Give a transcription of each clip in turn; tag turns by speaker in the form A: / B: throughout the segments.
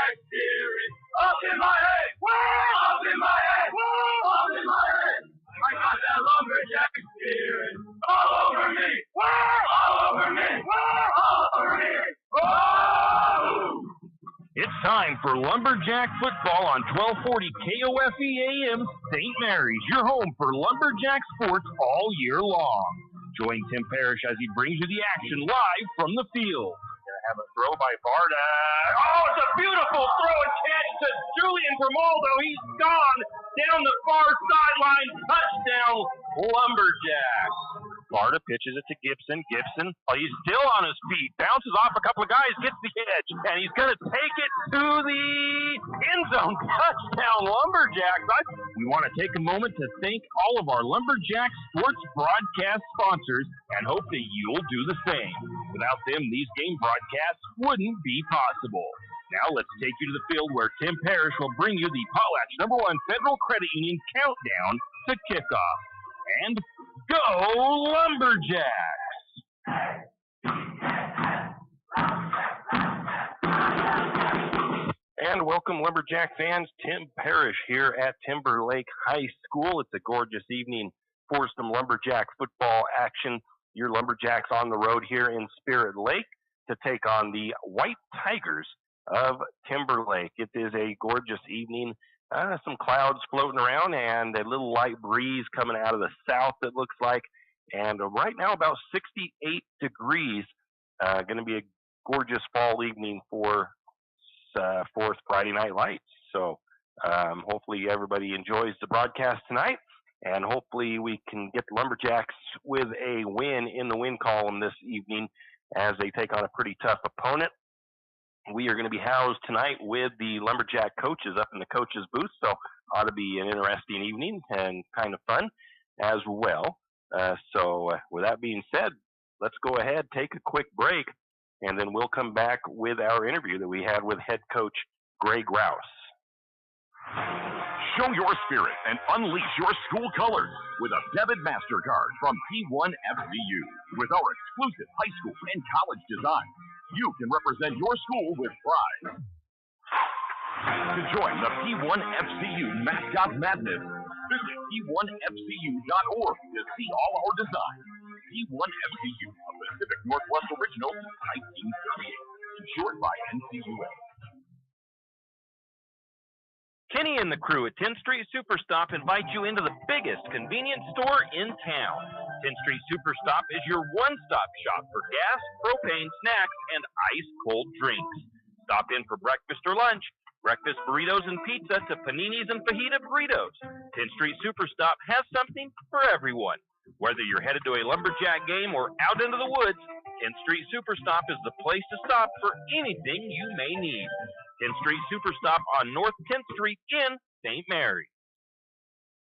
A: Lumberjack spirit. Up in my head. Whoa! Up in my head. Whoa! Up in my head. I got that lumberjack spirit. All over me. Whoa! All over me. Whoa! All over me. Whoa!
B: It's time for Lumberjack Football on 1240 KOFE AM St. Mary's, your home for Lumberjack sports all year long. Join Tim Parrish as he brings you the action live from the field. Gonna have a throw by Barda. Oh, it's a beautiful throw and catch to Julian Grimaldo. He's gone down the far sideline. Touchdown, Lumberjacks. Barda pitches it to Gibson. Gibson, he's still on his feet. Bounces off a couple of guys, gets the edge, and he's going to take it to the end zone. Touchdown, Lumberjacks. We want to take a moment to thank all of our Lumberjack sports broadcast sponsors and hope that you'll do the same. Without them, these game broadcasts wouldn't be possible. Now let's take you to the field where Tim Parrish will bring you the Potlatch #1 Federal Credit Union countdown to kickoff. And go Lumberjacks! And welcome, Lumberjack fans. Tim Parrish here at Timberlake High School. It's a gorgeous evening for some Lumberjack football action. Your Lumberjacks on the road here in Spirit Lake to take on the White Tigers of Timberlake. It is a gorgeous evening. Some clouds floating around and a little light breeze coming out of the south, it looks like. And right now about 68 degrees. Going to be a gorgeous fall evening for Fourth Friday Night Lights. So hopefully everybody enjoys the broadcast tonight. And hopefully we can get the Lumberjacks with a win in the win column this evening as they take on a pretty tough opponent. We are going to be housed tonight with the Lumberjack coaches up in the coaches' booth, so ought to be an interesting evening and kind of fun as well. So with that being said, let's go ahead, take a quick break, and then we'll come back with our interview that we had with head coach Greg Rouse.
C: Show your spirit and unleash your school colors with a debit MasterCard from P1FCU. With our exclusive high school and college design, you can represent your school with pride. To join the P1FCU Mascot Madness, visit P1FCU.org to see all our designs. P1FCU, a Pacific Northwest original since 1938, insured by NCUA.
B: Kenny and the crew at 10th Street Superstop invite you into the biggest convenience store in town. 10th Street Superstop is your one-stop shop for gas, propane, snacks, and ice-cold drinks. Stop in for breakfast or lunch, breakfast burritos and pizza to paninis and fajita burritos. 10th Street Superstop has something for everyone. Whether you're headed to a Lumberjack game or out into the woods, 10th Street Superstop is the place to stop for anything you may need. 10th Street Superstop on North 10th Street in St. Mary.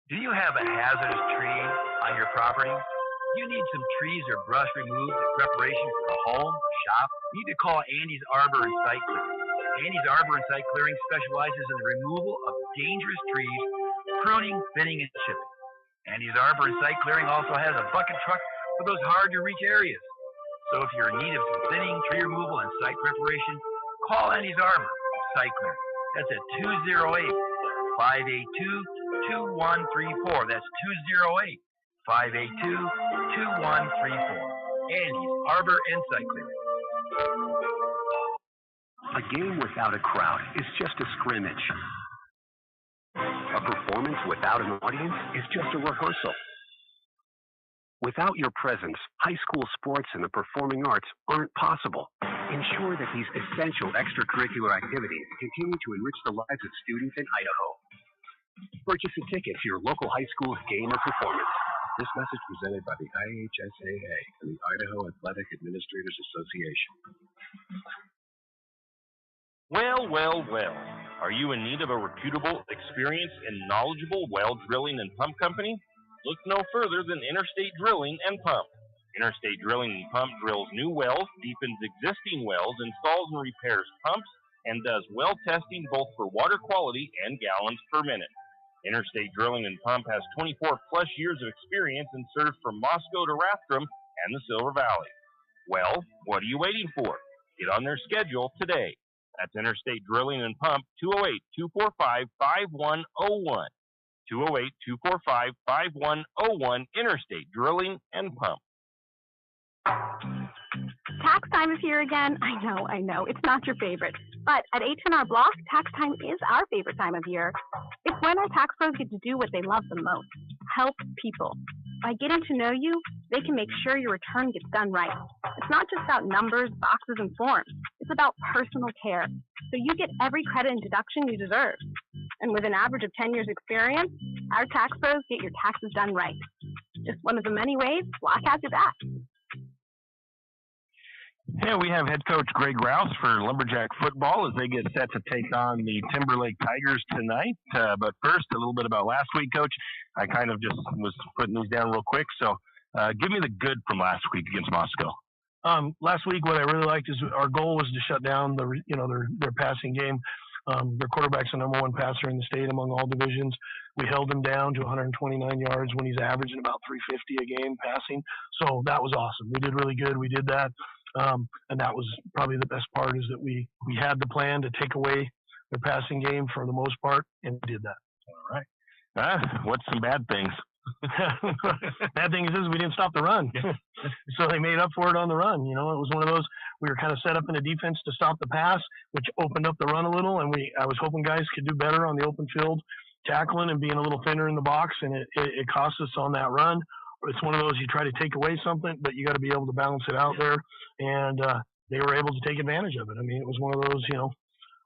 D: Do you have a hazardous tree on your property? You need some trees or brush removed in preparation for a home or shop? You need to call Andy's Arbor and Site Clearing. Andy's Arbor and Site Clearing specializes in the removal of dangerous trees, pruning, thinning, and chipping. Andy's Arbor and Site Clearing also has a bucket truck for those hard-to-reach areas. So if you're in need of some thinning, tree removal, and site preparation, call Andy's Arbor and Site Clearing. That's at 208-582-2134. That's 208-582-2134. Andy's Arbor and Site Clearing.
E: A game without a crowd is just a scrimmage. A performance without an audience is just a rehearsal. Without your presence, high school sports and the performing arts aren't possible. Ensure that these essential extracurricular activities continue to enrich the lives of students in Idaho. Purchase a ticket to your local high school's game or performance.
F: This message presented by the IHSAA and the Idaho Athletic Administrators Association.
B: Well, well, well. Are you in need of a reputable, experienced, and knowledgeable well drilling and pump company? Look no further than Interstate Drilling and Pump. Interstate Drilling and Pump drills new wells, deepens existing wells, installs and repairs pumps, and does well testing both for water quality and gallons per minute. Interstate Drilling and Pump has 24-plus years of experience and serves from Moscow to Rathdrum and the Silver Valley. Well, what are you waiting for? Get on their schedule today. That's Interstate Drilling and Pump, 208-245-5101. 208-245-5101, Interstate Drilling and Pump.
G: Tax time is here again. I know. It's not your favorite. But at H&R Block, tax time is our favorite time of year. It's when our tax pros get to do what they love the most, help people. By getting to know you, they can make sure your return gets done right. It's not just about numbers, boxes, and forms. It's about personal care. So you get every credit and deduction you deserve. And with an average of 10 years experience, our tax pros get your taxes done right. Just one of the many ways Block has your back.
B: Yeah, we have head coach Greg Rouse for Lumberjack Football as they get set to take on the Timberlake Tigers tonight. But first, a little bit about last week, Coach. I kind of just was putting these down real quick. So give me the good from last week against Moscow.
H: Last week, what I really liked is our goal was to shut down their passing game. Their quarterback's the number one passer in the state among all divisions. We held him down to 129 yards when he's averaging about 350 a game passing. So that was awesome. We did really good. We did that. And that was probably the best part is that we had the plan to take away their passing game for the most part, and we did that.
B: All right. What's some bad things?
H: Bad thing is we didn't stop the run. So they made up for it on the run. You know, it was one of those, we were kind of set up in a defense to stop the pass, which opened up the run a little, and I was hoping guys could do better on the open field, tackling and being a little thinner in the box, and it cost us on that run. It's one of those you try to take away something, but you got to be able to balance it out there. And they were able to take advantage of it. I mean, it was one of those,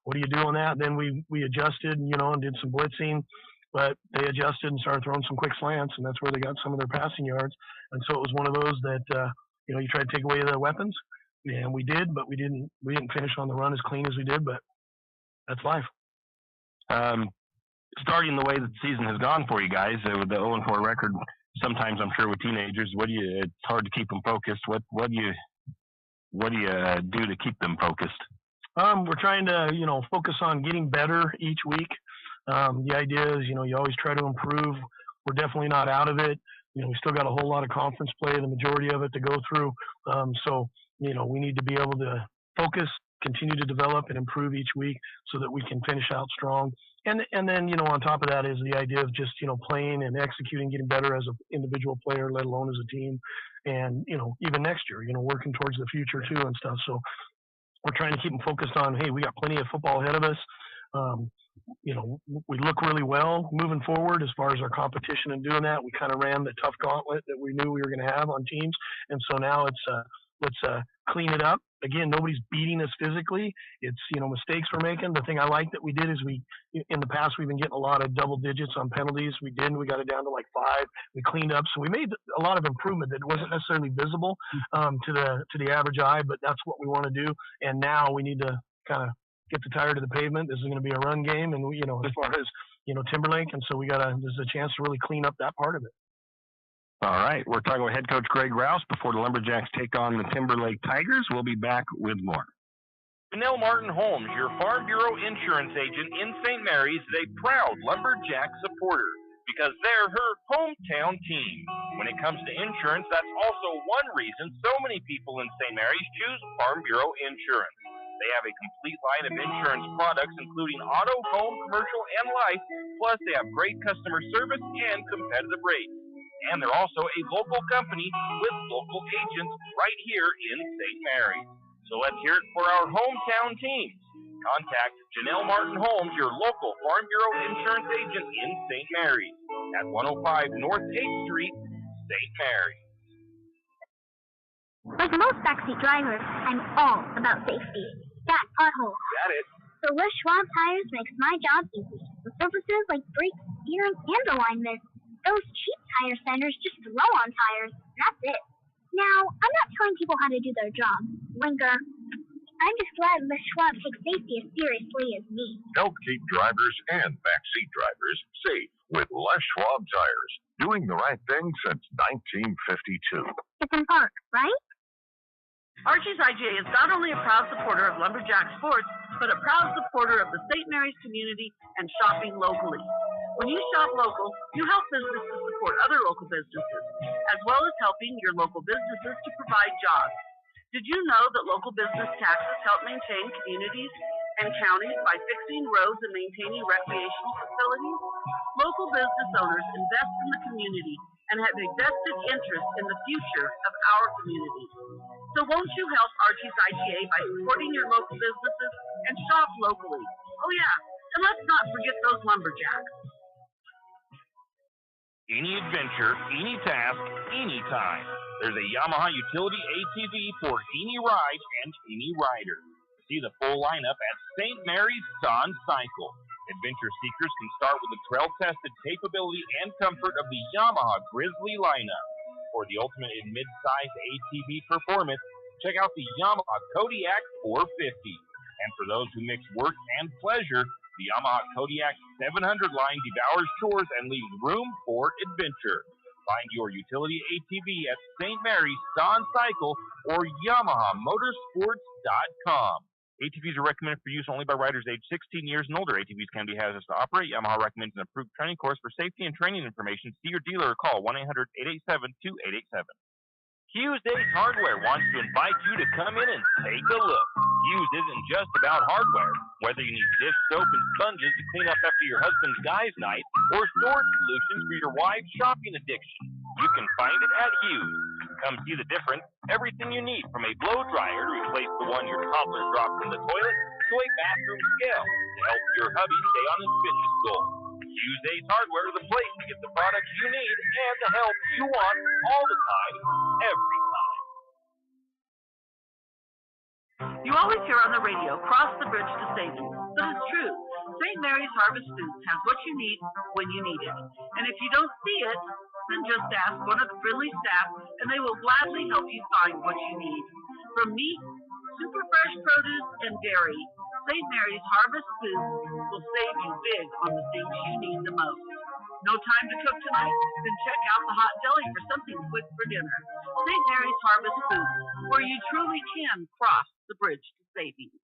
H: what do you do on that? Then we adjusted, and did some blitzing, but they adjusted and started throwing some quick slants, and that's where they got some of their passing yards. And so it was one of those that, you try to take away the weapons, and we did, but we didn't finish on the run as clean as we did, but that's life.
B: Starting the way that the season has gone for you guys, with the 0-4 record, sometimes I'm sure with teenagers, it's hard to keep them focused. What do you do to keep them focused?
H: We're trying to, focus on getting better each week. The idea is, you always try to improve. We're definitely not out of it. We still got a whole lot of conference play, the majority of it to go through. So, we need to be able to focus, continue to develop and improve each week so that we can finish out strong. And then, on top of that is the idea of just, playing and executing, getting better as an individual player, let alone as a team. And, even next year, working towards the future too and stuff. So we're trying to keep them focused on, hey, we got plenty of football ahead of us. We look really well moving forward as far as our competition and doing that. We kind of ran the tough gauntlet that we knew we were going to have on teams. And so now let's clean it up. Again, nobody's beating us physically. It's, mistakes we're making. The thing I like that we did is in the past, we've been getting a lot of double digits on penalties. We got it down to like 5. We cleaned up. So we made a lot of improvement that wasn't necessarily visible to the average eye, but that's what we want to do. And now we need to kind of get the tire to the pavement. This is going to be a run game. And as far as, Timberlake. And so there's a chance to really clean up that part of it.
B: All right, we're talking with head coach Greg Rouse before the Lumberjacks take on the Timberlake Tigers. We'll be back with more.
I: Janelle Martin Holmes, your Farm Bureau insurance agent in St. Mary's, is a proud Lumberjack supporter because they're her hometown team. When it comes to insurance, that's also one reason so many people in St. Mary's choose Farm Bureau insurance. They have a complete line of insurance products, including auto, home, commercial, and life, plus they have great customer service and competitive rates. And they're also a local company with local agents right here in St. Mary's. So let's hear it for our hometown teams. Contact Janelle Martin Holmes, your local Farm Bureau insurance agent in St. Mary's at 105 North 8th Street, St. Mary's.
J: Like most backseat drivers, I'm all about safety. Got potholes.
I: Got it.
J: So Les Schwab Tires makes my job easy. With services like brakes, steering, and alignment. Those cheap tire centers just throw on tires, and that's it. Now, I'm not telling people how to do their job. Linker. I'm just glad Les Schwab takes safety as seriously as me.
C: Help keep drivers and backseat drivers safe with Les Schwab Tires. Doing the right thing since 1952.
J: It's important, right?
K: Archie's IGA is not only a proud supporter of Lumberjack sports, but a proud supporter of the St. Mary's community and shopping locally. When you shop local, you help businesses support other local businesses, as well as helping your local businesses to provide jobs. Did you know that local business taxes help maintain communities? and counties by fixing roads and maintaining recreational facilities. Local business owners invest in the community and have a vested interest in the future of our community. So won't you help Archie's IGA by supporting your local businesses and shop locally? Oh yeah, and let's not forget those lumberjacks.
I: Any adventure, any task, anytime. There's a Yamaha utility ATV for any ride and any rider. See the full lineup at St. Mary's Son Cycle. Adventure seekers can start with the trail-tested capability and comfort of the Yamaha Grizzly lineup. For the ultimate in mid-size ATV performance, check out the Yamaha Kodiak 450. And for those who mix work and pleasure, the Yamaha Kodiak 700 line devours chores and leaves room for adventure. Find your utility ATV at St. Mary's Son Cycle or YamahaMotorsports.com. ATVs are recommended for use only by riders aged 16 years and older. ATVs can be hazardous to operate. Yamaha recommends an approved training course. For safety and training information, see your dealer or call 1-800-887-2887. Hughes Ace Hardware wants to invite you to come in and take a look. Hughes isn't just about hardware. Whether you need dish soap and sponges to clean up after your husband's guys' night or storage solutions for your wife's shopping addiction, you can find it at Hughes. Come see the difference. Everything you need, from a blow dryer to replace the one your toddler drops in the toilet to a bathroom scale to help your hubby stay on his fitness goal. Hughes Ace Hardware is the place to get the products you need and the help you want all the time, every time.
K: You always hear on the radio, cross the bridge to savings. But it's true. St. Mary's Harvest Foods has what you need when you need it. And if you don't see it, then just ask one of the friendly staff and they will gladly help you find what you need. From meat, super fresh produce, and dairy, St. Mary's Harvest Foods will save you big on the things you need the most. No time to cook tonight? Then check out the hot deli for something quick for dinner. St. Mary's Harvest Foods, where you truly can cross the bridge to savings.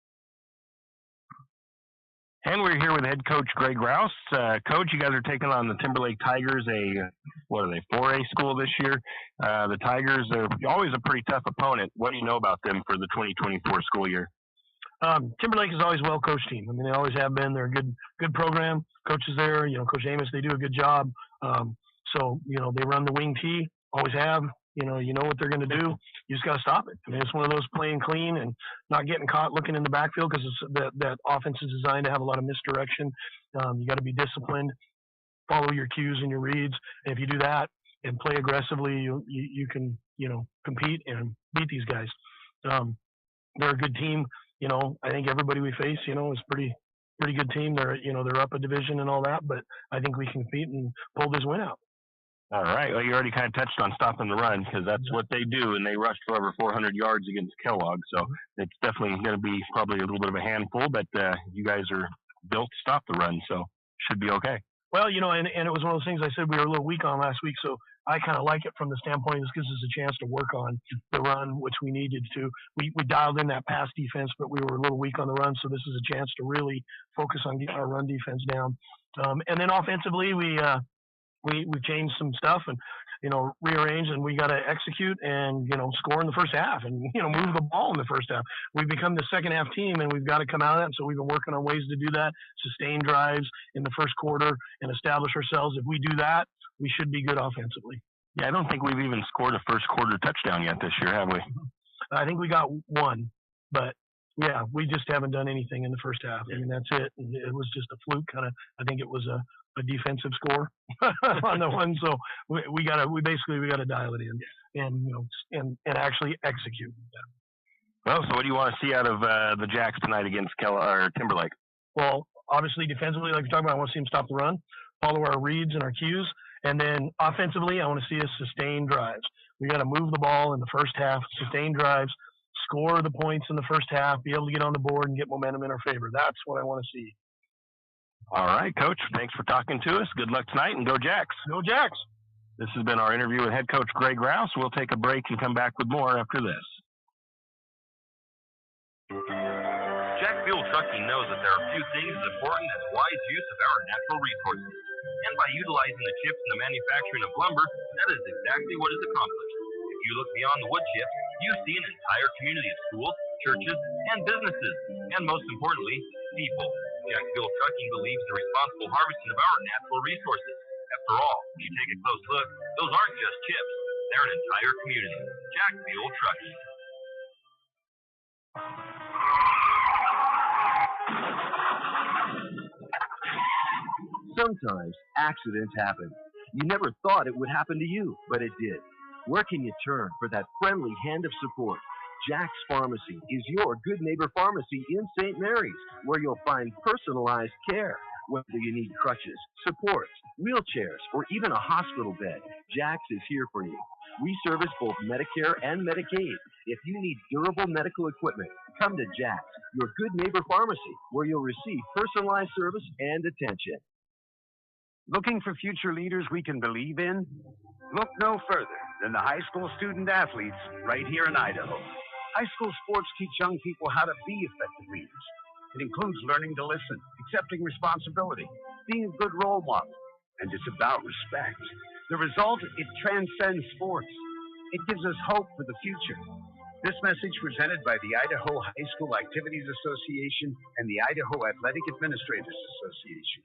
B: And we're here with head coach Greg Rouse. Coach, you guys are taking on the Timberlake Tigers, what are they, 4A school this year. The Tigers are always a pretty tough opponent. What do you know about them for the 2024 school year?
H: Timberlake is always a well-coached team. I mean, they always have been. They're a good program. Coaches there, Coach Amos, they do a good job. So, they run the wing tee, always have. You know what they're going to do. You just got to stop it. I mean, it's one of those playing clean and not getting caught looking in the backfield because that offense is designed to have a lot of misdirection. You got to be disciplined, follow your cues and your reads. And if you do that and play aggressively, you can, compete and beat these guys. They're a good team. I think everybody we face, is pretty good team. They're up a division and all that, but I think we can compete and pull this win out.
B: All right. Well, you already kind of touched on stopping the run because that's what they do, and they rushed for over 400 yards against Kellogg. So it's definitely going to be probably a little bit of a handful, but you guys are built to stop the run, so should be okay.
H: Well, and it was one of those things I said we were a little weak on last week, so I kind of like it from the standpoint this gives us a chance to work on the run, which we needed to. We dialed in that pass defense, but we were a little weak on the run, so this is a chance to really focus on getting our run defense down. And then offensively, we changed some stuff and, rearranged, and we got to execute and, score in the first half and, move the ball in the first half. We've become the second half team and we've got to come out of that. And so we've been working on ways to do that, sustain drives in the first quarter and establish ourselves. If we do that, we should be good offensively.
B: Yeah, I don't think we've even scored a first quarter touchdown yet this year, have we?
H: I think we got one, but yeah, we just haven't done anything in the first half. I mean, that's it. It was just a fluke kind of. I think it was a defensive score on the one. So we got to dial it in and actually execute.
B: Well, so what do you want to see out of the Jacks tonight against Timberlake?
H: Well, obviously defensively, like we talked about, I want to see them stop the run, follow our reads and our cues, and then offensively, I want to see us sustain drives. We got to move the ball in the first half, sustain drives, score the points in the first half, be able to get on the board and get momentum in our favor. That's what I want to see.
B: All right, Coach. Thanks for talking to us. Good luck tonight, and go Jacks.
H: Go Jacks.
B: This has been our interview with head coach Greg Rouse. We'll take a break and come back with more after this.
I: Jack Fuel Trucking knows that there are few things as important as wise use of our natural resources. And by utilizing the chips in the manufacturing of lumber, that is exactly what is accomplished. If you look beyond the wood chips, you see an entire community of schools, churches, and businesses. And most importantly, people. Jack Fuel Trucking believes in the responsible harvesting of our natural resources. After all, when you take a close look, those aren't just chips. They're an entire community. Jack Fuel Trucking.
L: Sometimes accidents happen. You never thought it would happen to you, but it did. Where can you turn for that friendly hand of support? Jack's Pharmacy is your good neighbor pharmacy in St. Mary's, where you'll find personalized care. Whether you need crutches, supports, wheelchairs, or even a hospital bed, Jack's is here for you. We service both Medicare and Medicaid. If you need durable medical equipment, come to Jack's, your good neighbor pharmacy, where you'll receive personalized service and attention.
E: Looking for future leaders we can believe in? Look no further than the high school student athletes right here in Idaho. High school sports teach young people how to be effective leaders. It includes learning to listen, accepting responsibility, being a good role model, and it's about respect. The result, it transcends sports. It gives us hope for the future. This message presented by the Idaho High School Activities Association and the Idaho Athletic Administrators Association.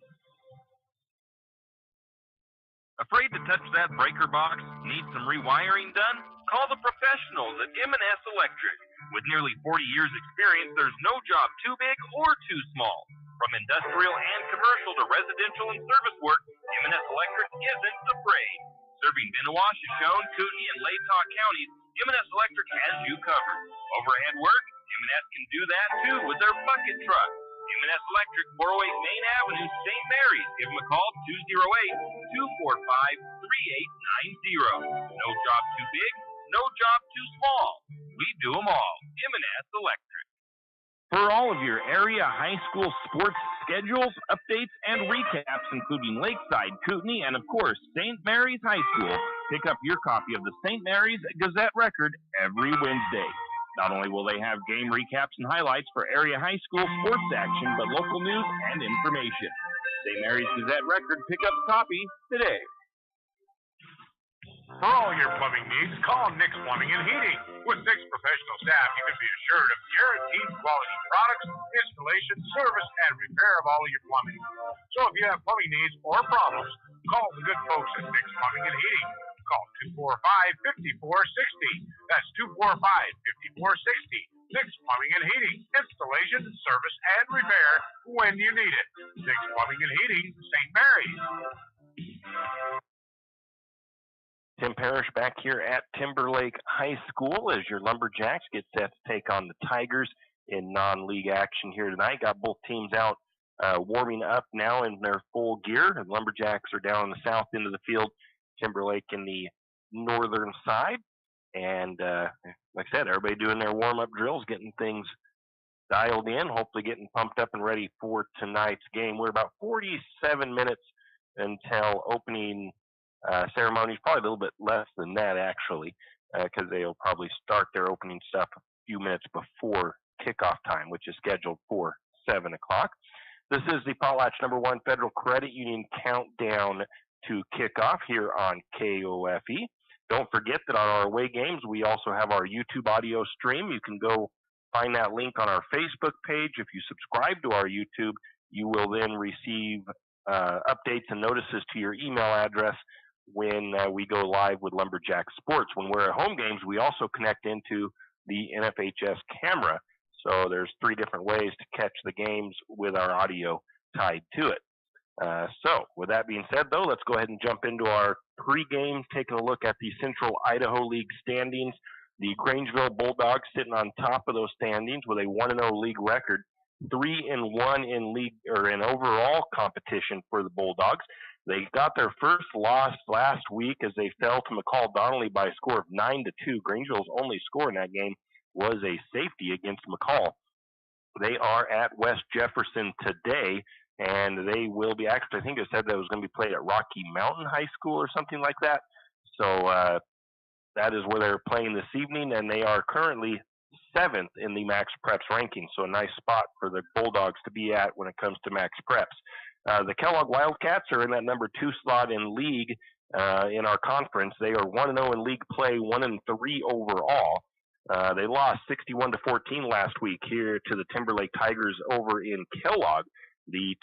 I: Afraid to touch that breaker box? Need some rewiring done? Call the professionals at M&S Electric. With nearly 40 years experience, there's no job too big or too small. From industrial and commercial to residential and service work, M&S Electric isn't afraid. Serving Bennewash, Shoshone, Kootenai, and Latah counties, M&S Electric has you covered. Overhead work? M&S can do that too with their bucket truck. M&S Electric, 408 Main Avenue, St. Mary's. Give them a call, 208-245-3890. No job too big, no job too small. We do them all. M&S Electric.
B: For all of your area high school sports schedules, updates, and recaps, including Lakeside, Kootenai, and of course, St. Mary's High School, pick up your copy of the St. Mary's Gazette Record every Wednesday. Not only will they have game recaps and highlights for area high school sports action, but local news and information. St. Mary's Gazette Record, pick up a copy today.
M: For all your plumbing needs, call Nick's Plumbing and Heating. With Nick's professional staff, you can be assured of guaranteed quality products, installation, service, and repair of all of your plumbing. So if you have plumbing needs or problems, call the good folks at Nick's Plumbing and Heating. Call 245-5460. That's 245-5460. Nick's Plumbing and Heating. Installation, service, and repair when you need it. Nick's Plumbing and Heating, St. Mary's.
B: Tim Parrish back here at Timberlake High School as your Lumberjacks get set to take on the Tigers in non-league action here tonight. Got both teams out warming up now in their full gear. The Lumberjacks are down on the south end of the field, Timberlake in the northern side. And like I said, everybody doing their warm-up drills, getting things dialed in, hopefully getting pumped up and ready for tonight's game. We're about 47 minutes until opening ceremonies, probably a little bit less than that actually, because they'll probably start their opening stuff a few minutes before kickoff time, which is scheduled for 7 o'clock. This is the Potlatch #1 Federal Credit Union countdown to kickoff here on KOFE. Don't forget that on our away games, we also have our YouTube audio stream. You can go find that link on our Facebook page. If you subscribe to our YouTube, you will then receive updates and notices to your email address when we go live with Lumberjack Sports. When we're at home games, we also connect into the NFHS camera. So there's 3 different ways to catch the games with our audio tied to it. So with that being said, though, let's go ahead and jump into our pregame, taking a look at the Central Idaho League standings. The Grangeville Bulldogs sitting on top of those standings with a 1-0 league record, 3-1 in league or in overall competition for the Bulldogs. They got their first loss last week as they fell to McCall Donnelly by a score of 9-2. Grangeville's only score in that game was a safety against McCall. They are at West Jefferson today, and they will be actually, I think it said that it was going to be played at Rocky Mountain High School or something like that. So that is where they're playing this evening, and they are currently 7th in the Max Preps ranking. So a nice spot for the Bulldogs to be at when it comes to Max Preps. The Kellogg Wildcats are in that #2 slot in league in our conference. They are 1-0 in league play, 1-3 overall. They lost 61-14 last week here to the Timberlake Tigers over in Kellogg. The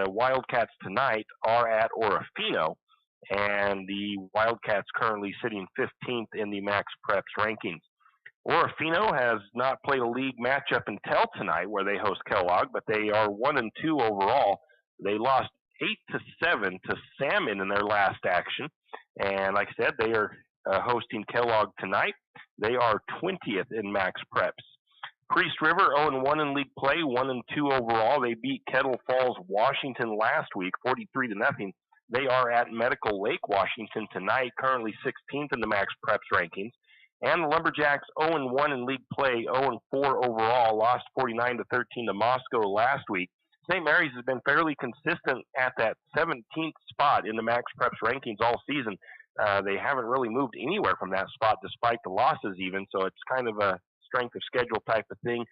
B: Wildcats tonight are at Orofino, and the Wildcats currently sitting 15th in the Max Preps rankings. Orofino has not played a league matchup until tonight, where they host Kellogg, but they are 1-2 overall. They lost 8-7 to Salmon in their last action, and like I said, they are hosting Kellogg tonight. They are 20th in Max Preps. Priest River 0-1 in league play, 1-2 overall. They beat Kettle Falls, Washington last week, 43-0. They are at Medical Lake, Washington tonight, currently 16th in the Max Preps rankings. And the Lumberjacks 0-1 in league play, 0-4 overall, lost 49-13 to Moscow last week. St. Mary's has been fairly consistent at that 17th spot in the Max Preps rankings all season. They haven't really moved anywhere from that spot despite the losses even, so it's kind of a strength of schedule type of thing,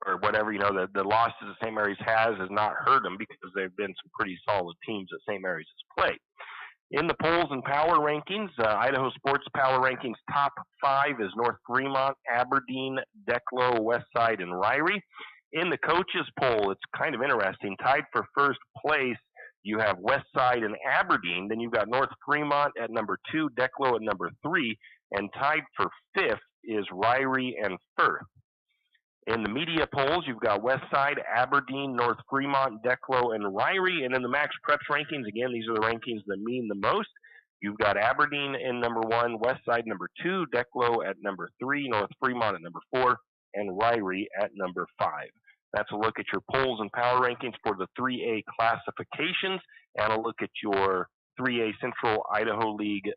B: or whatever. The losses that St. Mary's has not hurt them because they've been some pretty solid teams that St. Mary's has played. In the polls and power rankings, Idaho Sports Power Rankings top 5 is North Fremont, Aberdeen, Declo, Westside, and Ryrie. In the coaches poll, it's kind of interesting. Tied for first place, you have Westside and Aberdeen. Then you've got North Fremont at number 2, Declo at number 3, and tied for 5th is Ryrie and Firth. In the media polls, you've got Westside, Aberdeen, North Fremont, Declo, and Ryrie. And in the Max Preps rankings, again, these are the rankings that mean the most. You've got Aberdeen in number 1, Westside number 2, Declo at number 3, North Fremont at number 4, and Ryrie at number 5. That's a look at your polls and power rankings for the 3A classifications and a look at your 3A Central Idaho League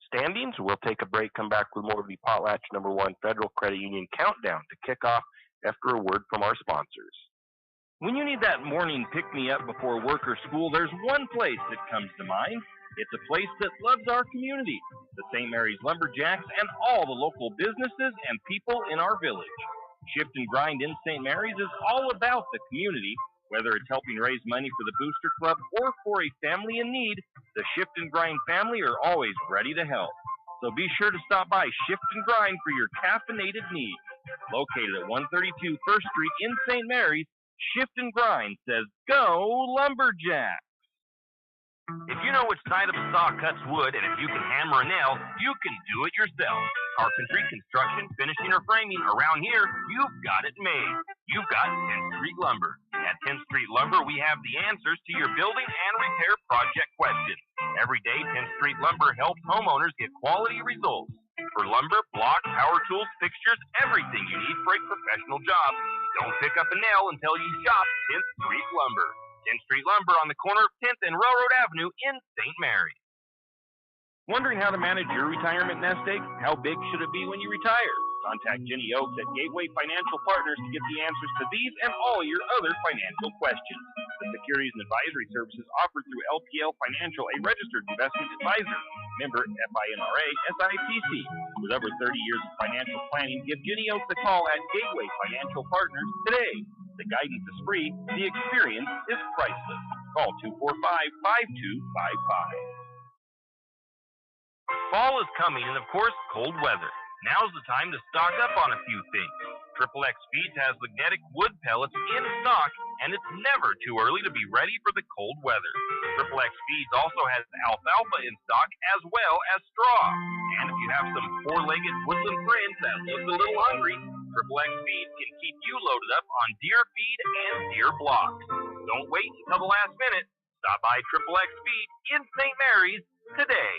B: standings. We'll take a break, come back with more of the Potlatch number 1 Federal Credit Union countdown to kick off after a word from our sponsors.
I: When you need that morning pick-me-up before work or school, there's one place that comes to mind. It's a place that loves our community, the St. Mary's Lumberjacks, and all the local businesses and people in our village. Shift and Grind in St. Mary's is all about the community. Whether it's helping raise money for the Booster Club or for a family in need, the Shift and Grind family are always ready to help. So be sure to stop by Shift and Grind for your caffeinated needs. Located at 132 First Street in St. Mary's, Shift and Grind says, "Go Lumberjacks!" If you know which side of a saw cuts wood, and if you can hammer a nail, you can do it yourself. Carpentry, construction, finishing, or framing, around here, you've got it made. You've got 10th Street Lumber. At 10th Street Lumber, we have the answers to your building and repair project questions. Every day, 10th Street Lumber helps homeowners get quality results. For lumber, block, power tools, fixtures, everything you need for a professional job. Don't pick up a nail until you shop 10th Street Lumber. 10th Street Lumber on the corner of 10th and Railroad Avenue in St. Mary.
B: Wondering how to manage your retirement nest egg? How big should it be when you retire? Contact Jenny Oaks at Gateway Financial Partners to get the answers to these and all your other financial questions. The securities and advisory services offered through LPL Financial, a registered investment advisor. Member FINRA SIPC. With over 30 years of financial planning, give Jenny Oaks a call at Gateway Financial Partners today. The guidance is free. The experience is priceless. Call 245-5255.
I: Fall is coming, and of course, cold weather. Now's the time to stock up on a few things. XXX Feeds has magnetic wood pellets in stock, and it's never too early to be ready for the cold weather. XXX Feeds also has alfalfa in stock as well as straw. And if you have some four-legged woodland friends that look a little hungry, XXX Feeds can keep you loaded up on deer feed and deer blocks. Don't wait until the last minute. Stop by XXX Feed in St. Mary's today.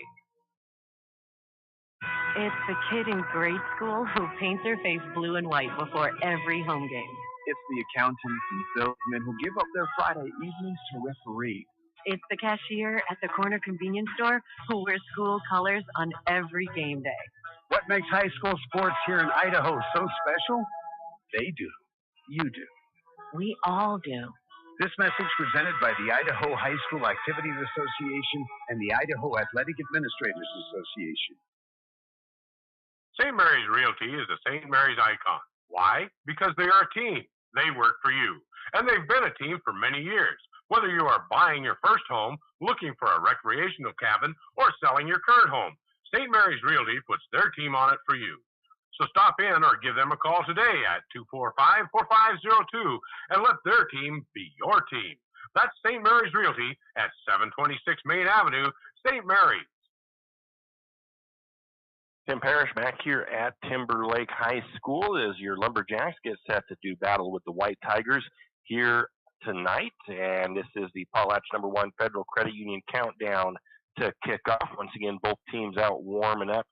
N: It's the kid in grade school who paints her face blue and white before every home game.
O: It's the accountants and salesmen who give up their Friday evenings to referee.
N: It's the cashier at the corner convenience store who wears school colors on every game day.
O: What makes high school sports here in Idaho so special? They do. You do.
N: We all do.
O: This message presented by the Idaho High School Activities Association and the Idaho Athletic Administrators Association.
M: St. Mary's Realty is a St. Mary's icon. Why? Because they are a team. They work for you. And they've been a team for many years. Whether you are buying your first home, looking for a recreational cabin, or selling your current home, St. Mary's Realty puts their team on it for you. So stop in or give them a call today at 245-4502 and let their team be your team. That's St. Mary's Realty at 726 Main Avenue, St. Mary's.
B: Tim Parrish back here at Timberlake High School as your Lumberjacks get set to do battle with the White Tigers here tonight. And this is the Potlatch #1 Federal Credit Union countdown to kick off. Once again, both teams out warming up,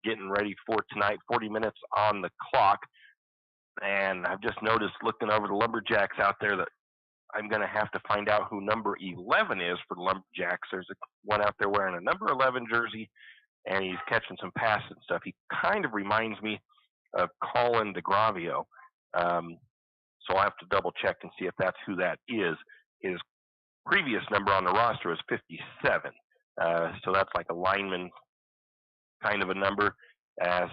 B: getting ready for tonight. 40 minutes on the clock. And I've just noticed looking over the Lumberjacks out there that I'm going to have to find out who number 11 is for the Lumberjacks. There's one out there wearing a number 11 jersey, and he's catching some passes and stuff. He kind of reminds me of Colin DeGravio. So I'll have to double check and see if that's who that is. His previous number on the roster is 57. So that's like a lineman kind of a number.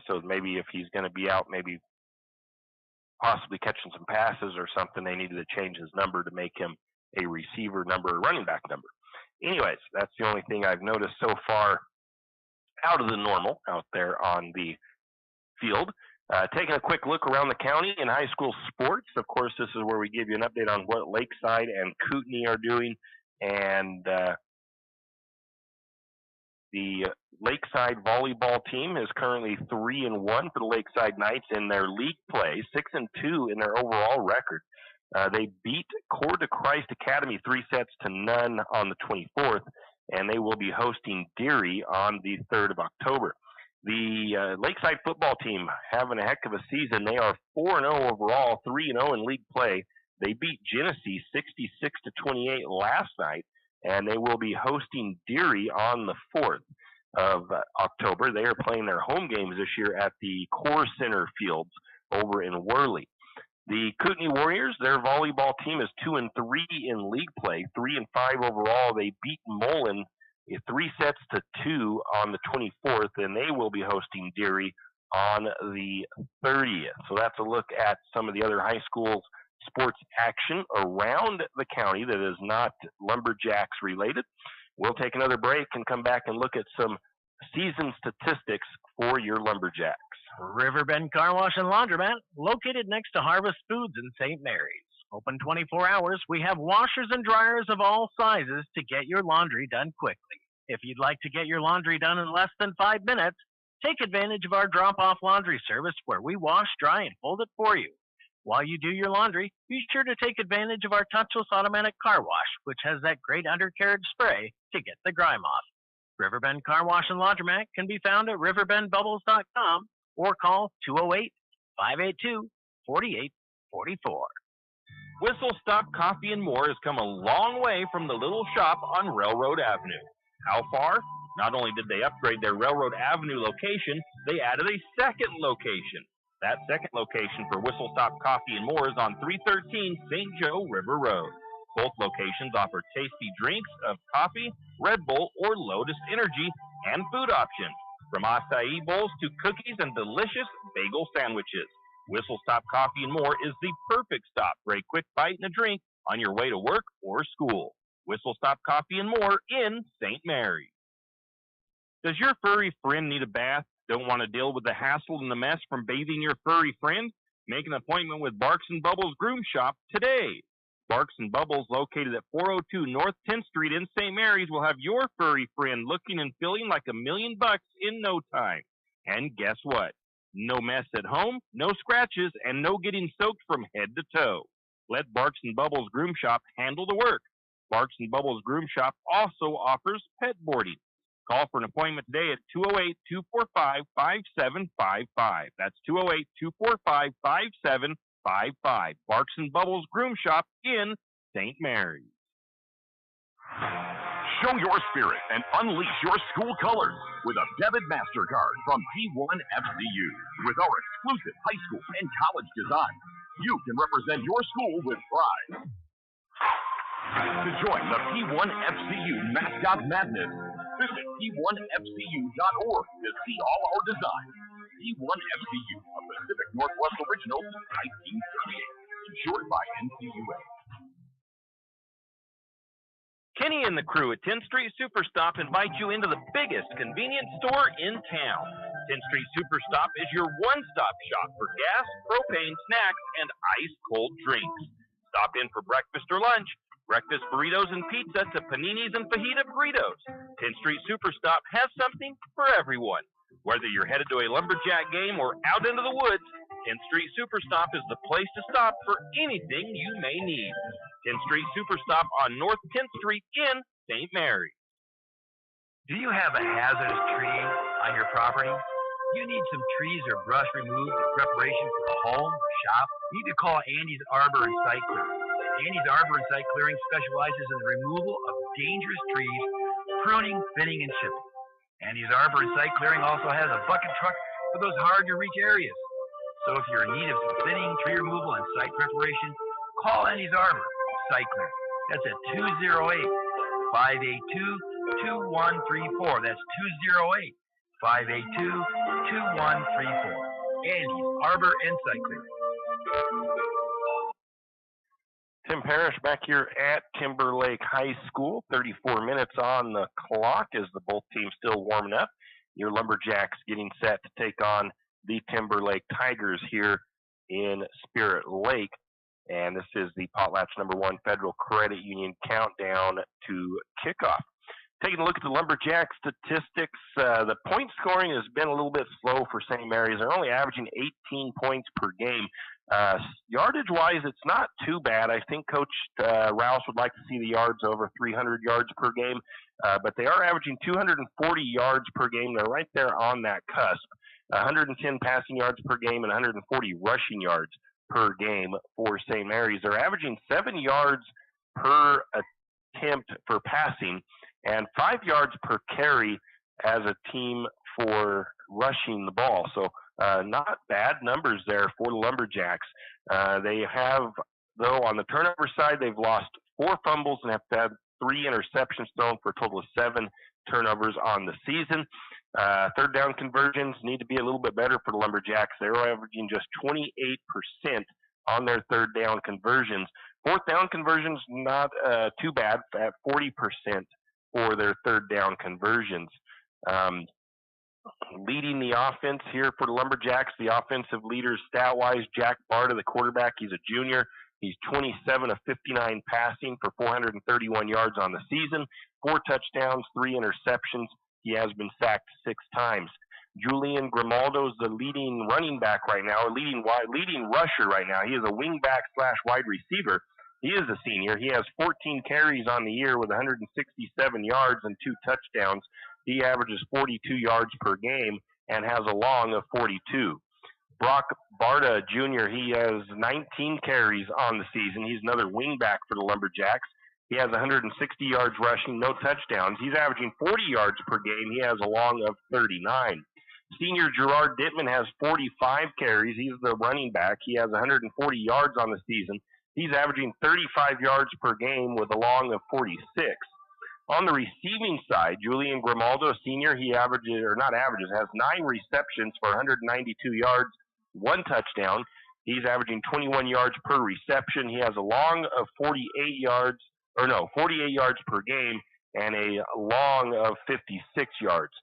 B: So maybe if he's going to be out, maybe possibly catching some passes or something, they needed to change his number to make him a receiver number, running back number. Anyways, that's the only thing I've noticed so far out of the normal out there on the field. Taking a quick look around the county in high school sports. Of course, this is where we give you an update on what Lakeside and Kootenai are doing. And the Lakeside volleyball team is currently 3-1 for the Lakeside Knights in their league play, 6-2 in their overall record. They beat Coeur de Christ Academy 3-0 on the 24th, and they will be hosting Deary on the 3rd of October. The Lakeside football team having a heck of a season. They are 4-0 overall, 3-0 in league play. They beat Genesee 66-28 last night, and they will be hosting Deary on the 4th of October. They are playing their home games this year at the Core Center Fields over in Worley. The Kootenai Warriors, their volleyball team is 2-3 in league play, 3-5 overall. They beat Mullen 3-2 on the 24th, and they will be hosting Deary on the 30th. So that's a look at some of the other high schools sports action around the county that is not Lumberjacks related. We'll take another break and come back and look at some season statistics for your Lumberjacks.
P: Riverbend Car Wash and Laundromat, located next to Harvest Foods in St. Mary's. Open 24 hours, we have washers and dryers of all sizes to get your laundry done quickly. If you'd like to get your laundry done in less than 5 minutes, take advantage of our drop-off laundry service where we wash, dry, and fold it for you. While you do your laundry, be sure to take advantage of our touchless automatic car wash, which has that great undercarriage spray to get the grime off. Riverbend Car Wash and Laundromat can be found at riverbendbubbles.com or call 208-582-4844.
I: Whistle Stop Coffee and More has come a long way from the little shop on Railroad Avenue. How far? Not only did they upgrade their Railroad Avenue location, they added a second location. That second location for Whistle Stop Coffee and More is on 313 St. Joe River Road. Both locations offer tasty drinks of coffee, Red Bull, or Lotus Energy, and food options, from acai bowls to cookies and delicious bagel sandwiches. Whistle Stop Coffee and More is the perfect stop for a quick bite and a drink on your way to work or school. Whistle Stop Coffee and More in St. Mary's. Does your furry friend need a bath? Don't want to deal with the hassle and the mess from bathing your furry friend? Make an appointment with Barks & Bubbles Groom Shop today. Barks & Bubbles, located at 402 North 10th Street in St. Mary's, will have your furry friend looking and feeling like $1 million in no time. And guess what? No mess at home, no scratches, and no getting soaked from head to toe. Let Barks & Bubbles Groom Shop handle the work. Barks & Bubbles Groom Shop also offers pet boarding. Call for an appointment today at 208-245-5755. That's 208-245-5755. Barks & Bubbles Groom Shop in St. Mary's.
C: Show your spirit and unleash your school colors with a debit MasterCard from P1 FCU. With our exclusive high school and college design, you can represent your school with pride. To join the P1 FCU Mascot Madness, visit P1FCU.org to see all our designs. P1 FCU, a Pacific Northwest original since 1938. Insured by NCUA.
I: Kenny and the crew at 10th Street Superstop invite you into the biggest convenience store in town. 10th Street Superstop is your one-stop shop for gas, propane, snacks, and ice-cold drinks. Stop in for breakfast or lunch, breakfast burritos and pizza to paninis and fajita burritos. 10th Street Superstop has something for everyone. Whether you're headed to a Lumberjack game or out into the woods, 10th Street Superstop is the place to stop for anything you may need. 10th Street Superstop on North 10th Street in St. Mary's.
D: Do you have a hazardous tree on your property? You need some trees or brush removed in preparation for a home or shop? You need to call Andy's Arbor and Site Clearing. Andy's Arbor and Site Clearing specializes in the removal of dangerous trees, pruning, thinning, and chipping. Andy's Arbor and Site Clearing also has a bucket truck for those hard-to-reach areas. So if you're in need of some thinning, tree removal, and site preparation, call Andy's Arbor and Site Clearing. That's at 208-582-2134. That's 208-582-2134. Andy's Arbor and Site Clearing.
B: Tim Parrish back here at Timberlake High School. 34 minutes on the clock as the both teams still warming up. Your Lumberjacks getting set to take on the Timberlake Tigers here in Spirit Lake. And this is the Potlatch #1 Federal Credit Union countdown to kickoff. Taking a look at the Lumberjack statistics, the point scoring has been a little bit slow for St. Mary's. They're only averaging 18 points per game. Yardage-wise, it's not too bad. I think Coach Rouse would like to see the yards over 300 yards per game, but they are averaging 240 yards per game. They're right there on that cusp. 110 passing yards per game and 140 rushing yards per game for St. Mary's. They're averaging 7 yards per attempt for passing and 5 yards per carry as a team for rushing the ball. So not bad numbers there for the Lumberjacks. They have, though, on the turnover side, they've lost 4 fumbles and have had 3 interceptions thrown for a total of 7 turnovers on the season. Third down conversions need to be a little bit better for the Lumberjacks. They're averaging just 28% on their third down conversions. Fourth down conversions, not too bad at 40% for their third down conversions. Leading the offense here for the Lumberjacks, the offensive leaders stat-wise, Jack Barta, the quarterback, he's a junior. He's 27 of 59 passing for 431 yards on the season, 4 touchdowns, 3 interceptions. He has been sacked 6 times. Julian Grimaldo is the leading running back right now, or leading rusher right now. He is a wingback / wide receiver. He is a senior. He has 14 carries on the year with 167 yards and 2 touchdowns. He averages 42 yards per game and has a long of 42. Brock Barta Jr., he has 19 carries on the season. He's another wingback for the Lumberjacks. He has 160 yards rushing, no touchdowns. He's averaging 40 yards per game. He has a long of 39. Senior Gerard Dittman has 45 carries. He's the running back. He has 140 yards on the season. He's averaging 35 yards per game with a long of 46. On the receiving side, Julian Grimaldo, senior, he has 9 receptions for 192 yards, 1 touchdown. He's averaging 21 yards per reception. He has a long of 48 yards per game and a long of 56 yards.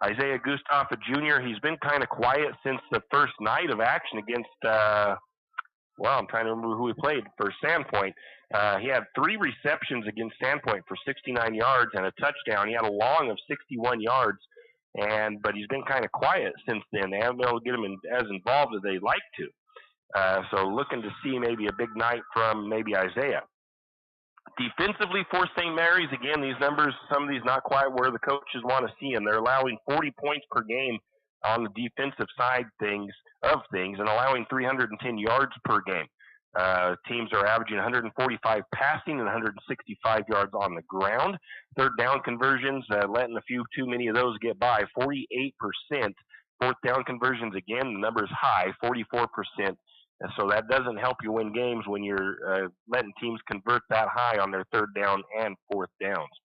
B: Isaiah Gustaffa Jr., he's been kind of quiet since the first night of action against, I'm trying to remember who he played for Sandpoint. He had 3 receptions against Sandpoint for 69 yards and a touchdown. He had a long of 61 yards, but he's been kind of quiet since then. They haven't been able to get him as involved as they'd like to. So looking to see maybe a big night from maybe Isaiah. Defensively for St. Mary's, again, these numbers, some of these not quite where the coaches want to see them. They're allowing 40 points per game on the defensive side of things and allowing 310 yards per game. Teams are averaging 145 passing and 165 yards on the ground. Third down conversions, letting a few too many of those get by, 48%. Fourth down conversions, again, the number is high, 44%. And so that doesn't help you win games when you're letting teams convert that high on their third down and fourth downs.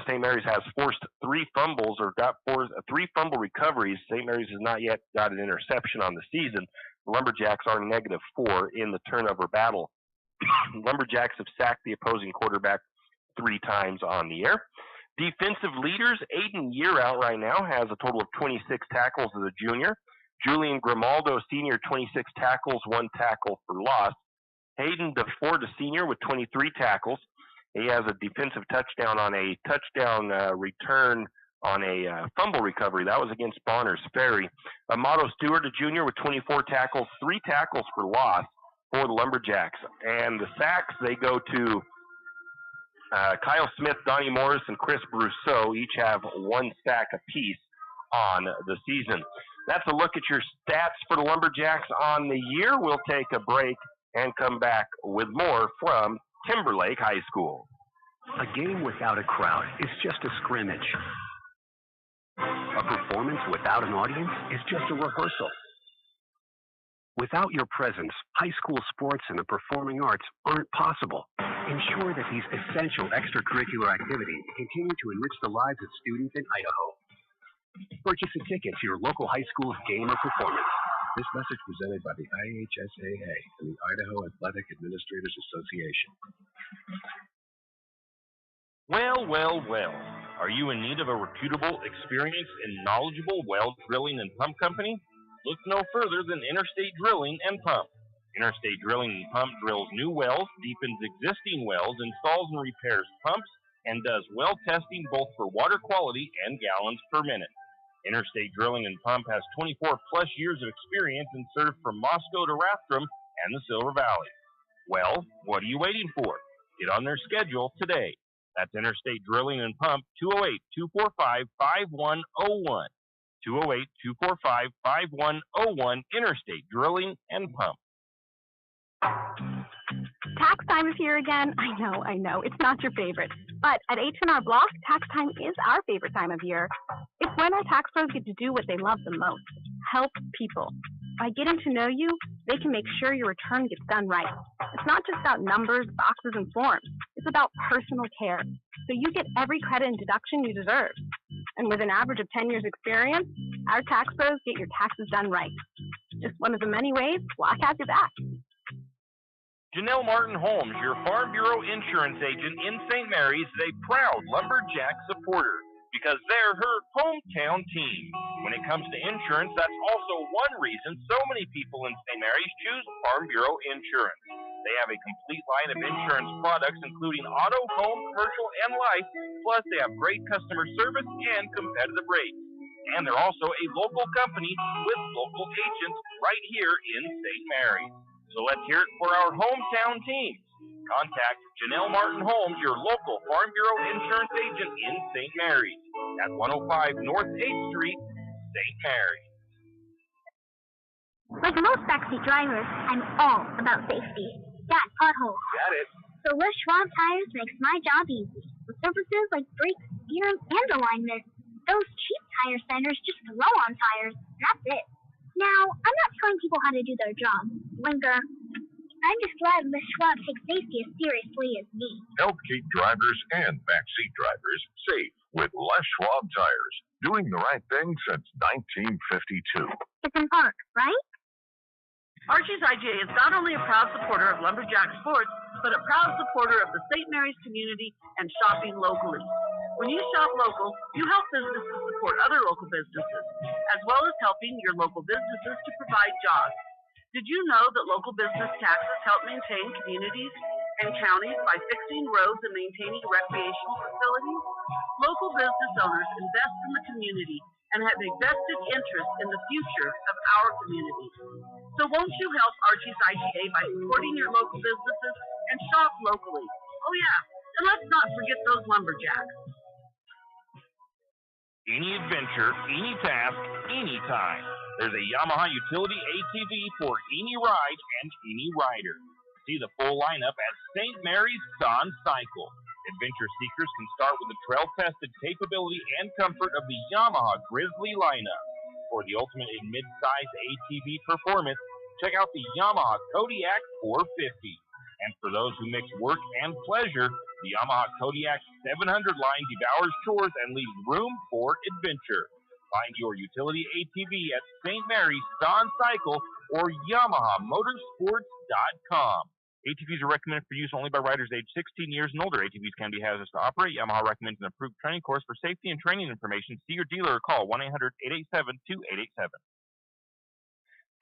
B: St. Mary's has forced 3 fumbles or got 3 fumble recoveries. St. Mary's has not yet got an interception on the season. The Lumberjacks are -4 in the turnover battle. Lumberjacks have sacked the opposing quarterback 3 times on the air. Defensive leaders, Aiden Yearout right now has a total of 26 tackles as a junior. Julian Grimaldo, senior, 26 tackles, 1 tackle for loss. Hayden DeFord, a senior, with 23 tackles. He has a defensive touchdown on a touchdown return on a fumble recovery. That was against Bonners Ferry. Amato Stewart, a junior, with 24 tackles, 3 tackles for loss for the Lumberjacks. And the sacks, they go to Kyle Smith, Donnie Morris, and Chris Brousseau. Each have 1 sack apiece on the season. That's a look at your stats for the Lumberjacks on the year. We'll take a break and come back with more from Timberlake High School.
E: A game without a crowd is just a scrimmage. A performance without an audience is just a rehearsal. Without your presence, high school sports and the performing arts aren't possible. Ensure that these essential extracurricular activities continue to enrich the lives of students in Idaho. Purchase a ticket to your local high school's game or performance.
F: This message presented by the IHSAA and the Idaho Athletic Administrators Association.
I: Well, well, well. Are you in need of a reputable, experienced, and knowledgeable well drilling and pump company? Look no further than Interstate Drilling and Pump. Interstate Drilling and Pump drills new wells, deepens existing wells, installs and repairs pumps, and does well testing both for water quality and gallons per minute. Interstate Drilling and Pump has 24-plus years of experience and served from Moscow to Rathdrum and the Silver Valley. Well, what are you waiting for? Get on their schedule today. That's Interstate Drilling and Pump, 208-245-5101. 208-245-5101, Interstate Drilling and Pump.
G: Tax time is here again. I know. It's not your favorite. But at H&R Block, tax time is our favorite time of year. It's when our tax pros get to do what they love the most, help people. By getting to know you, they can make sure your return gets done right. It's not just about numbers, boxes, and forms. It's about personal care. So you get every credit and deduction you deserve. And with an average of 10 years experience, our tax pros get your taxes done right. Just one of the many ways Block has your back.
I: Janelle Martin Holmes, your Farm Bureau insurance agent in St. Mary's, is a proud Lumberjack supporter because they're her hometown team. When it comes to insurance, that's also one reason so many people in St. Mary's choose Farm Bureau insurance. They have a complete line of insurance products, including auto, home, commercial, and life, plus they have great customer service and competitive rates. And they're also a local company with local agents right here in St. Mary's. So let's hear it for our hometown teams. Contact Janelle Martin Holmes, your local Farm Bureau insurance agent in St. Mary's at 105 North 8th Street, St. Mary's.
J: Like most backseat drivers, I'm all about safety. Got potholes.
I: Got it.
J: So Les Schwab Tires makes my job easy. With surfaces like brakes, steering, and alignment. Those cheap tire centers just throw on tires, and that's it. Now, I'm not telling people how to do their job. Linker. I'm just glad Les Schwab takes safety as seriously as me.
C: Help keep drivers and backseat drivers safe with Les Schwab Tires. Doing the right thing since 1952.
J: It's an arc, right?
K: Archie's IGA is not only a proud supporter of Lumberjack sports, but a proud supporter of the St. Mary's community and shopping locally. When you shop local, you help businesses support other local businesses, as well as helping your local businesses to provide jobs. Did you know that local business taxes help maintain communities and counties by fixing roads and maintaining recreational facilities? Local business owners invest in the community and have a vested interest in the future of our community. So won't you help Archie's IGA by supporting your local businesses and shop locally? Oh yeah, and let's not forget those lumberjacks.
I: Any adventure, any task, anytime. There's a Yamaha utility ATV for any ride and any rider. See the full lineup at St. Mary's Sun Cycle. Adventure seekers can start with the trail-tested capability and comfort of the Yamaha Grizzly lineup. For the ultimate in mid-size ATV performance, check out the Yamaha Kodiak 450. And for those who mix work and pleasure, the Yamaha Kodiak 700 line devours chores and leaves room for adventure. Find your utility ATV at St. Mary's Sun Cycle or YamahaMotorsports.com. ATVs are recommended for use only by riders aged 16 years and older. ATVs can be hazardous to operate. Yamaha recommends an approved training course. For safety and training information, see your dealer or call 1-800-887-2887.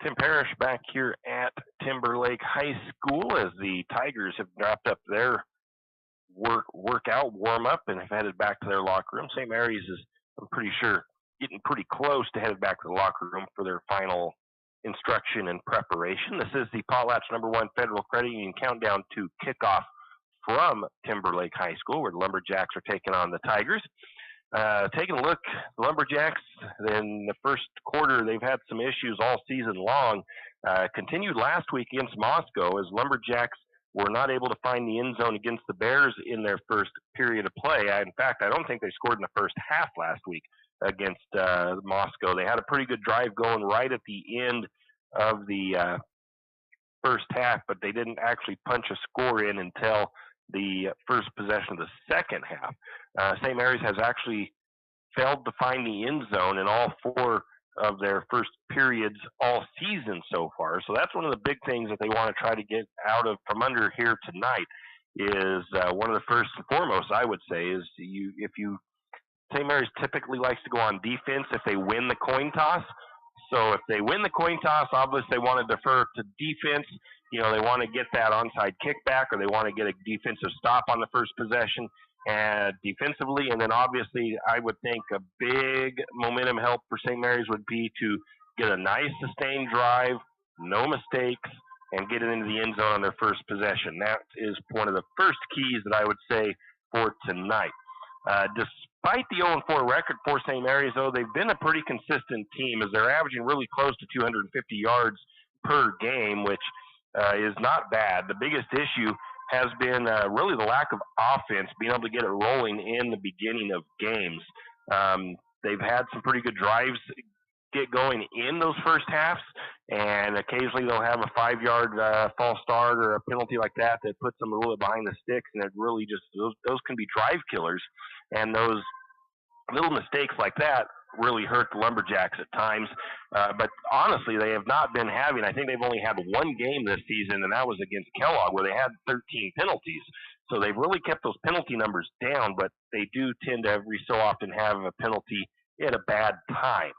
B: Tim Parrish back here at Timberlake High School as the Tigers have wrapped up their workout, warm-up, and have headed back to their locker room. St. Mary's is, I'm pretty sure, getting pretty close to headed back to the locker room for their final instruction and preparation. This is the Potlatch #1 Federal Credit Union countdown to kickoff from Timberlake High School, where the Lumberjacks are taking on the Tigers. Taking a look, the Lumberjacks in the first quarter, they've had some issues all season long. Continued last week against Moscow as Lumberjacks were not able to find the end zone against the Bears in their first period of play. In fact, I don't think they scored in the first half last week against Moscow. They had a pretty good drive going right at the end of the first half, but they didn't actually punch a score in until the first possession of the second half. St. Mary's has actually failed to find the end zone in all four of their first periods all season so far. So that's one of the big things that they want to try to get out of from under here tonight is one of the first and foremost, I would say, is St. Mary's typically likes to go on defense if they win the coin toss. So if they win the coin toss, obviously they want to defer to defense. They want to get that onside kickback, or they want to get a defensive stop on the first possession and defensively. And then obviously I would think a big momentum help for St. Mary's would be to get a nice sustained drive, no mistakes, and get it into the end zone on their first possession. That is one of the first keys that I would say for tonight. Despite the 0-4 record for St. Mary's, though, they've been a pretty consistent team as they're averaging really close to 250 yards per game, which is not bad. The biggest issue has been really the lack of offense, being able to get it rolling in the beginning of games. They've had some pretty good drives get going in those first halves, and occasionally they'll have a 5-yard false start or a penalty like that puts them a little bit behind the sticks, and it really just those can be drive killers, and those little mistakes like that really hurt the Lumberjacks at times. But honestly, they have not been having, I think they've only had one game this season, and that was against Kellogg, where they had 13 penalties. So they've really kept those penalty numbers down, but they do tend to every so often have a penalty at a bad time.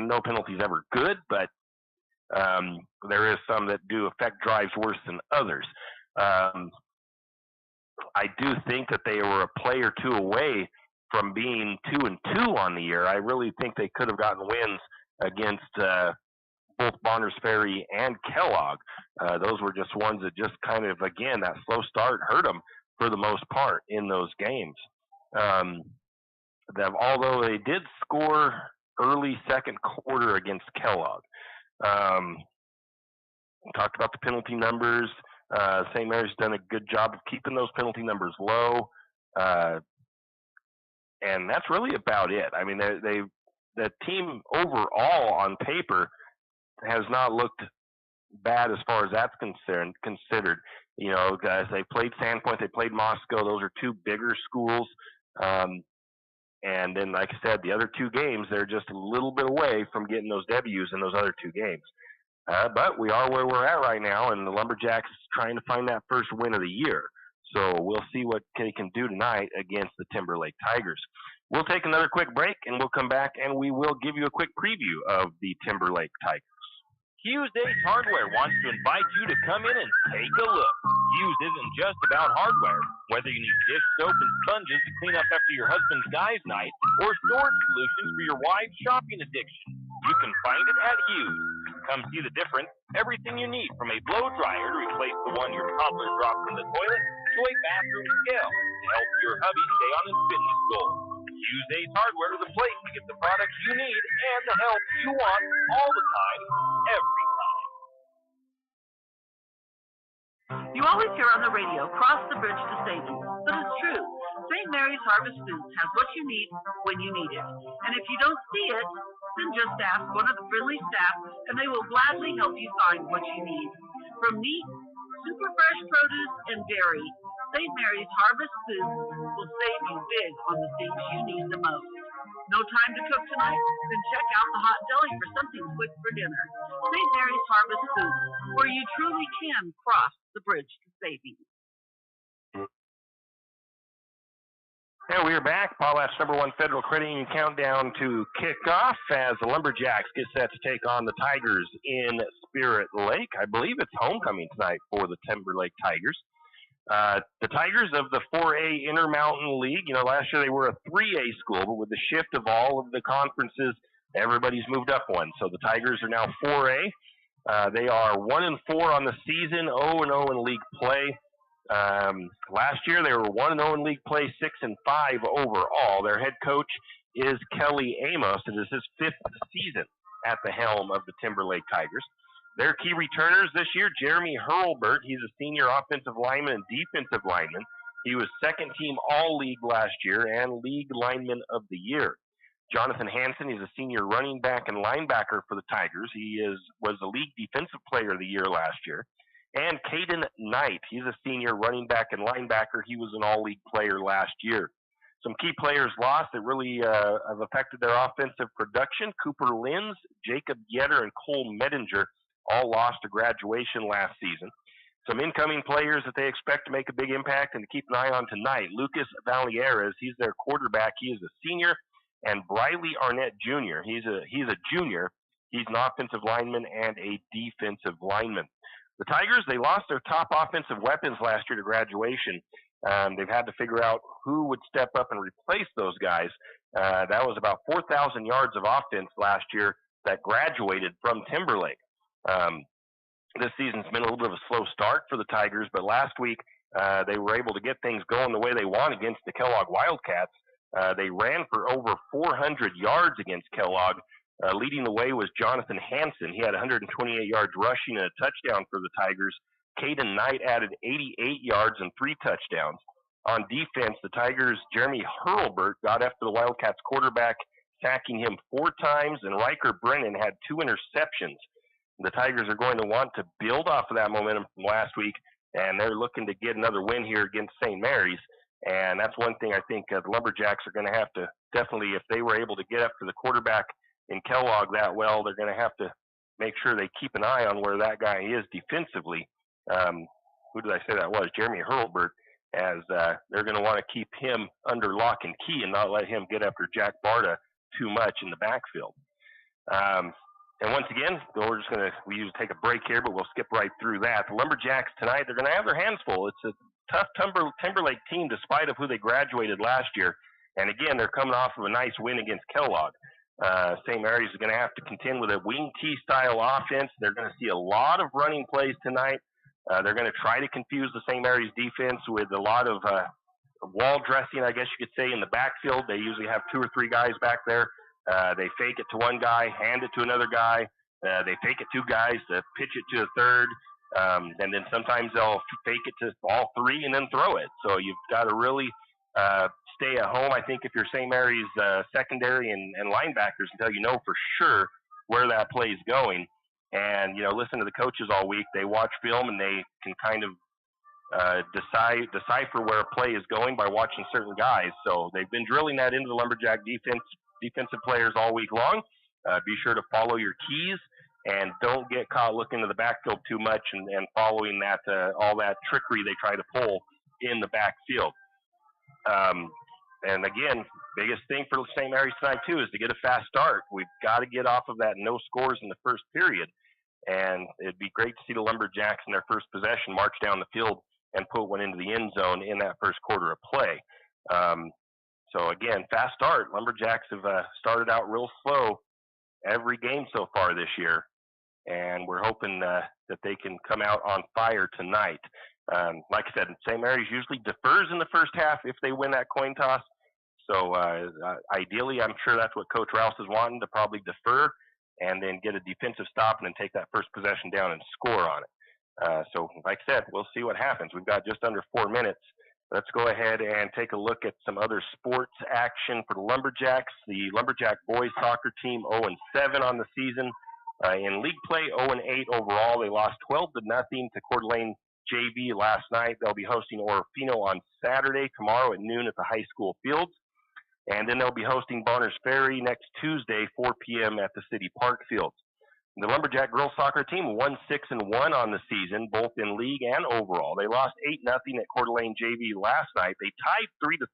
B: No penalty's ever good, but there is some that do affect drives worse than others. I do think that they were a play or two away from being 2-2 on the year. I really think they could have gotten wins against both Bonners Ferry and Kellogg. Those were just ones that just kind of, again, that slow start hurt them for the most part in those games. Although they did score early second quarter against Kellogg. Talked about the penalty numbers. St. Mary's done a good job of keeping those penalty numbers low. And that's really about it. I mean, the team overall on paper has not looked bad as far as that's considered. Guys, they played Sandpoint, they played Moscow. Those are two bigger schools. And then, like I said, the other two games, they're just a little bit away from getting those W's in those other two games. But we are where we're at right now, and the Lumberjacks trying to find that first win of the year. So we'll see what they can do tonight against the Timberlake Tigers. We'll take another quick break, and we'll come back, and we will give you a quick preview of the Timberlake Tigers.
I: Hughes Ace Hardware wants to invite you to come in and take a look. Hughes isn't just about hardware. Whether you need dish soap and sponges to clean up after your husband's guys' night, or storage solutions for your wife's shopping addiction, you can find it at Hughes. Come see the difference. Everything you need, from a blow dryer to replace the one your toddler dropped from the toilet, to a bathroom scale to help your hubby stay on his fitness goals. Hughes Ace Hardware is a place to get the products you need and the help you want all the time, every time.
K: You always hear on the radio, cross the bridge to savings. But it's true. St. Mary's Harvest Foods has what you need when you need it. And if you don't see it, then just ask one of the friendly staff and they will gladly help you find what you need. From meat, super fresh produce, and dairy, St. Mary's Harvest Foods will save you big on the things you need the most. No time to cook tonight? Then check out the hot deli for something quick for dinner. St. Mary's Harvest Foods, where you truly can cross the bridge to safety.
B: Yeah, we are back. Potlatch's #1 Federal Credit Union countdown to kickoff as the Lumberjacks get set to take on the Tigers in Spirit Lake. I believe it's homecoming tonight for the Timberlake Tigers. The Tigers of the 4A Intermountain League, last year they were a 3A school, but with the shift of all of the conferences, everybody's moved up one. So the Tigers are now 4A. They are 1-4 on the season, 0-0 in league play. Last year they were 1-0 in league play, 6-5 overall. Their head coach is Kelly Amos. It is his 5th season at the helm of the Timberlake Tigers. Their key returners this year, Jeremy Hurlbert. He's a senior offensive lineman and defensive lineman. He was second-team All-League last year and League Lineman of the Year. Jonathan Hansen, he's a senior running back and linebacker for the Tigers. He was the League Defensive Player of the Year last year. And Caden Knight, he's a senior running back and linebacker. He was an All-League player last year. Some key players lost that really have affected their offensive production. Cooper Linz, Jacob Yetter, and Cole Medinger all lost to graduation last season. Some incoming players that they expect to make a big impact and to keep an eye on tonight. Lucas Valieres, he's their quarterback. He is a senior. And Briley Arnett Jr., he's a junior. He's an offensive lineman and a defensive lineman. The Tigers, they lost their top offensive weapons last year to graduation. They've had to figure out who would step up and replace those guys. That was about 4,000 yards of offense last year that graduated from Timberlake. This season's been a little bit of a slow start for the Tigers, but last week they were able to get things going the way they want against the Kellogg Wildcats. They ran for over 400 yards against Kellogg. Leading the way was Jonathan Hansen. He had 128 yards rushing and a touchdown for the Tigers. Caden Knight added 88 yards and 3 touchdowns. On defense, the Tigers' Jeremy Hurlbert got after the Wildcats quarterback, sacking him 4 times, and Riker Brennan had 2 interceptions. The Tigers are going to want to build off of that momentum from last week, and they're looking to get another win here against St. Mary's. And that's one thing I think the Lumberjacks are going to have to definitely, if they were able to get after the quarterback in Kellogg that well, they're going to have to make sure they keep an eye on where that guy is defensively. Who did I say that was? Jeremy Hurlbert, as they're going to want to keep him under lock and key and not let him get after Jack Barta too much in the backfield. And once again, we usually take a break here, but we'll skip right through that. The Lumberjacks tonight, they're going to have their hands full. It's a tough Timberlake team despite of who they graduated last year. And again, they're coming off of a nice win against Kellogg. St. Mary's is going to have to contend with a wing T style offense. They're going to see a lot of running plays tonight. They're going to try to confuse the St. Mary's defense with a lot of wall dressing, I guess you could say, in the backfield. They usually have 2 or 3 guys back there. They fake it to one guy, hand it to another guy. They fake it 2 guys, pitch it to a third. And then sometimes they'll fake it to all 3 and then throw it. So you've got to really stay at home, I think, if you're St. Mary's secondary and linebackers until you know for sure where that play is going. And, listen to the coaches all week. They watch film and they can kind of decipher where a play is going by watching certain guys. So they've been drilling that into the Lumberjack defensive players all week long. Be sure to follow your keys and don't get caught looking to the backfield too much and following that all that trickery they try to pull in the backfield. And again, biggest thing for St. Mary's tonight too is to get a fast start. We've got to get off of that no scores in the first period, and it'd be great to see the Lumberjacks in their first possession march down the field and put one into the end zone in that first quarter of play. So again, fast start. Lumberjacks have started out real slow every game so far this year, and we're hoping that they can come out on fire tonight. Like I said, St. Mary's usually defers in the first half if they win that coin toss. So ideally, I'm sure that's what Coach Rouse is wanting, to probably defer and then get a defensive stop and then take that first possession down and score on it. So like I said, we'll see what happens. We've got just under 4 minutes. Let's go ahead and take a look at some other sports action for the Lumberjacks. The Lumberjack boys soccer team 0-7 on the season. In league play, 0-8 overall. They lost 12-0 to Coeur d'Alene JV last night. They'll be hosting Orofino on Saturday, tomorrow at noon at the high school fields. And then they'll be hosting Bonners Ferry next Tuesday, 4 p.m. at the City Park fields. The Lumberjack girls soccer team won 6-1 on the season, both in league and overall. They lost 8-0 at Coeur d'Alene JV last night. They tied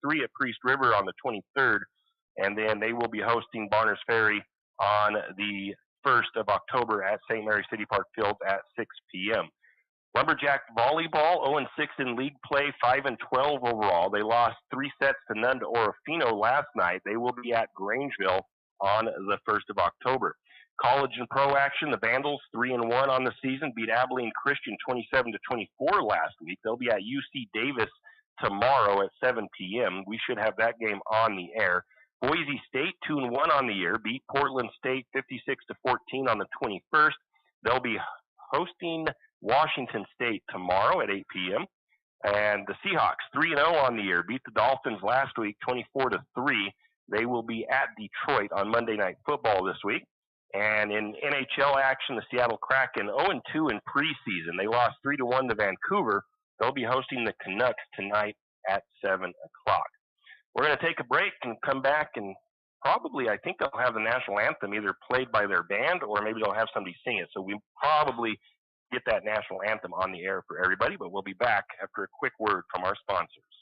B: 3-3 at Priest River on the 23rd, and then they will be hosting Barners Ferry on the 1st of October at St. Mary City Park Field at 6 p.m. Lumberjack volleyball 0-6 in league play, 5-12 overall. They lost 3-0 to Orofino last night. They will be at Grangeville on the 1st of October. College and pro action, the Vandals 3-1 on the season, beat Abilene Christian 27-24 last week. They'll be at UC Davis tomorrow at 7 p.m. We should have that game on the air. Boise State 2-1 on the year, beat Portland State 56-14 on the 21st. They'll be hosting Washington State tomorrow at 8 p.m. And the Seahawks 3-0 on the year, beat the Dolphins last week 24-3. They will be at Detroit on Monday Night Football this week. And in NHL action, the Seattle Kraken 0-2 in preseason. They lost 3-1 to Vancouver. They'll be hosting the Canucks tonight at 7 o'clock. We're going to take a break and come back, and probably I think they'll have the national anthem either played by their band or maybe they'll have somebody sing it. So we probably get that national anthem on the air for everybody, but we'll be back after a quick word from our sponsors.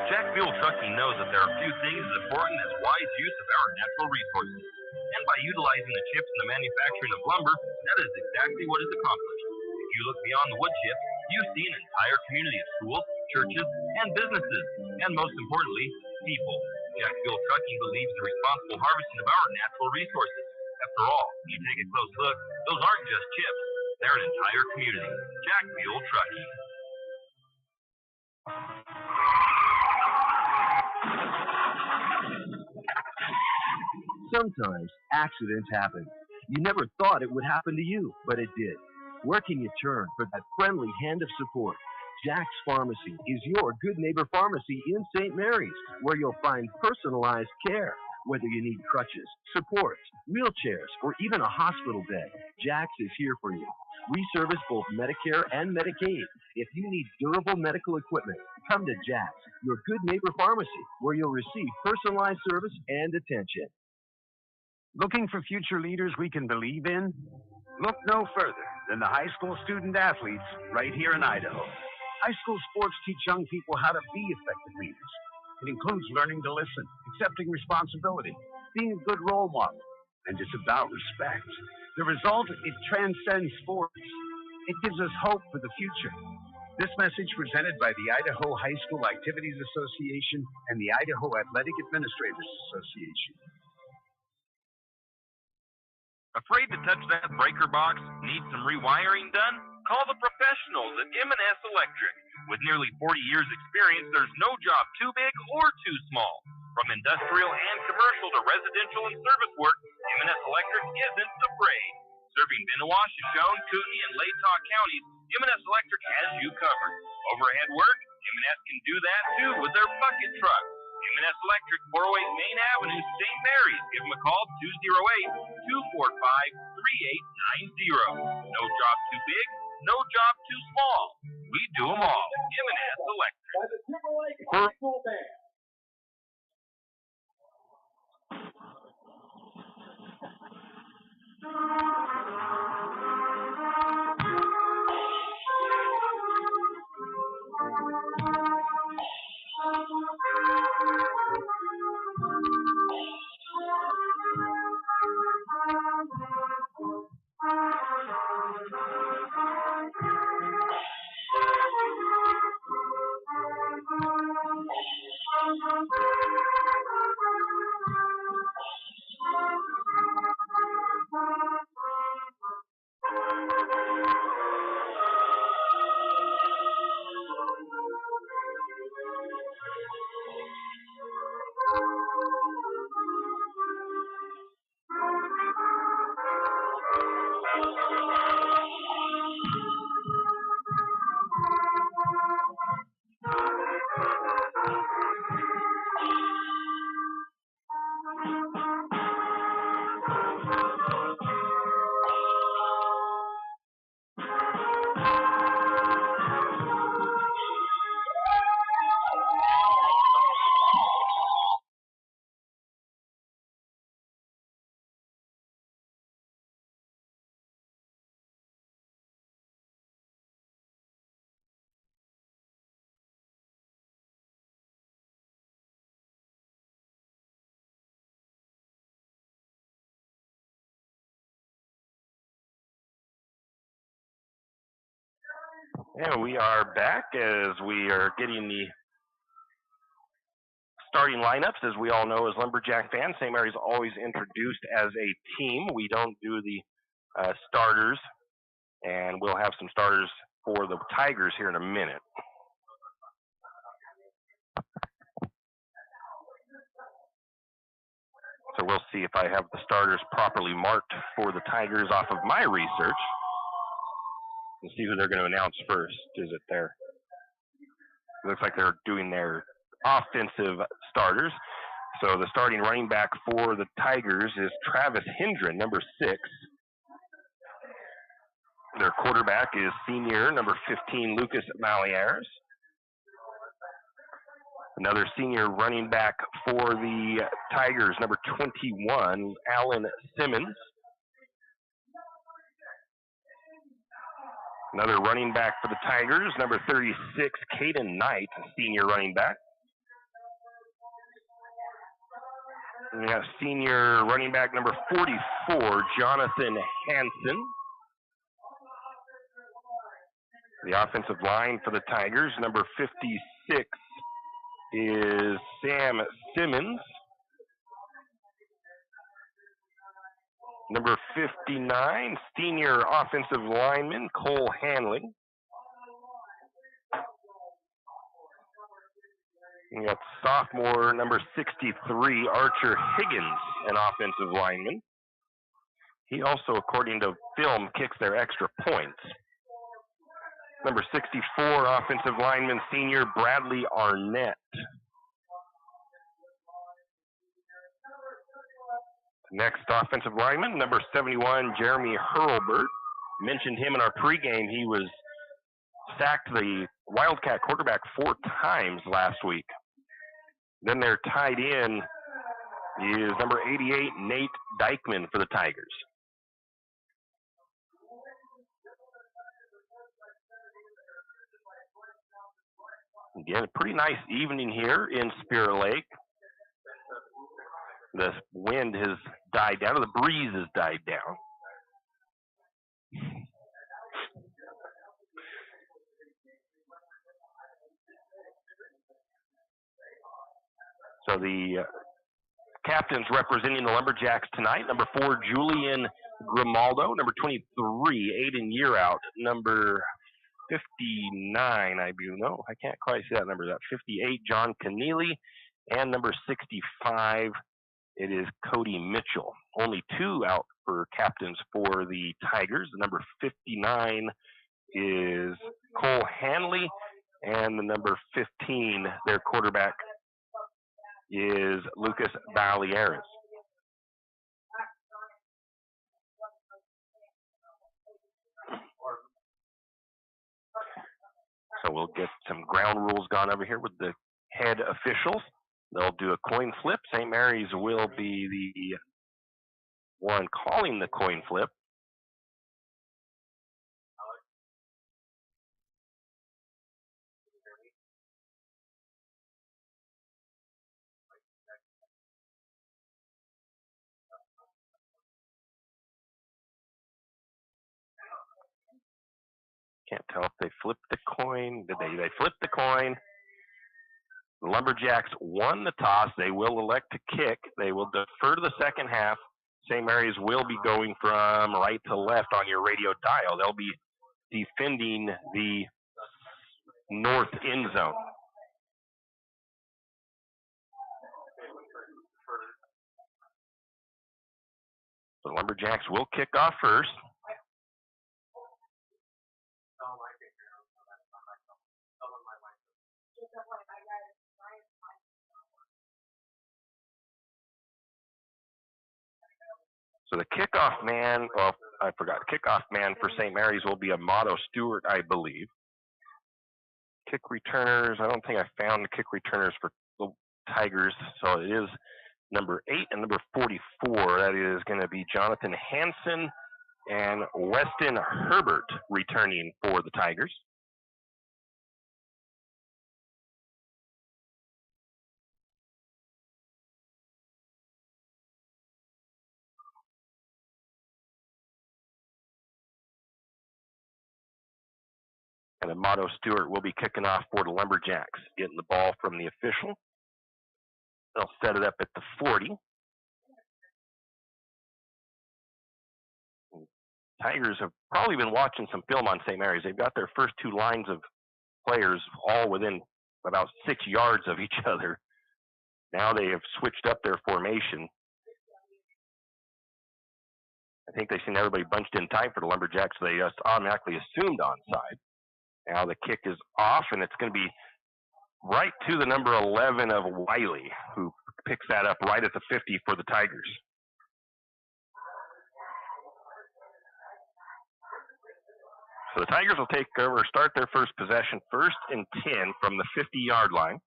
I: Jack Fuel Trucking knows that there are few things as important as wise use of our natural resources. And by utilizing the chips in the manufacturing of lumber, that is exactly what is accomplished. If you look beyond the wood chips, you see an entire community of schools, churches, and businesses, and most importantly, people. Jack Fuel Trucking believes in the responsible harvesting of our natural resources. After all, when you take a close look, those aren't just chips, they're an entire community. Jack Fuel Trucking.
L: Sometimes accidents happen. You never thought it would happen to you, but it did. Where can you turn for that friendly hand of support? Jack's Pharmacy is your good neighbor pharmacy in St. Mary's, where you'll find personalized care. Whether you need crutches, supports, wheelchairs, or even a hospital bed, Jack's is here for you. We service both Medicare and Medicaid. If you need durable medical equipment, come to Jack's, your good neighbor pharmacy, where you'll receive personalized service and attention.
O: Looking for future leaders we can believe in? Look no further than the high school student athletes right here in Idaho. High school sports teach young people how to be effective leaders. It includes learning to listen, accepting responsibility, being a good role model, and it's about respect. The result, it transcends sports. It gives us hope for the future. This message presented by the Idaho High School Activities Association and the Idaho Athletic Administrators Association.
I: Afraid to touch that breaker box? Need some rewiring done? Call the professionals at M&S Electric. With nearly 40 years experience, there's no job too big or too small. From industrial and commercial to residential and service work, M&S Electric isn't afraid. Serving Benoit, Shoshone, Kootenai, and Latah counties, M&S Electric has you covered. Overhead work? M&S can do that too with their bucket truck. M&S Electric, 408 Main Avenue, St. Mary's. Give them a call, 208-245-3890. No job too big, no job too small. We do them all. M&S Electric.
A: By the Timberlake High School Band.
B: And we are back as we are getting the starting lineups. As we all know, as Lumberjack fans, St. Mary's always introduced as a team. We don't do the starters, and we'll have some starters for the Tigers here in a minute. So we'll see if I have the starters properly marked for the Tigers off of my research. And see who they're going to announce first. Is it there? It looks like they're doing their offensive starters. So the starting running back for the Tigers is Travis Hendren, number 6. Their quarterback is senior, number 15, Lucas Malieres. Another senior running back for the Tigers, number 21, Alan Simmons. Another running back for the Tigers, number 36, Caden Knight, senior running back. And we have senior running back number 44, Jonathan Hansen. The offensive line for the Tigers, number 56, is Sam Simmons. Number 59, senior offensive lineman Cole Hanley. We got sophomore number 63, Archer Higgins, an offensive lineman. He also, according to film, kicks their extra points. Number 64, offensive lineman senior Bradley Arnett. Next offensive lineman, number 71, Jeremy Hurlbert. Mentioned him in our pregame. He was sacked the Wildcat quarterback 4 times last week. Then their tight end is number 88, Nate Dykeman for the Tigers. Again, a pretty nice evening here in Spirit Lake. The wind has died down, or the breeze has died down. So the captains representing the Lumberjacks tonight, number 4, Julian Grimaldo, number 23, Aiden Yearout, number 59, I do know, I can't quite see that number, that 58, John Keneally, and number 65, it is Cody Mitchell. Only 2 out for captains for the Tigers. The number 59 is Cole Hanley, and the number 15, their quarterback, is Lucas Balieres. So we'll get some ground rules gone over here with the head officials. They'll do a coin flip. St. Mary's will be the one calling the coin flip. Can't tell if they flipped the coin. Did they flipped the coin? The Lumberjacks won the toss. They will elect to kick. They will defer to the second half. St. Mary's will be going from right to left on your radio dial. They'll be defending the north end zone. The Lumberjacks will kick off first. So the kickoff man, well, I forgot. Kickoff man for St. Mary's will be Amato Stewart, I believe. Kick returners, I don't think I found the kick returners for the Tigers. So it is number 8 and number 44. That is going to be Jonathan Hansen and Weston Herbert returning for the Tigers. And Amato Stewart will be kicking off for the Lumberjacks, getting the ball from the official. They'll set it up at the 40. Tigers have probably been watching some film on St. Mary's. They've got their first two lines of players all within about 6 yards of each other. Now they have switched up their formation. I think they've seen everybody bunched in tight for the Lumberjacks, so they just automatically assumed onside. Now the kick is off, and it's going to be right to the number 11 of Wiley, who picks that up right at the 50 for the Tigers. So the Tigers will take over, start their first possession, 1st and 10 from the 50-yard line.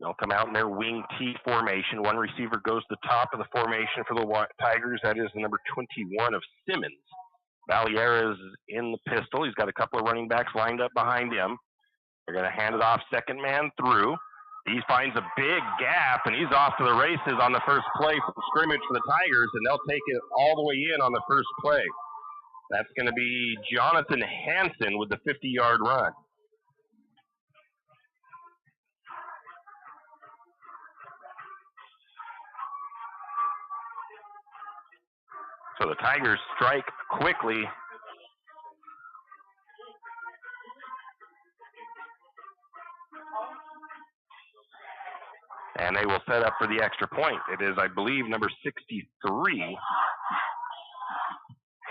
B: They'll come out in their wing T formation. One receiver goes to the top of the formation for the Tigers. That is the number 21 of Simmons. Valiera is in the pistol. He's got a couple of running backs lined up behind him. They're going to hand it off, second man through. He finds a big gap, and he's off to the races on the first play from scrimmage for the Tigers, and they'll take it all the way in on the first play. That's going to be Jonathan Hansen with the 50-yard run. So the Tigers strike quickly. And they will set up for the extra point. It is, I believe, number 63,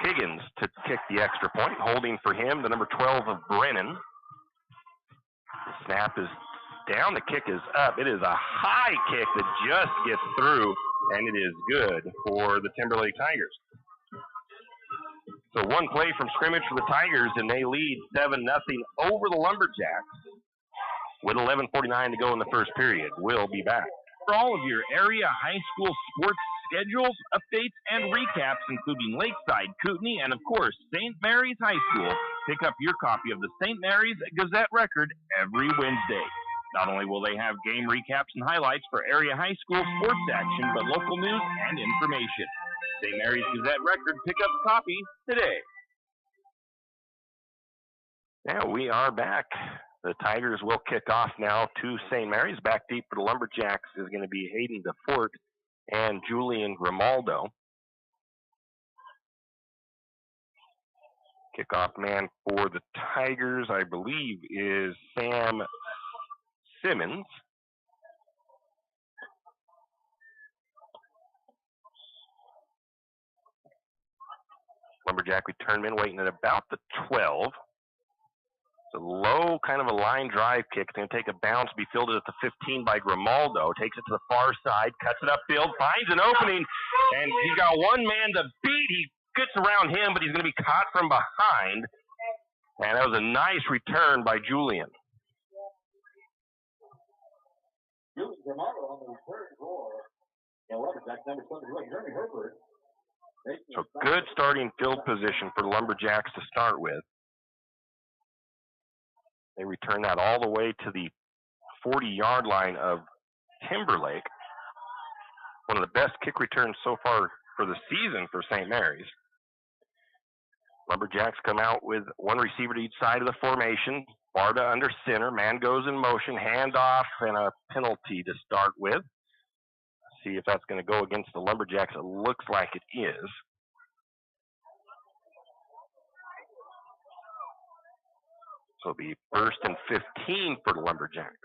B: Higgins, to kick the extra point. Holding for him, the number 12 of Brennan. The snap is down. The kick is up. It is a high kick that just gets through, and it is good for the Timberlake Tigers. So one play from scrimmage for the Tigers, and they lead 7-0 over the Lumberjacks with 11:49 to go in the first period. We'll be back.
I: For all of your area high school sports schedules, updates, and recaps, including Lakeside, Kootenai, and of course, St. Mary's High School, pick up your copy of the St. Mary's Gazette Record every Wednesday. Not only will they have game recaps and highlights for area high school sports action, but local news and information. St. Mary's Gazette Record, pick up a copy today.
B: Now we are back. The Tigers will kick off now to St. Mary's. Back deep for the Lumberjacks is going to be Hayden DeFort and Julian Grimaldo. Kickoff man for the Tigers, I believe, is Sam Simmons. Lumberjack returnman waiting at about the 12. It's a low kind of a line drive kick. It's going to take a bounce, be fielded at the 15 by Grimaldo. Takes it to the far side, cuts it upfield, finds an opening, and he's got one man to beat. He gets around him, but he's going to be caught from behind. And that was a nice return by Julian. So good starting field position for the Lumberjacks to start with. They return that all the way to the 40-yard line of Timberlake. One of the best kick returns so far for the season for St. Mary's. Lumberjacks come out with one receiver to each side of the formation. Barda under center. Man goes in motion. Handoff and a penalty to start with. See if that's going to go against the Lumberjacks. It looks like it is. So it'll be 1st and 15 for the Lumberjacks.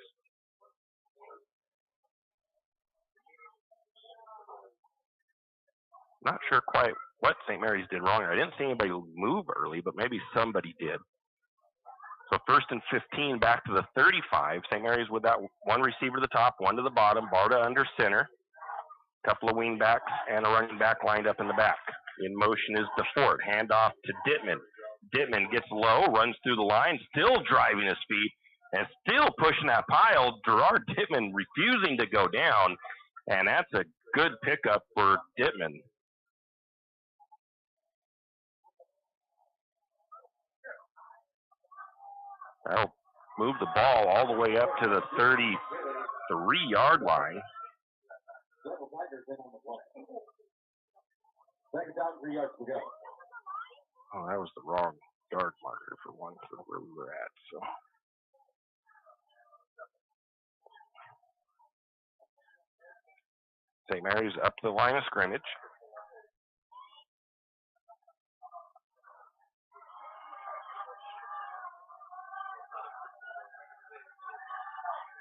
B: Not sure quite what St. Mary's did wrong. I didn't see anybody move early, but maybe somebody did. So 1st and 15 back to the 35. St. Mary's with that one receiver to the top, one to the bottom. Barda under center. Couple of wing backs and a running back lined up in the back. In motion is DeFort. Handoff to Dittman. Dittman gets low, runs through the line, still driving his feet, and still pushing that pile. Gerard Dittman refusing to go down, and that's a good pickup for Dittman. That'll move the ball all the way up to the 33-yard line. Oh, that was the wrong yard marker for one for where we were at. So St. Mary's up the line of scrimmage.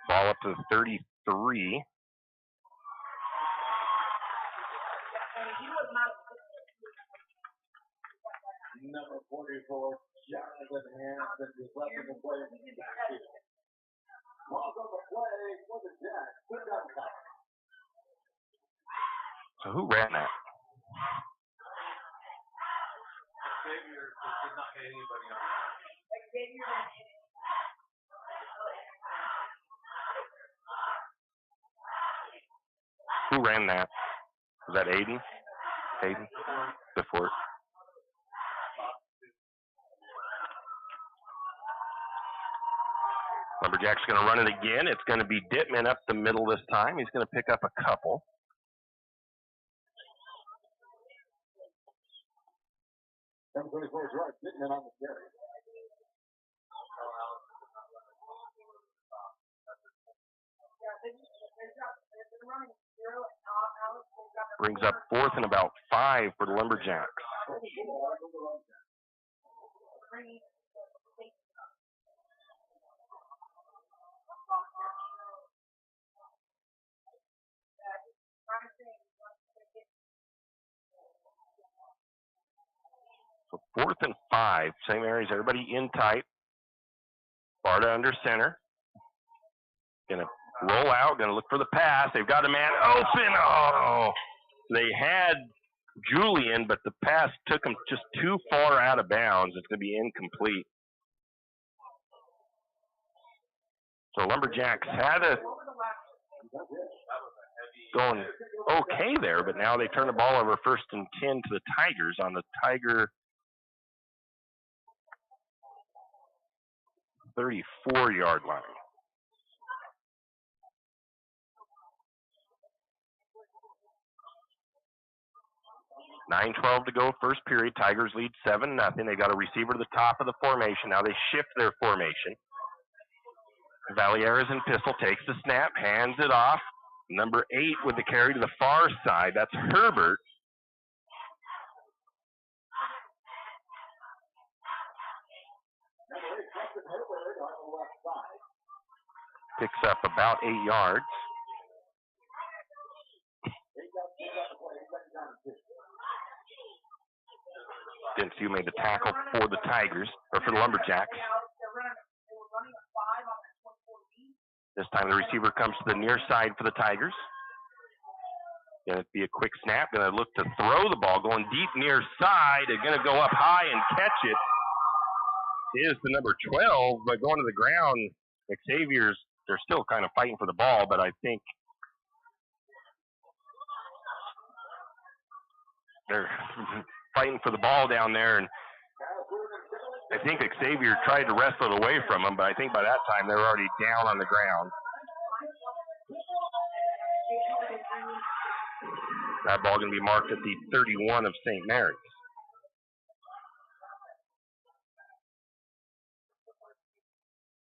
B: Ball up to the 33.
A: Number 44, Jonathan Hanson, is left in the play. Calls on the play for the Jacks. Good down count.
B: So who ran that?
A: Xavier did not hit anybody on.
B: Who ran that? Was that Aiden? Aiden? Before. Lumberjack's going to run it again. It's going to be Dittman up the middle this time. He's going to pick up a couple.
A: Number 24 is right. Dittman on the carry.
B: Brings up 4th and about 5 for the Lumberjacks. So 4th and 5. St. Mary's, everybody in tight. Barta under center. Gonna roll out, gonna look for the pass. They've got a man open. Oh, they had Julian, but the pass took him just too far out of bounds. It's gonna be incomplete. So Lumberjacks had a going okay there, but now they turn the ball over 1st and 10 to the Tigers on the Tiger 34-yard line. 9:12 to go, first period. Tigers lead 7-0. They got a receiver to the top of the formation. Now they shift their formation. Valieras in pistol, takes the snap, hands it off. Number 8 with the carry to the far side. That's Herbert. Picks up about 8 yards. Densue made the tackle for the Tigers, or for the Lumberjacks. This time the receiver comes to the near side for the Tigers. Gonna be a quick snap, gonna look to throw the ball, going deep near side, and gonna go up high and catch it. Is the number 12, but going to the ground, Xavier's, they're still kind of fighting for the ball, but I think they're fighting for the ball down there, and I think Xavier tried to wrestle it away from him, but I think by that time they were already down on the ground. That ball going to be marked at the 31 of St. Mary's.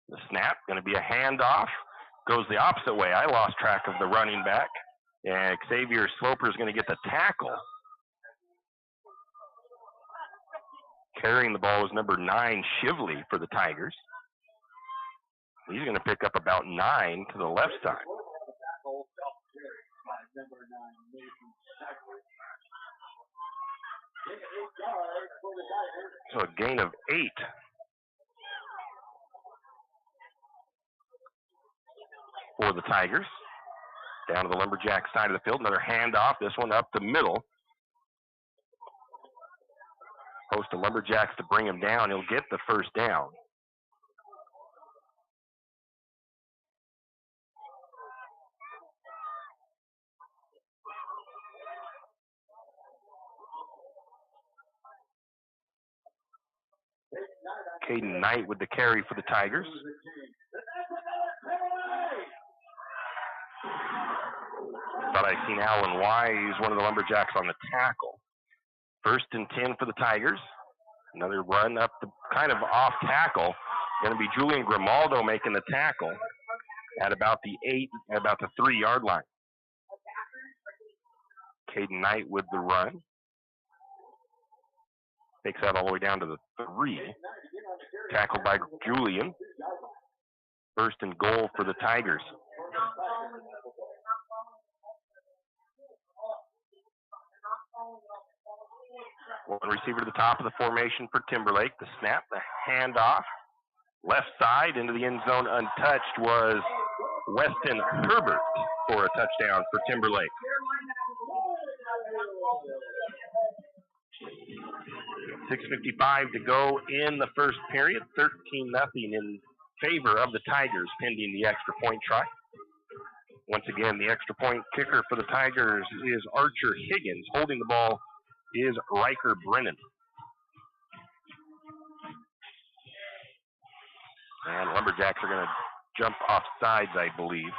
B: The snap, going to be a handoff. Goes the opposite way. I lost track of the running back. And Xavier Sloper is going to get the tackle. Carrying the ball is number 9, Shively, for the Tigers. He's going to pick up about 9 to the left side. So a gain of 8. For the Tigers. Down to the Lumberjack side of the field. Another handoff. This one up the middle. Post the Lumberjacks to bring him down. He'll get the first down. Caden Knight with the carry for the Tigers. Thought I seen Alan Wise, one of the Lumberjacks, on the tackle. 1st and 10 for the Tigers. Another run up the kind of off tackle. Going to be Julian Grimaldo making the tackle at about the 3-yard line. Caden Knight with the run. Takes that all the way down to the 3. Tackled by Julian. First and goal for the Tigers. One receiver to the top of the formation for Timberlake. The snap, the handoff. Left side into the end zone untouched was Weston Herbert for a touchdown for Timberlake. 6:55 to go in the first period. 13-0 in favor of the Tigers pending the extra point try. Once again, the extra point kicker for the Tigers is Archer Higgins. Holding the ball is Riker Brennan. And Lumberjacks are going to jump off sides, I believe.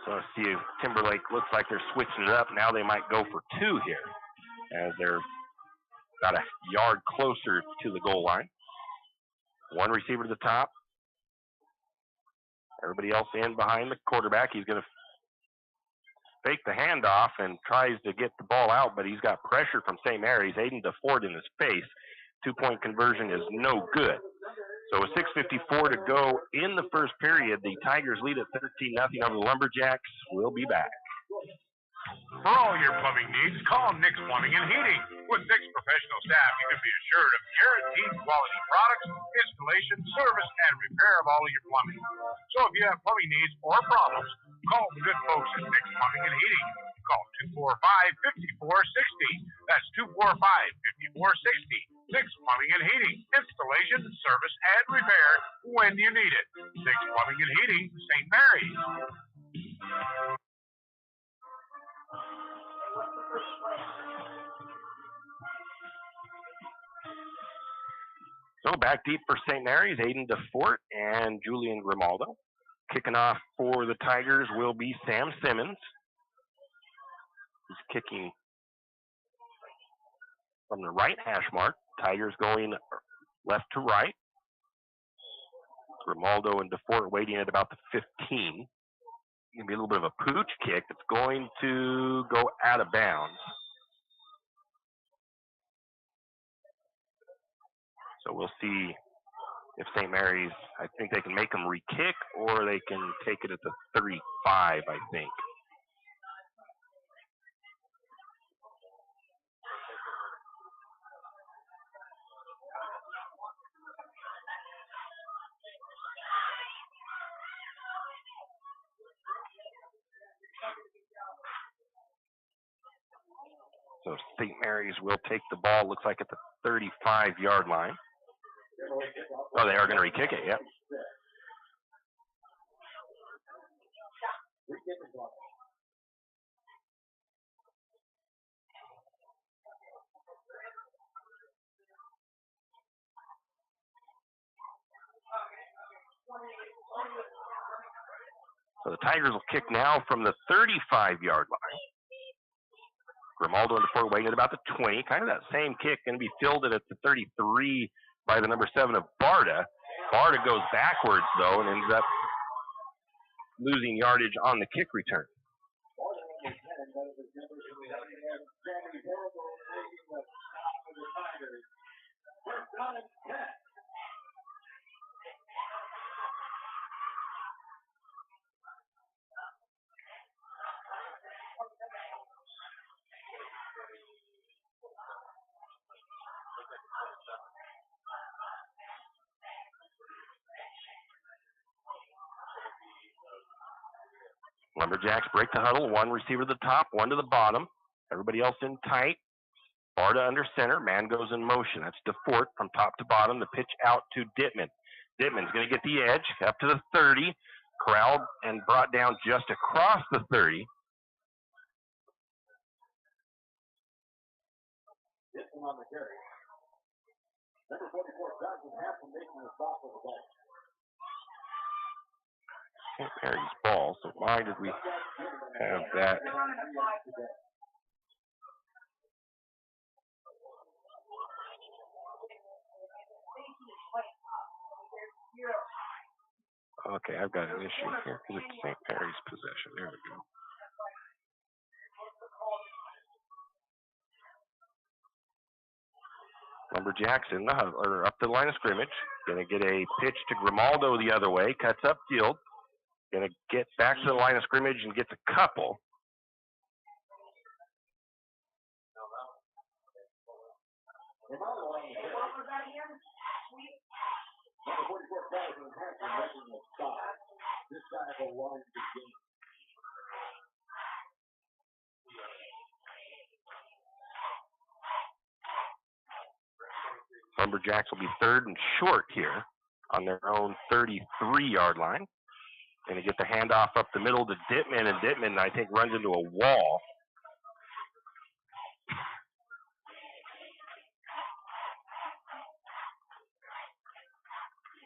B: So see, Timberlake looks like they're switching it up. Now they might go for 2 here, as they're about a yard closer to the goal line. One receiver to the top. Everybody else in behind the quarterback. He's going to fake the handoff and tries to get the ball out, but he's got pressure from St. Mary's. Aiden DeFord in his face. 2-point conversion is no good. So with 6:54 to go in the first period, the Tigers lead at 13-0 over the Lumberjacks. We'll be back.
M: For all your plumbing needs, call Nick's Plumbing and Heating. With Nick's professional staff, you can be assured of guaranteed quality products, installation, service, and repair of all of your plumbing. So if you have plumbing needs or problems, call the good folks at Nick's Plumbing and Heating. Call 245-5460. That's 245-5460. Nick's Plumbing and Heating. Installation, service, and repair when you need it. Nick's Plumbing and Heating, St. Mary's.
B: So back deep for St. Mary's, Aiden DeFort and Julian Grimaldo. Kicking off for the Tigers will be Sam Simmons. He's kicking from the right hash mark. Tigers going left to right. Grimaldo and DeFort waiting at about the 15. Going to be a little bit of a pooch kick. It's going to go out of bounds. So we'll see if St. Mary's, I think they can make them re-kick, or they can take it at the 35, I think. So St. Mary's will take the ball, looks like at the 35-yard line. Oh, they are going to re-kick it, yep. So the Tigers will kick now from the 35-yard line. Grimaldo and DeFort waiting at about the 20. Kind of that same kick, going to be fielded at the 33 by the number 7 of Barta. Barta goes backwards, though, and ends up losing yardage on the kick return. Lumberjacks break the huddle. One receiver to the top, one to the bottom. Everybody else in tight. Barta under center. Man goes in motion. That's DeFort from top to bottom. The pitch out to Dittman. Dittman's going to get the edge up to the 30. Corralled and brought down just across the 30.
A: On the carry. Number 44, Johnson Hampton making the stop for the ball.
B: St. Mary's ball, so why did we have that? Okay, I've got an issue here because it's St. Mary's possession. There we go. Lumberjacks in the huddle, or up the line of scrimmage. Going to get a pitch to Grimaldo the other way. Cuts upfield. Going to get back to the line of scrimmage and gets a couple. Lumberjacks will be third and short here on their own 33-yard line. Going to get the handoff up the middle to Dittman, and Dittman, I think, runs into a wall.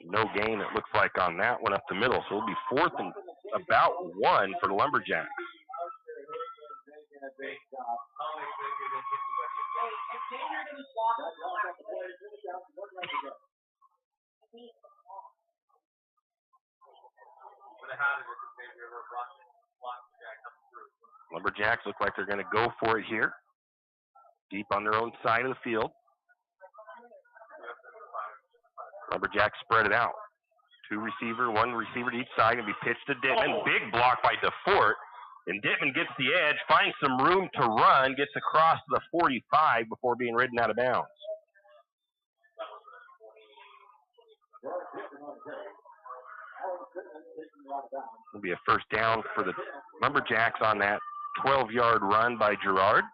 B: No gain, it looks like, on that one up the middle, so it'll be fourth and about 1 for the Lumberjacks. Lumberjacks look like they're going to go for it here, deep on their own side of the field. Lumberjacks spread it out. One receiver to each side, and be pitched to Dittman. Big block by DeFort, and Dittman gets the edge, finds some room to run, gets across to the 45 before being ridden out of bounds. It'll be a first down for the Lumberjacks on that 12-yard run by Gerard.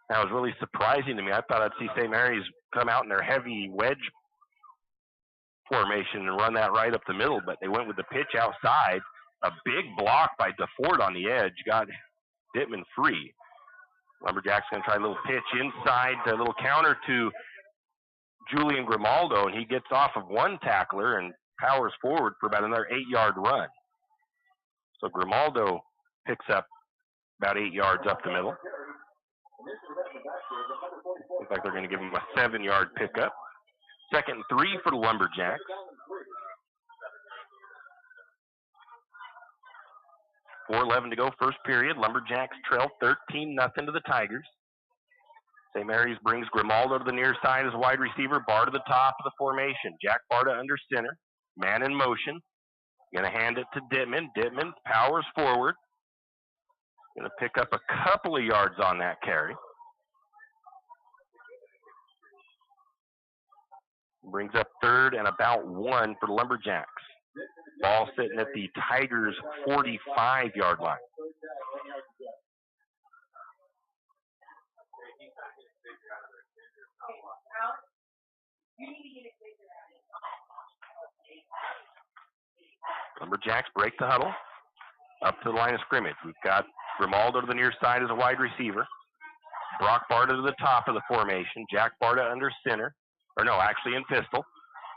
B: That was really surprising to me. I thought I'd see St. Mary's come out in their heavy wedge formation and run that right up the middle, but they went with the pitch outside. A big block by DeFort on the edge got Dittman free. Lumberjacks going to try a little pitch inside, a little counter to Julian Grimaldo, and he gets off of one tackler and powers forward for about another 8-yard run. So Grimaldo picks up about 8 yards up the middle. Looks like they're going to give him a 7-yard pickup. 2nd and 3 for the Lumberjacks. 4:11 to go, first period. Lumberjacks trail 13-0 to the Tigers. St. Mary's brings Grimaldo to the near side as a wide receiver. Barr to the top of the formation. Jack Barta under center. Man in motion. Going to hand it to Dittman. Dittman powers forward. Going to pick up a couple of yards on that carry. Brings up 3rd and about 1 for the Lumberjacks. Ball sitting at the Tigers' 45-yard line. Lumberjacks break the huddle up to the line of scrimmage. We've got Grimaldo to the near side as a wide receiver. Brock Barta to the top of the formation. Jack Barta under center. Or no, actually in pistol.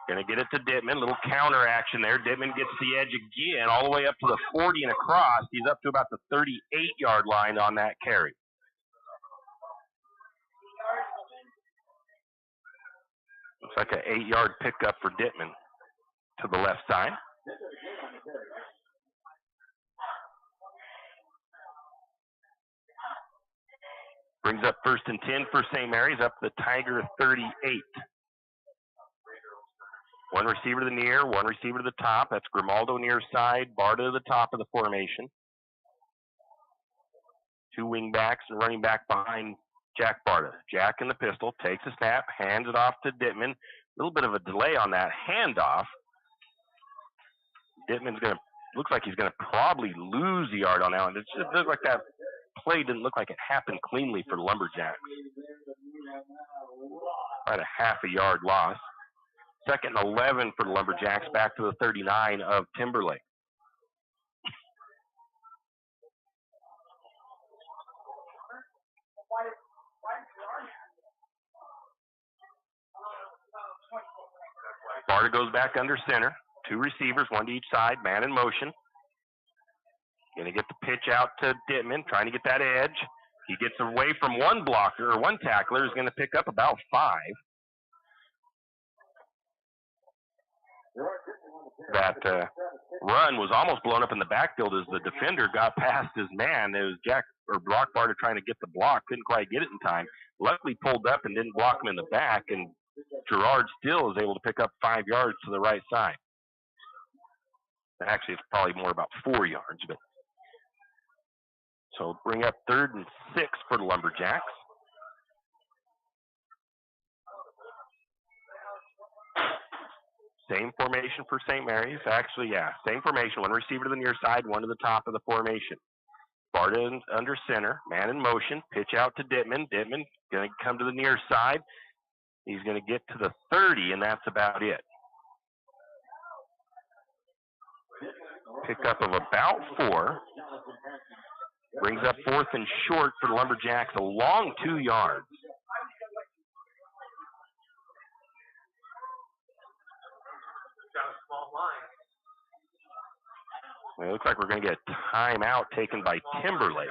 B: Going to get it to Dittman. Little counter action there. Dittman gets the edge again all the way up to the 40 and across. He's up to about the 38-yard line on that carry. Looks like an 8-yard pickup for Dittman to the left side. Brings up 1st and 10 for St. Mary's, up to the Tiger 38. One receiver to the near, one receiver to the top. That's Grimaldo near side, Barta to the top of the formation. 2 wing backs and running back behind Jack Barta. Jack in the pistol, takes a snap, hands it off to Dittman. A little bit of a delay on that handoff. Dittman's looks like he's going to probably lose the yard on that one. It just looks like that play didn't look like it happened cleanly for the Lumberjacks. About a half a yard loss. 2nd and 11 for the Lumberjacks, back to the 39 of Timberlake. Barta goes back under center. Two receivers, one to each side, man in motion. Going to get the pitch out to Dittman, trying to get that edge. He gets away from one blocker, or one tackler, is going to pick up about 5. That run was almost blown up in the backfield as the defender got past his man. It was Brock Barter trying to get the block, couldn't quite get it in time. Luckily pulled up and didn't block him in the back, and Gerard still is able to pick up 5 yards to the right side. Actually, it's probably more about 4 yards, but so bring up 3rd and 6 for the Lumberjacks. Same formation for St. Mary's. Actually, yeah, same formation. One receiver to the near side, one to the top of the formation. Barta under center, man in motion, pitch out to Dittman. Dittman going to come to the near side. He's going to get to the 30, and that's about it. Pickup of about 4. Brings up 4th and short for the Lumberjacks, a long 2 yards. Well, it looks like we're going to get a timeout taken by Timberlake.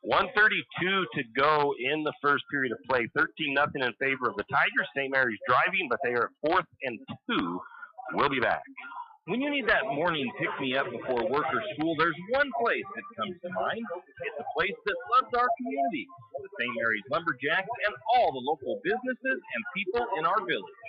B: 1:32 to go in the first period of play. 13-0 in favor of the Tigers. St. Mary's driving, but they are at 4th and 2. We'll be back.
I: When you need that morning pick-me-up before work or school, there's one place that comes to mind. It's a place that loves our community, the St. Mary's Lumberjacks, and all the local businesses and people in our village.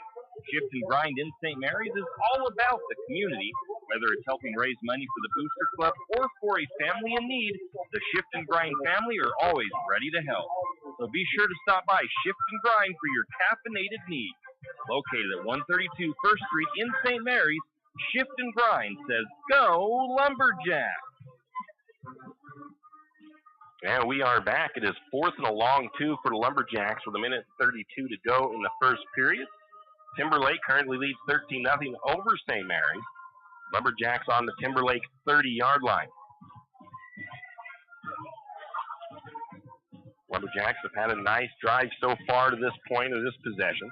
I: Shift and Grind in St. Mary's is all about the community. Whether it's helping raise money for the Booster Club or for a family in need, the Shift and Grind family are always ready to help. So be sure to stop by Shift and Grind for your caffeinated needs. Located at 132 First Street in St. Mary's, Shift and Grind says, go Lumberjack!
B: And we are back. It is 4th and a long 2 for the Lumberjacks with 1:32 to go in the first period. Timberlake currently leads 13-0 over St. Mary's. Lumberjacks on the Timberlake 30-yard line. Lumberjacks have had a nice drive so far to this point of this possession.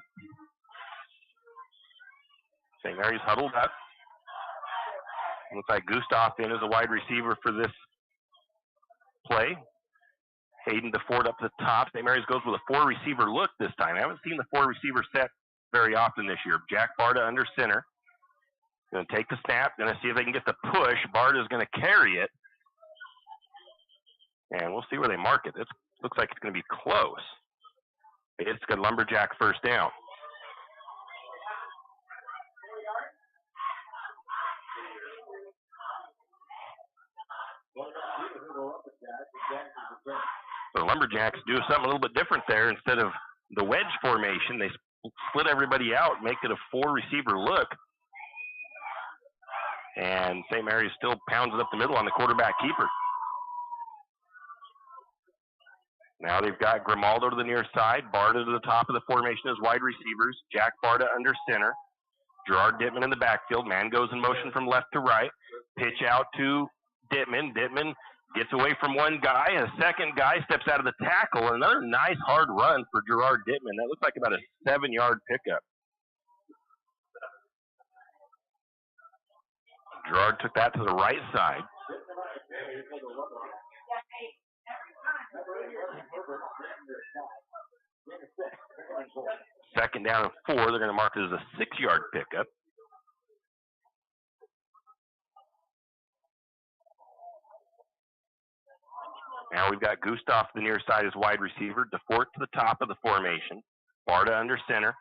B: St. Mary's huddled up. Looks like Gustav in as a wide receiver for this play. Hayden DeFord up to the top. St. Mary's goes with a 4-receiver look this time. I haven't seen the 4-receiver set very often this year. Jack Barta under center. Going to take the snap. Going to see if they can get the push. Barta's going to carry it. And we'll see where they mark it. It looks like it's going to be close. It's got Lumberjack first down. So the Lumberjacks do something a little bit different there. Instead of the wedge formation, they split everybody out, make it a 4-receiver look. And St. Mary's still pounds it up the middle on the quarterback keeper. Now they've got Grimaldo to the near side, Barta to the top of the formation as wide receivers, Jack Barta under center, Gerard Dittman in the backfield. Man goes in motion from left to right. Pitch out to Dittman. Dittman gets away from one guy, and a second guy steps out of the tackle. Another nice hard run for Gerard Dittman. That looks like about a 7-yard pickup. Gerard took that to the right side. Second down and 4. They're going to mark it as a 6-yard pickup. Now we've got Gustav to the near side as wide receiver. DeFort to the top of the formation. Barta under center.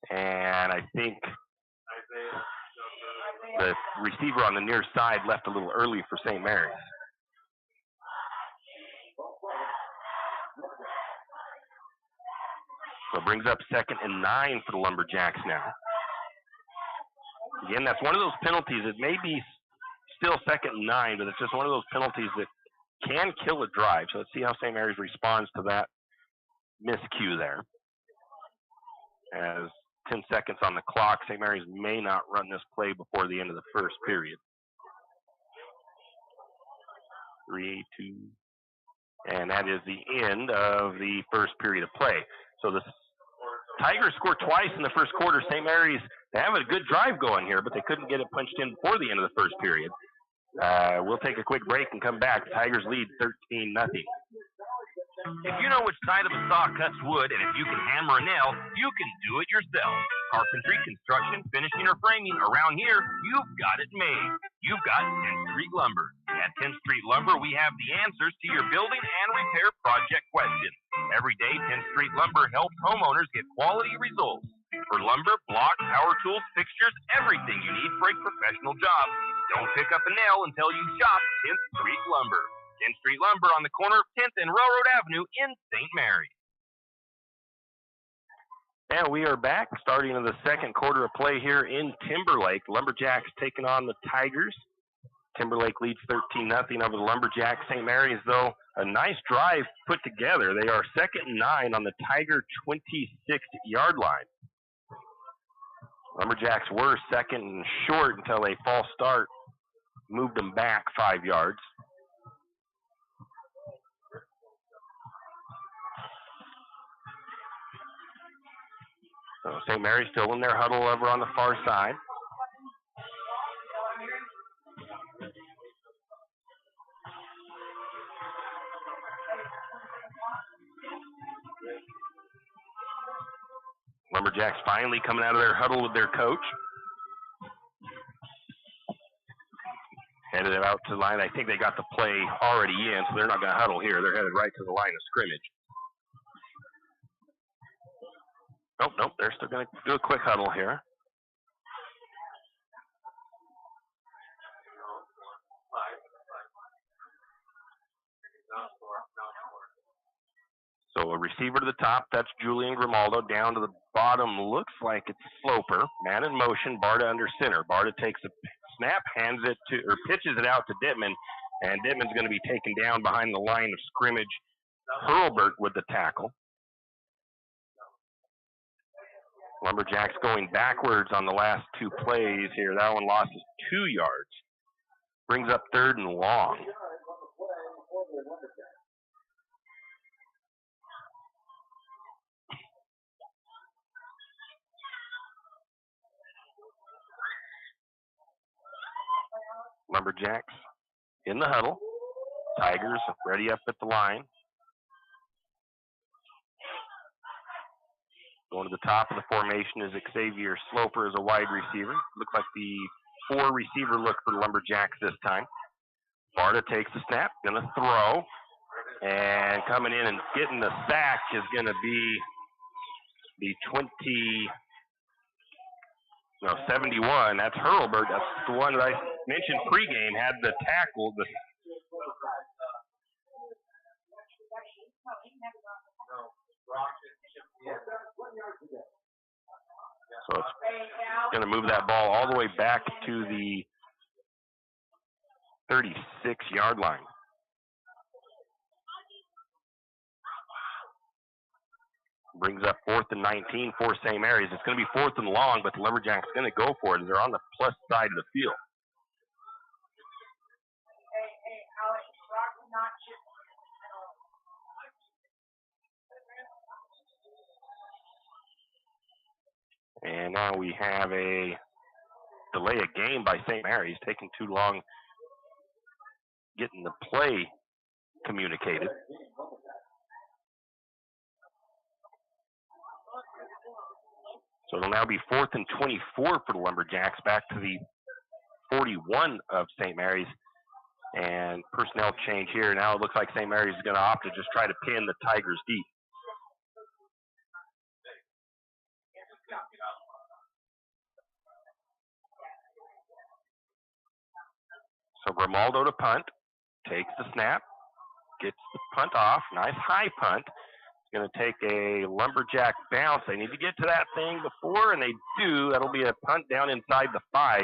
B: And I think the receiver on the near side left a little early for St. Mary's. So it brings up 2nd and 9 for the Lumberjacks now. Again, that's one of those penalties. It may be still 2nd and 9, but it's just one of those penalties that can kill a drive. So let's see how St. Mary's responds to that miscue there. As 10 seconds on the clock, St. Mary's may not run this play before the end of the first period. 3, 2, and that is the end of the first period of play. So this Tigers scored twice in the first quarter. St. Mary's, they have a good drive going here, but they couldn't get it punched in before the end of the first period. We'll take a quick break and come back. The Tigers lead 13-0.
I: If you know which side of a saw cuts wood, and if you can hammer a nail, you can do it yourself. Carpentry, construction, finishing, or framing, around here, you've got it made. You've got 10th Street Lumber. At 10th Street Lumber, we have the answers to your building and repair project questions. Every day, 10th Street Lumber helps homeowners get quality results. For lumber, blocks, power tools, fixtures, everything you need for a professional job. Don't pick up a nail until you shop 10th Street Lumber. 10th Street Lumber on the corner of 10th and Railroad Avenue in St. Mary.
B: And we are back, starting in the second quarter of play here in Timberlake. Lumberjacks taking on the Tigers. Timberlake leads 13-0 over the Lumberjacks. St. Mary's, though, a nice drive put together. They are 2nd and 9 on the Tiger 26-yard line. Lumberjacks were second and short until a false start moved them back 5 yards. So St. Mary's still in their huddle over on the far side. Lumberjacks finally coming out of their huddle with their coach. Headed out to the line. I think they got the play already in, so they're not going to huddle here. They're headed right to the line of scrimmage. Nope, they're still going to do a quick huddle here. So a receiver to the top, that's Julian Grimaldo. Down to the bottom, looks like it's Sloper. Man in motion, Barta under center. Barta takes a snap, pitches it out to Dittman, and Dittman's going to be taken down behind the line of scrimmage. Hurlbert with the tackle. Lumberjacks going backwards on the last two plays here. That one lost 2 yards. Brings up 3rd and long. Lumberjacks in the huddle. Tigers ready up at the line. Going to the top of the formation is Xavier Sloper as a wide receiver. Looks like the 4 receiver look for the Lumberjacks this time. Barta takes the snap, going to throw. And coming in and getting the sack is going to be the 71. That's Hurlbert. That's the one that I mentioned pregame, had the tackle. So it's going to move that ball all the way back to the 36-yard line. Brings up 4th and 19 for St. Mary's. It's going to be 4th and long, but the Lumberjacks are going to go for it. They're on the plus side of the field. And now we have a delay of game by St. Mary's, taking too long getting the play communicated. So it'll now be 4th and 24 for the Lumberjacks, back to the 41 of St. Mary's. And personnel change here. Now it looks like St. Mary's is going to opt to just try to pin the Tigers deep. So Grimaldo to punt, takes the snap, gets the punt off. Nice high punt. It's going to take a Lumberjack bounce. They need to get to that thing before, and they do. That'll be a punt down inside the 5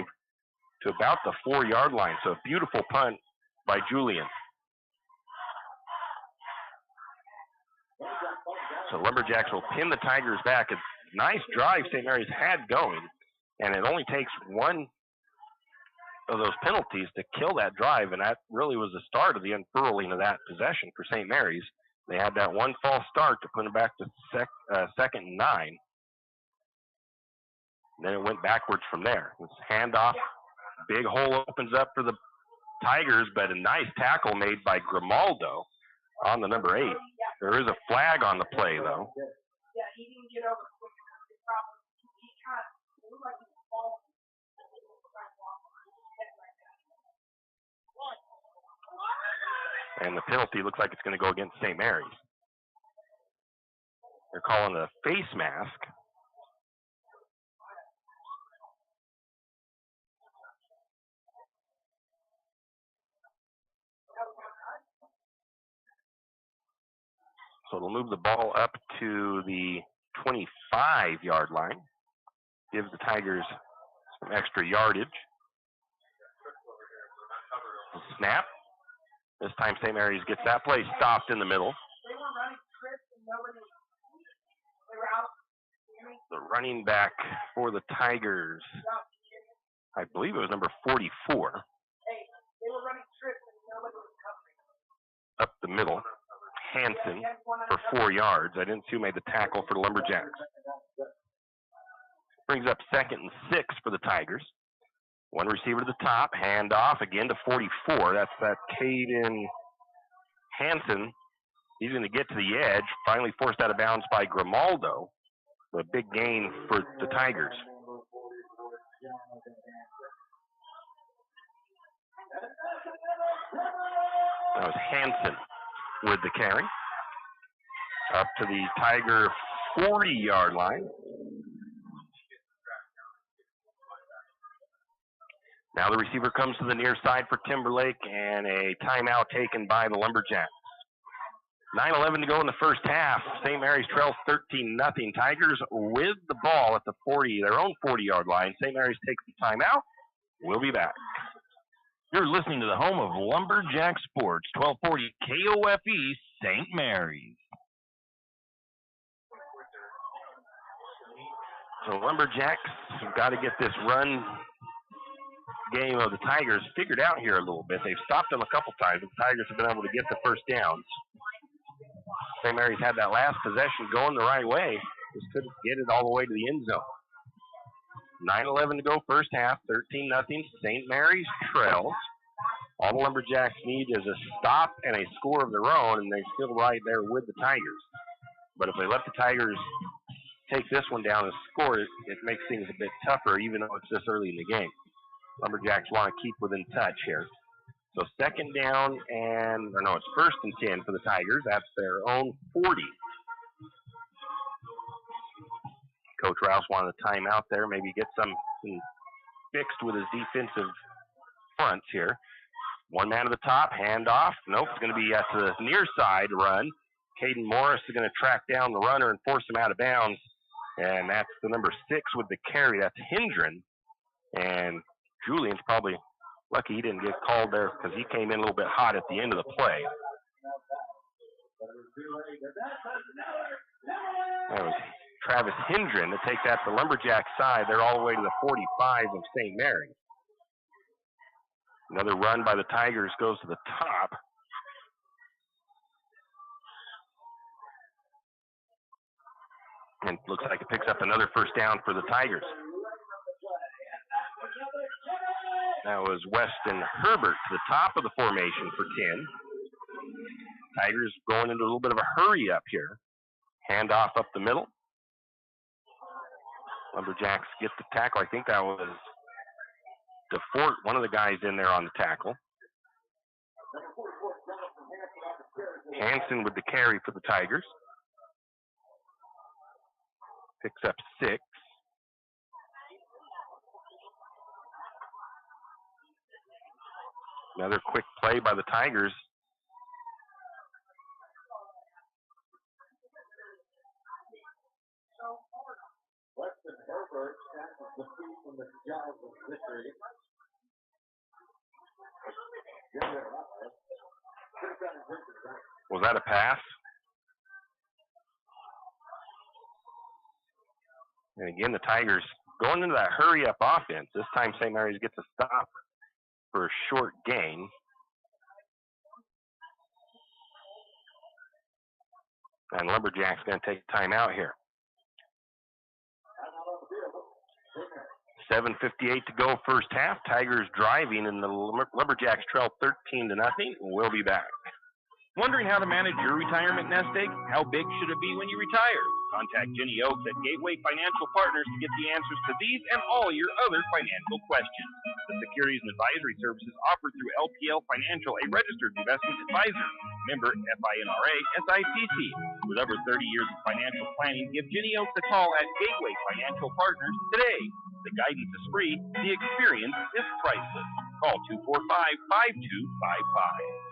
B: to about the 4-yard line. So a beautiful punt by Julian. So Lumberjacks will pin the Tigers back. A nice drive St. Mary's had going, and it only takes one of those penalties to kill that drive, and that really was the start of the unfurling of that possession for St. Mary's. They had that one false start to put them back to 2nd and 9. And then it went backwards from there. It's handoff. Big hole opens up for the Tigers, but a nice tackle made by Grimaldo on the number 8. There is a flag on the play, though. And the penalty looks like it's going to go against St. Mary's. They're calling a face mask. So it'll move the ball up to the 25-yard line. Gives the Tigers some extra yardage. Snap. This time St. Mary's gets that play stopped in the middle. The running back for the Tigers, I believe it was number 44. Up the middle. Hansen for 4 yards. I didn't see who made the tackle for the Lumberjacks. Brings up 2nd and 6 for the Tigers. One receiver to the top, hand off again to 44. That's that Caden Hansen. He's going to get to the edge, finally forced out of bounds by Grimaldo. A big gain for the Tigers. That was Hansen with the carry. Up to the Tiger 40-yard line. Now the receiver comes to the near side for Timberlake, and a timeout taken by the Lumberjacks. 9:11 to go in the first half. St. Mary's trails 13-0. Tigers with the ball at the 40, their own 40-yard line. St. Mary's takes the timeout. We'll be back.
I: You're listening to the home of Lumberjack Sports, 1240 KOFE, St. Mary's.
B: So Lumberjacks have got to get this run game of the Tigers figured out here a little bit. They've stopped them a couple times, but the Tigers have been able to get the first downs. St. Mary's had that last possession going the right way. Just couldn't get it all the way to the end zone. 9:11 to go first half, 13-0. St. Mary's trails. All the Lumberjacks need is a stop and a score of their own, and they're still right there with the Tigers. But if they let the Tigers take this one down and score it, it makes things a bit tougher, even though it's this early in the game. Lumberjacks want to keep within touch here. So second down it's 1st and 10 for the Tigers. That's their own 40. Coach Rouse wanted a timeout there, maybe get something fixed with his defensive fronts here. One man at the top, hand off. Nope, it's going to be at the near side run. Caden Morris is going to track down the runner and force him out of bounds. And that's the number 6 with the carry. That's Hendren. And Julian's probably lucky he didn't get called there because he came in a little bit hot at the end of the play. That was Travis Hendren to take that to the Lumberjack side. They're all the way to the 45 of St. Mary's. Another run by the Tigers goes to the top. And looks like it picks up another first down for the Tigers. That was Weston Herbert to the top of the formation for 10. Tigers going into a little bit of a hurry up here. Handoff up the middle. Lumberjacks get the tackle. I think that was DeFort, one of the guys in there on the tackle. Hansen with the carry for the Tigers. Picks up 6. Another quick play by the Tigers.
A: Weston Herbert catches the feet from the jaws of victory.
B: Was that a pass? And again, the Tigers going into that hurry-up offense. This time, St. Mary's gets a stop for a short gain. And Lumberjack's going to take time out here. 7:58 to go first half. Tigers driving, and the Lumberjacks trail 13-0. We'll be back.
I: Wondering how to manage your retirement nest egg? How big should it be when you retire? Contact Jenny Oaks at Gateway Financial Partners to get the answers to these and all your other financial questions. The securities and advisory services offered through LPL Financial, a registered investment advisor. Member FINRA SIPC. With over 30 years of financial planning, give Jenny Oaks a call at Gateway Financial Partners today. The guidance is free. The experience is priceless. Call 245-5255.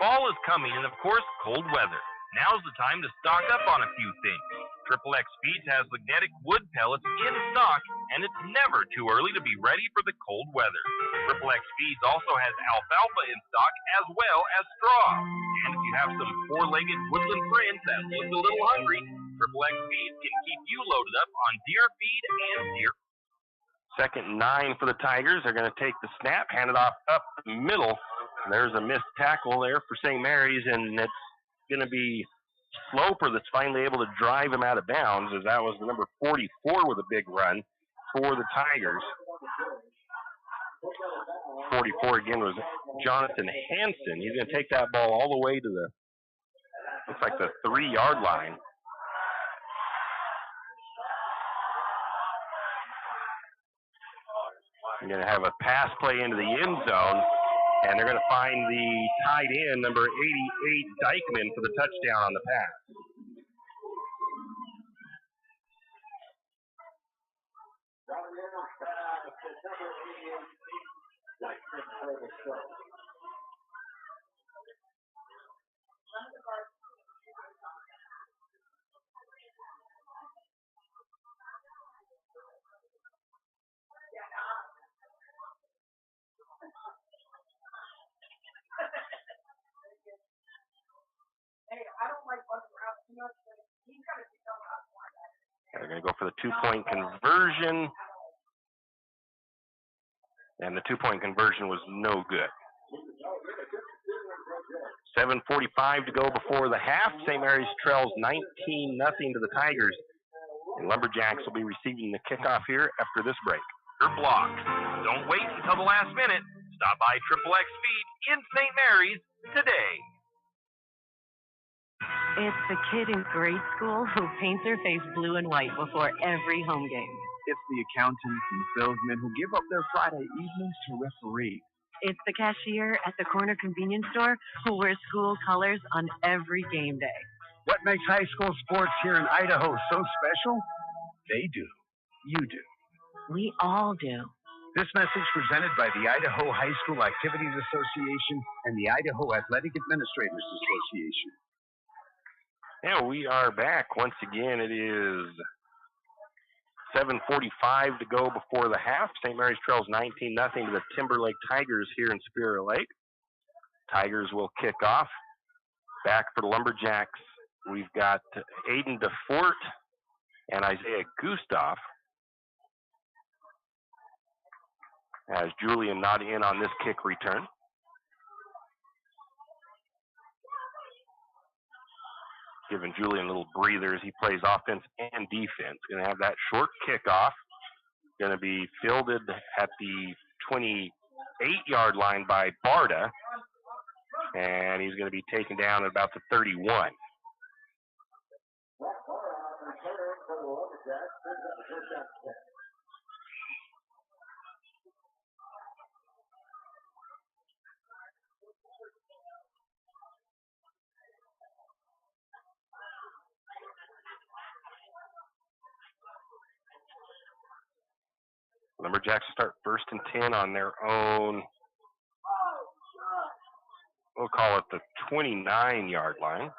I: Fall is coming, and of course, cold weather. Now's the time to stock up on a few things. XXX Feeds has magnetic wood pellets in stock, and it's never too early to be ready for the cold weather. XXX Feeds also has alfalfa in stock as well as straw. And if you have some four-legged woodland friends that look a little hungry, XXX Feeds can keep you loaded up on deer feed and deer.
B: 2nd and 9 for the Tigers. They're going to take the snap, hand it off up the middle. There's a missed tackle there for St. Mary's, and it's going to be Sloper that's finally able to drive him out of bounds, as that was the number 44 with a big run for the Tigers. 44 again was Jonathan Hansen. He's going to take that ball all the way to the, looks like the 3-yard line. You're going to have a pass play into the end zone, and they're going to find the tight end, number 88, Dykeman, for the touchdown on the pass. They're going to go for the 2-point conversion. And the 2-point conversion was no good. 7:45 to go before the half. St. Mary's trails 19-0 to the Tigers. And Lumberjacks will be receiving the kickoff here after this break.
I: Your blocks. Don't wait until the last minute. Stop by XXX Feed in St. Mary's today.
N: It's the kid in grade school who paints her face blue and white before every home game.
Q: It's the accountants and salesmen who give up their Friday evenings to referee.
N: It's the cashier at the corner convenience store who wears school colors on every game day.
O: What makes high school sports here in Idaho so special? They do. You do.
N: We all do.
O: This message presented by the Idaho High School Activities Association and the Idaho Athletic Administrators Association.
B: Yeah, we are back. Once again, it is 7:45 to go before the half. St. Mary's trails 19-0 to the Timberlake Tigers here in Spirit Lake. Tigers will kick off. Back for the Lumberjacks, we've got Aiden DeFort and Isaiah Gustav. As Julian not in on this kick return. Giving Julian a little breather as he plays offense and defense. Going to have that short kickoff. Going to be fielded at the 28-yard line by Barta. And he's going to be taken down at about the 31. Lumberjacks start 1st and 10 on their own, we'll call it the 29-yard line.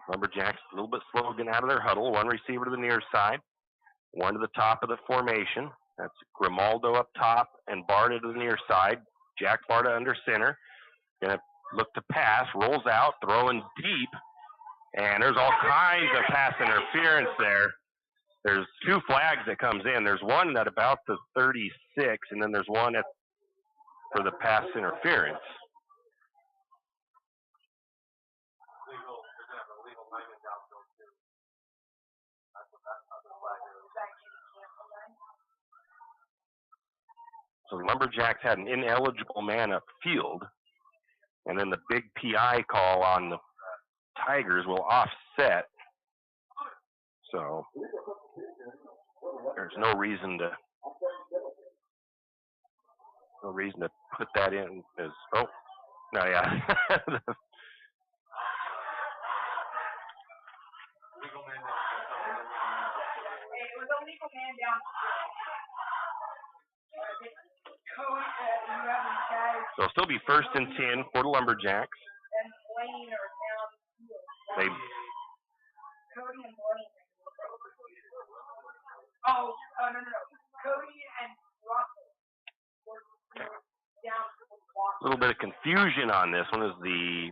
B: Lumberjacks a little bit slow getting out of their huddle. One receiver to the near side, one to the top of the formation. That's Grimaldo up top and Barta to the near side. Jack Barta under center. Going to look to pass, rolls out, throwing deep, and there's all kinds of pass interference there. There's 2 flags that comes in. There's one at about the 36, and then there's one for the pass interference. So the Lumberjacks had an ineligible man upfield, and then the big PI call on the Tigers will offset. So there's no reason to put that in as no, yeah. So it'll still be 1st and 10 for the Lumberjacks. They a little bit of confusion on this one as the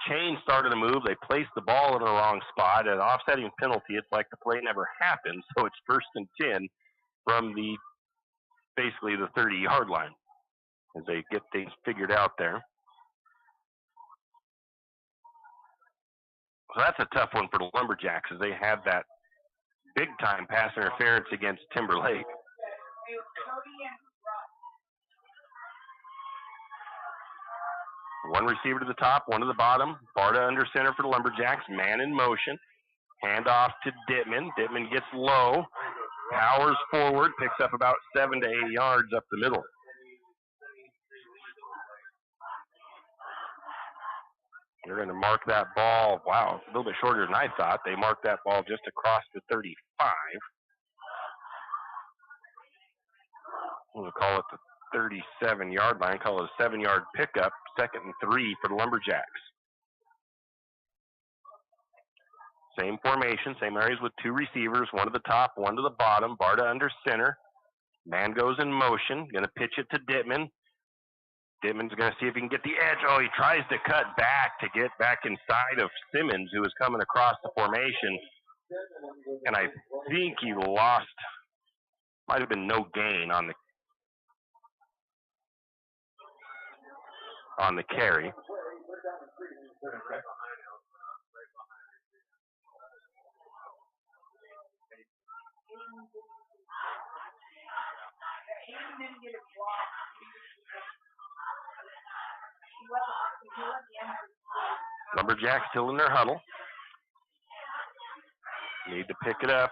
B: chain started to move. They placed the ball in the wrong spot. An offsetting penalty. It's like the play never happened. So it's 1st and 10 from basically the 30-yard line as they get things figured out there. So that's a tough one for the Lumberjacks as they had that big-time pass interference against Timberlake. One receiver to the top, one to the bottom. Barta under center for the Lumberjacks. Man in motion. Hand off to Dittman. Dittman gets low. Powers forward. Picks up about 7 to 8 yards up the middle. They're going to mark that ball. Wow, a little bit shorter than I thought. They marked that ball just across the 35. We'll call it the 37-yard line. Call it a 7-yard pickup. 2nd and 3 for the Lumberjacks. Same formation, same areas with 2 receivers, one to the top, one to the bottom. Barta under center. Man goes in motion. Going to pitch it to Dittman. Dittman's going to see if he can get the edge. Oh, he tries to cut back to get back inside of Simmons, who is coming across the formation. And I think he lost, might have been no gain on the carry. Lumberjacks still in their huddle. Need to pick it up.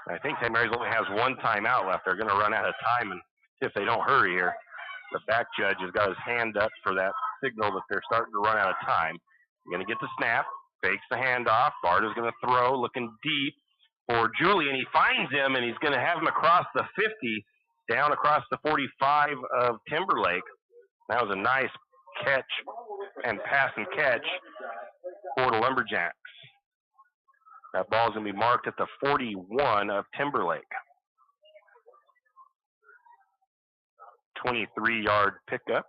B: I think St. Mary's only has 1 timeout left. They're going to run out of time, and if they don't hurry here, the back judge has got his hand up for that signal that they're starting to run out of time. You're going to get the snap, fakes the handoff. Barta's going to throw, looking deep for Julian. He finds him, and he's going to have him across the 50, down across the 45 of Timberlake. That was a nice catch and pass and catch for the Lumberjacks. That ball is going to be marked at the 41 of Timberlake. 23-yard pickup.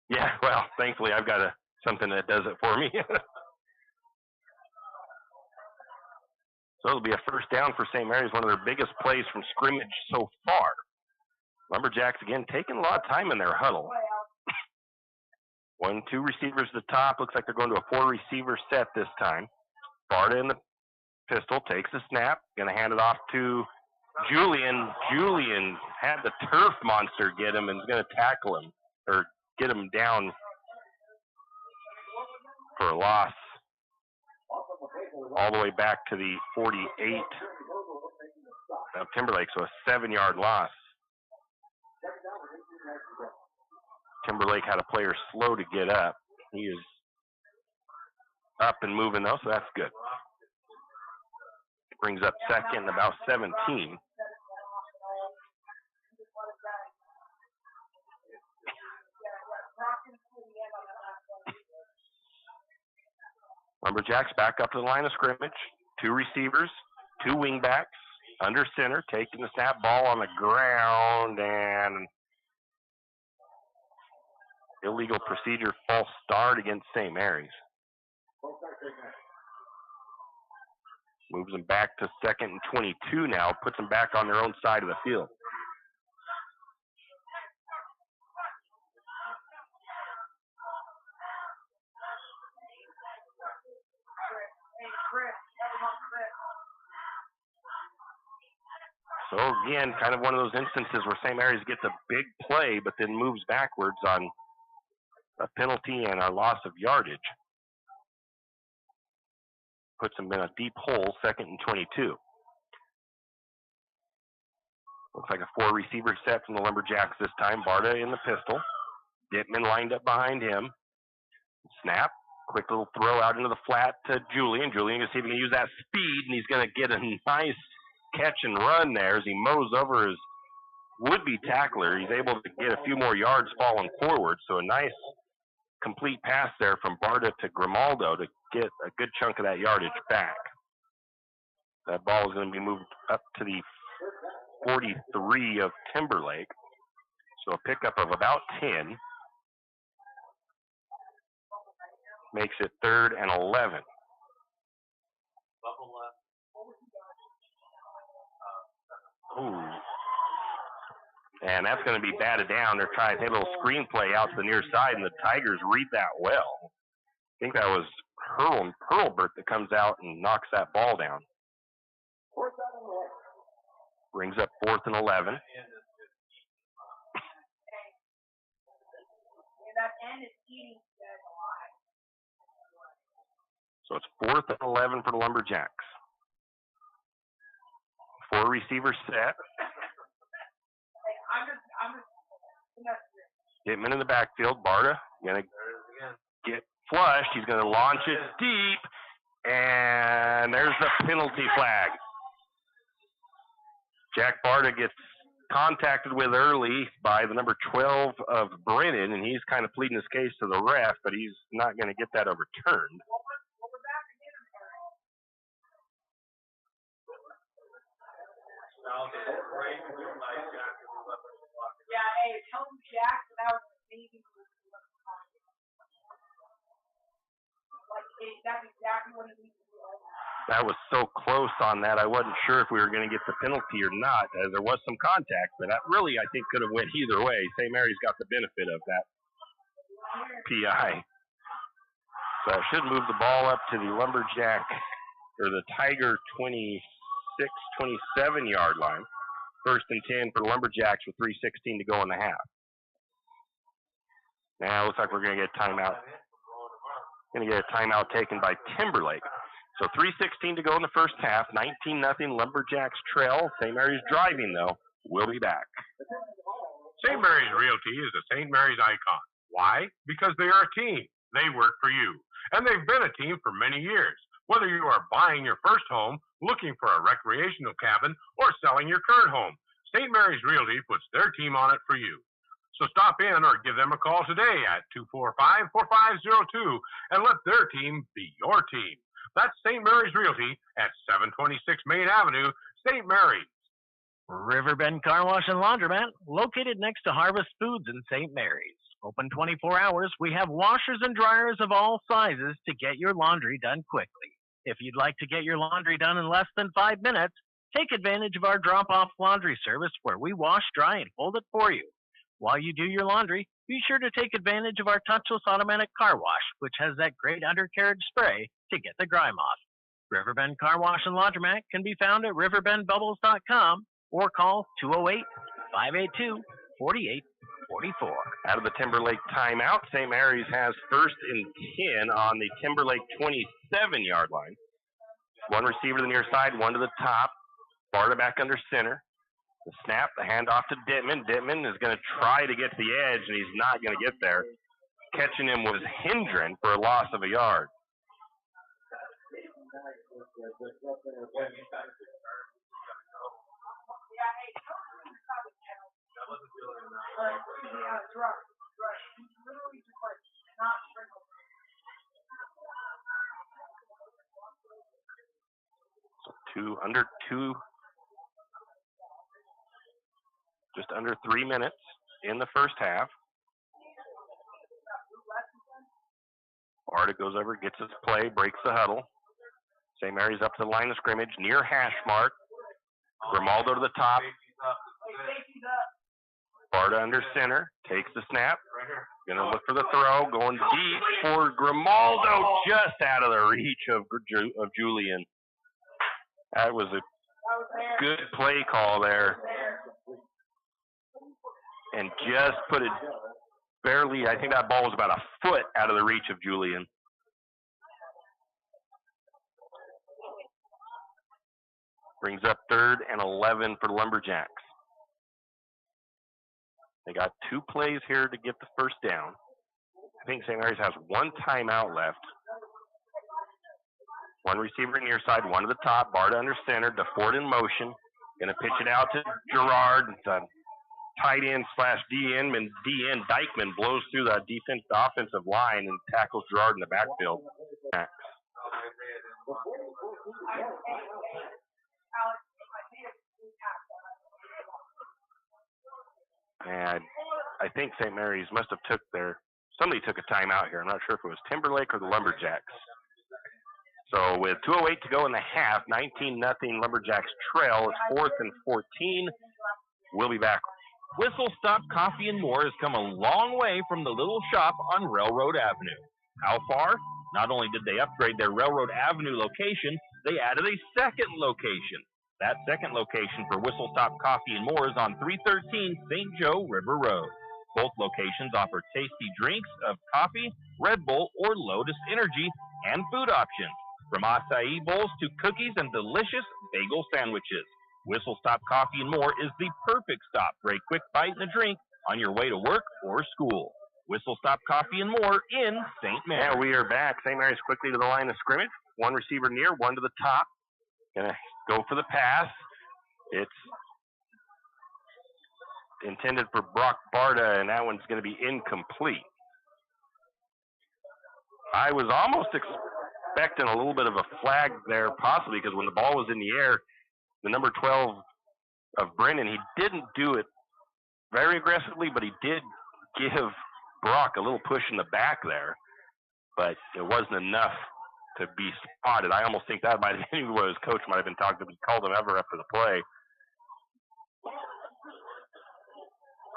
B: Yeah, well, thankfully I've got something that does it for me. So it'll be a 1st down for St. Mary's, one of their biggest plays from scrimmage so far. Lumberjacks, again, taking a lot of time in their huddle. 1, 2 receivers at the top. Looks like they're going to a 4-receiver set this time. Barta in the pistol, takes the snap. Going to hand it off to Julian. Julian had the turf monster get him and is going to tackle him, or get him down for a loss. All the way back to the 48 of Timberlake, so a 7-yard loss. Timberlake had a player slow to get up. He is up and moving though, so that's good. Brings up 2nd and about 17. Lumberjacks back up to the line of scrimmage. 2 receivers, 2 wingbacks, under center, taking the snap, ball on the ground, and illegal procedure, false start against St. Mary's. Moves them back to 2nd and 22 now, puts them back on their own side of the field. So again, kind of one of those instances where St. Mary's gets a big play, but then moves backwards on a penalty and a loss of yardage. Puts them in a deep hole, 2nd and 22. Looks like a 4-receiver set from the Lumberjacks this time. Barta in the pistol. Dittman lined up behind him. Snap. Quick little throw out into the flat to Julian. Julian can see if he can use that speed, and he's going to get a nice catch and run there as he mows over his would-be tackler. He's able to get a few more yards falling forward, so a nice complete pass there from Barta to Grimaldo to get a good chunk of that yardage back. That ball is going to be moved up to the 43 of Timberlake, so a pickup of about 10. Makes it 3rd and 11. Ooh. And that's going to be batted down. They're trying to take a little screenplay out to the near side, and the Tigers read that well. I think that was Hurlbert that comes out and knocks that ball down. Brings up 4th and 11. So it's 4th and 11 for the Lumberjacks. 4-receiver set. Dittman in the backfield. Barta going to get flushed. He's going to launch it deep. And there's the penalty flag. Jack Barta gets contacted with early by the number 12 of Brennan, and he's kind of pleading his case to the ref, but he's not going to get that overturned.
A: Yeah, hey, tell him Jack that was amazing. That's exactly what he needs to do.
B: That was so close on that. I wasn't sure if we were going to get the penalty or not, as there was some contact, but that really, I think, could have went either way. St. Mary's got the benefit of that PI. So I should move the ball up to the Lumberjack, or the Tiger 26, 27-yard line. 1st and 10 for the Lumberjacks with 3:16 to go in the half. Now it looks like we're going to get a timeout. Going to get a timeout taken by Timberlake. So 3:16 to go in the first half. 19-0 Lumberjacks trail. St. Mary's driving, though. We'll be back.
M: St. Mary's Realty is a St. Mary's icon. Why? Because they are a team. They work for you. And they've been a team for many years. Whether you are buying your first home, looking for a recreational cabin, or selling your current home, St. Mary's Realty puts their team on it for you. So stop in or give them a call today at 245-4502 and let their team be your team. That's St. Mary's Realty at 726 Main Avenue, St. Mary's.
P: Riverbend Car Wash and Laundromat, located next to Harvest Foods in St. Mary's. Open 24 hours, we have washers and dryers of all sizes to get your laundry done quickly. If you'd like to get your laundry done in less than 5 minutes, take advantage of our drop-off laundry service where we wash, dry, and fold it for you. While you do your laundry, be sure to take advantage of our touchless automatic car wash, which has that great undercarriage spray to get the grime off. Riverbend Car Wash and Laundromat can be found at riverbendbubbles.com or call 208-582-4844.
B: Out of the Timberlake timeout, St. Mary's has 1st and 10 on the Timberlake 27-yard line. 1 receiver to the near side, 1 to the top. Barta back under center. The snap, the handoff to Dittman. Dittman is going to try to get to the edge, and he's not going to get there. Catching him was Hendren for a loss of a yard. So just under 3 minutes in the first half. Barta goes over, gets his play, breaks the huddle. St. Mary's up to the line of scrimmage, near hash mark. Grimaldo to the top. Barta under center, takes the snap. Gonna look for the throw, going deep for Grimaldo, just out of the reach of Julian. That was a Good play call there. And just put it barely, I think that ball was about a foot out of the reach of Julian. Brings up 3rd and 11 for Lumberjacks. They got 2 plays here to get the first down. I think St. Mary's has 1 timeout left. 1 receiver near side, 1 to the top. Barta under center. DeFord in motion. Going to pitch it out to Gerard. It's a tight end / DN. And DN Dykeman blows through the offensive line and tackles Gerard in the backfield. And I think St. Mary's must have somebody took a timeout here. I'm not sure if it was Timberlake or the Lumberjacks. So with 2:08 to go in the half, 19-0 Lumberjacks trail. It's 4th and 14. We'll be back.
I: Whistle Stop Coffee and More has come a long way from the little shop on Railroad Avenue. How far? Not only did they upgrade their Railroad Avenue location, they added a second location. That second location for Whistle Stop Coffee and More is on 313 St. Joe River Road. Both locations offer tasty drinks of coffee, Red Bull, or Lotus Energy, and food options, from acai bowls to cookies and delicious bagel sandwiches. Whistle Stop Coffee and More is the perfect stop for a quick bite and a drink on your way to work or school. Whistle Stop Coffee and More in St. Mary's.
B: Yeah, we are back. St. Mary's quickly to the line of scrimmage. 1 receiver near, 1 to the top. Gonna go for the pass. It's intended for Brock Barta, and that one's going to be incomplete. I was almost expecting a little bit of a flag there, possibly, because when the ball was in the air, the number 12 of Brennan, he didn't do it very aggressively, but he did give Brock a little push in the back there, but it wasn't enough to be spotted. I almost think that might have been what his coach might have been talking to. He called him ever after the play.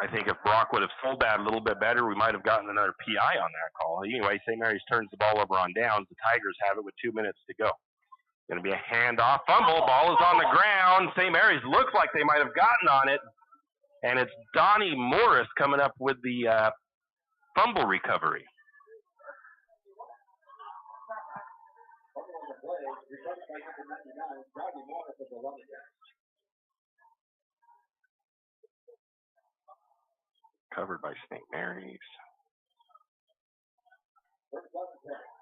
B: I think if Brock would have sold that a little bit better, we might have gotten another PI on that call. Anyway, St. Mary's turns the ball over on downs. The Tigers have it with 2 minutes to go. Going to be a handoff. Fumble. Ball is on the ground. St. Mary's looks like they might have gotten on it. And it's Donnie Morris coming up with the fumble recovery. Covered by St. Mary's.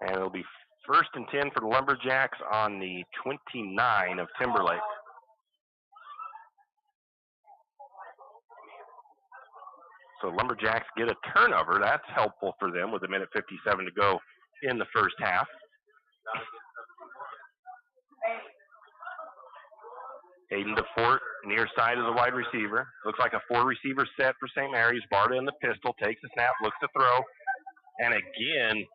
B: And it'll be 1st and 10 for the Lumberjacks on the 29 of Timberlake. So Lumberjacks get a turnover. That's helpful for them with 1:57 to go in the first half. Aiden DeFort, near side of the wide receiver. Looks like a 4-receiver set for St. Mary's. Barta in the pistol, takes the snap, looks to throw. And again,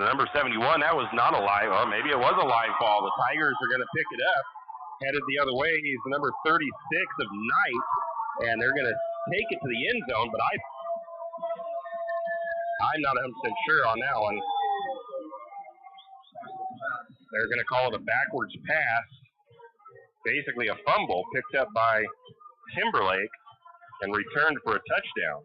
B: the number 71, that was not a live, well, maybe it was a live ball. The Tigers are going to pick it up. Headed the other way, he's the number 36 of Knight. And they're going to take it to the end zone, but I'm not 100% sure on that one. They're going to call it a backwards pass. Basically a fumble picked up by Timberlake and returned for a touchdown.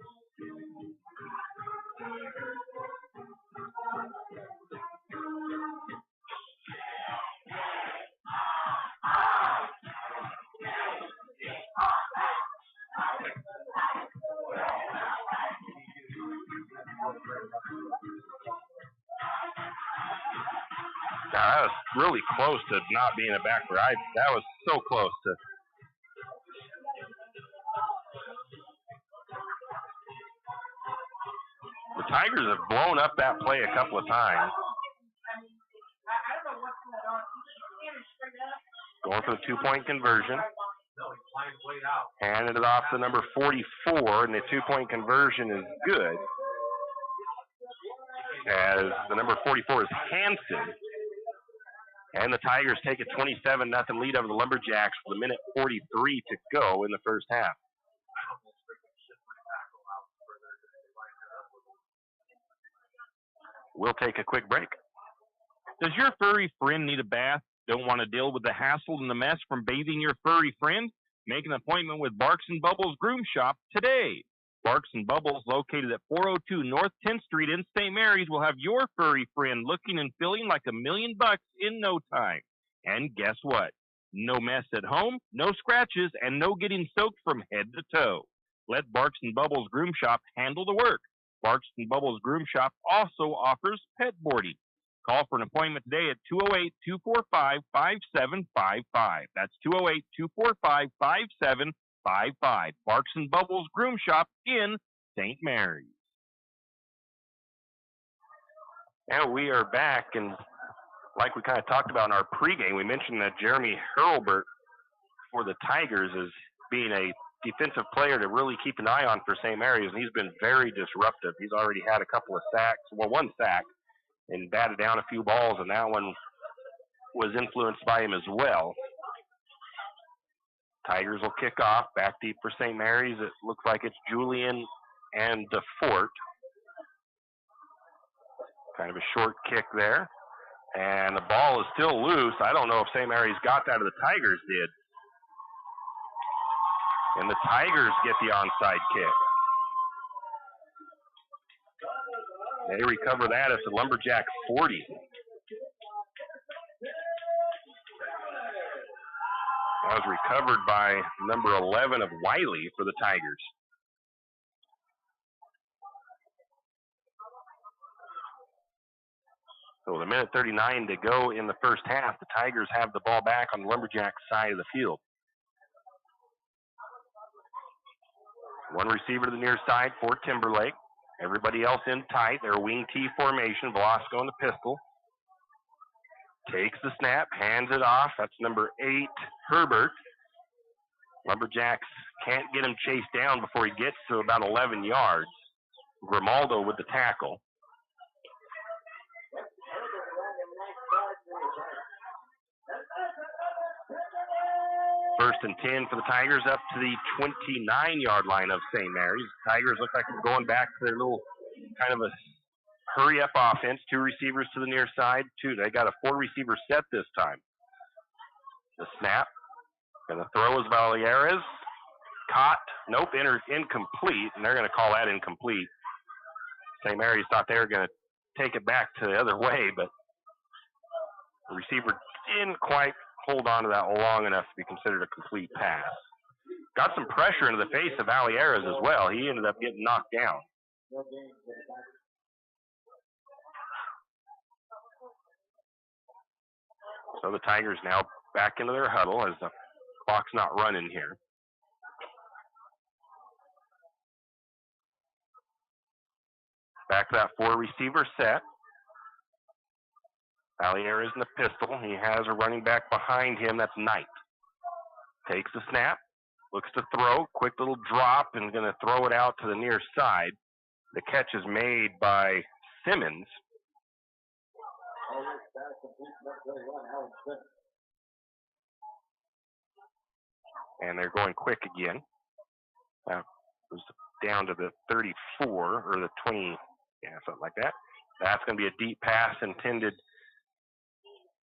B: That was really close to not being a backward. That was so close to. The Tigers have blown up that play a couple of times. Going for the 2-point conversion. Handed it off to number 44, and the 2-point conversion is good. As the number 44 is Hanson. And the Tigers take a 27-0 lead over the Lumberjacks with 1:43 to go in the first half. We'll take a quick break.
I: Does your furry friend need a bath? Don't want to deal with the hassle and the mess from bathing your furry friend? Make an appointment with Barks and Bubbles Groom Shop today. Barks and Bubbles, located at 402 North 10th Street in St. Mary's, will have your furry friend looking and feeling like $1,000,000 in no time. And guess what? No mess at home, no scratches, and no getting soaked from head to toe. Let Barks and Bubbles Groom Shop handle the work. Barks and Bubbles Groom Shop also offers pet boarding. Call for an appointment today at 208-245-5755. That's 208-245-5755. Barks and Bubbles Groom Shop in St. Mary's.
B: And we are back, and like we kind of talked about in our pregame, we mentioned that Jeremy Hurlbert for the Tigers is being a defensive player to really keep an eye on for St. Mary's, and he's been very disruptive. He's already had a couple of sacks, well, one sack, and batted down a few balls, and that one was influenced by him as well. Tigers will kick off back deep for St. Mary's. It looks like it's Julian and DeFort. Kind of a short kick there. And the ball is still loose. I don't know if St. Mary's got that or the Tigers did. And the Tigers get the onside kick. They recover that at the Lumberjack 40. That was recovered by number 11 of Wiley for the Tigers. So with 1:39 to go in the first half, the Tigers have the ball back on the Lumberjack side of the field. One receiver to the near side for Timberlake. Everybody else in tight. They're wing T formation. Velasco in the pistol. Takes the snap, hands it off. That's number 8, Herbert. Lumberjacks can't get him chased down before he gets to about 11 yards. Grimaldo with the tackle. First and 10 for the Tigers up to the 29-yard line of St. Mary's. Tigers look like they're going back to their little kind of a hurry-up offense. 2 receivers to the near side. They got a 4-receiver set this time. The snap. And the throw is Valieres. Caught. Nope, incomplete. And they're going to call that incomplete. St. Mary's thought they were going to take it back to the other way, but the receiver didn't quite hold on to that long enough to be considered a complete pass. Got some pressure into the face of Valieres as well. He ended up getting knocked down. So the Tigers now back into their huddle as the clock's not running here. Back to that 4-receiver set. Valieres in the pistol. He has a running back behind him. That's Knight. Takes the snap. Looks to throw. Quick little drop and going to throw it out to the near side. The catch is made by Simmons. And they're going quick again. It was down to the 34 or the 20, something like that. That's going to be a deep pass intended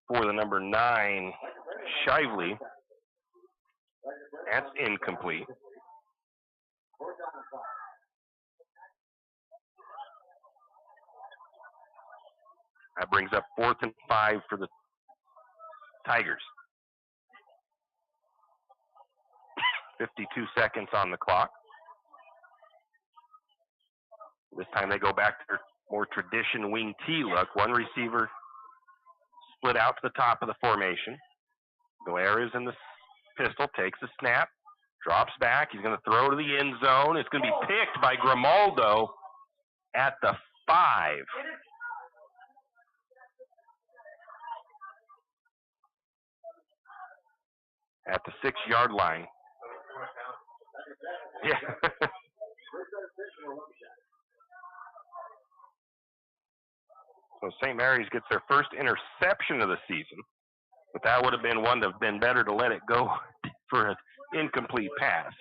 B: for the number 9, Shively. That's incomplete. That brings up 4th and 5 for the Tigers. 52 seconds on the clock. This time they go back to their more tradition wing T look. One receiver split out to the top of the formation. Blair is in the pistol, takes the snap, drops back. He's going to throw to the end zone. It's going to be picked by Grimaldo at the 5. At the 6-yard line. Yeah. So St. Mary's gets their first interception of the season, but that would have been one that have been better to let it go for an incomplete pass.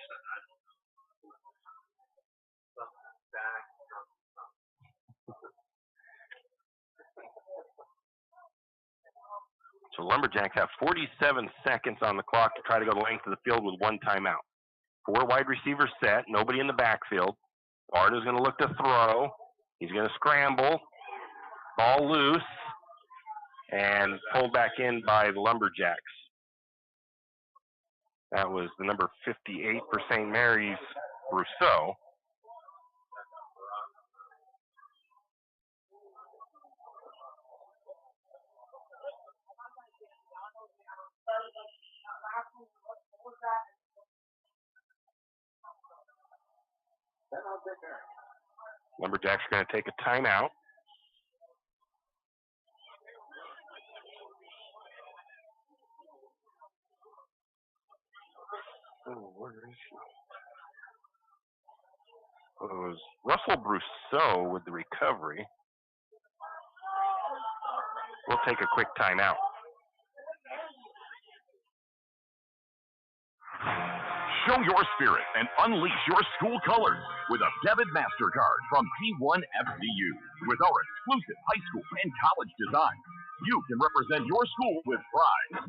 B: So Lumberjacks have 47 seconds on the clock to try to go the length of the field with one timeout. 4 wide receivers set, nobody in the backfield. Barda's going to look to throw. He's going to scramble. Ball loose. And pulled back in by the Lumberjacks. That was the number 58 for St. Mary's, Rousseau. Lumberjacks are going to take a timeout. Oh, where is he? It was Russell Brousseau with the recovery. We'll take a quick timeout.
C: Show your spirit and unleash your school colors with a debit MasterCard from P1FCU. With our exclusive high school and college design, you can represent your school with pride.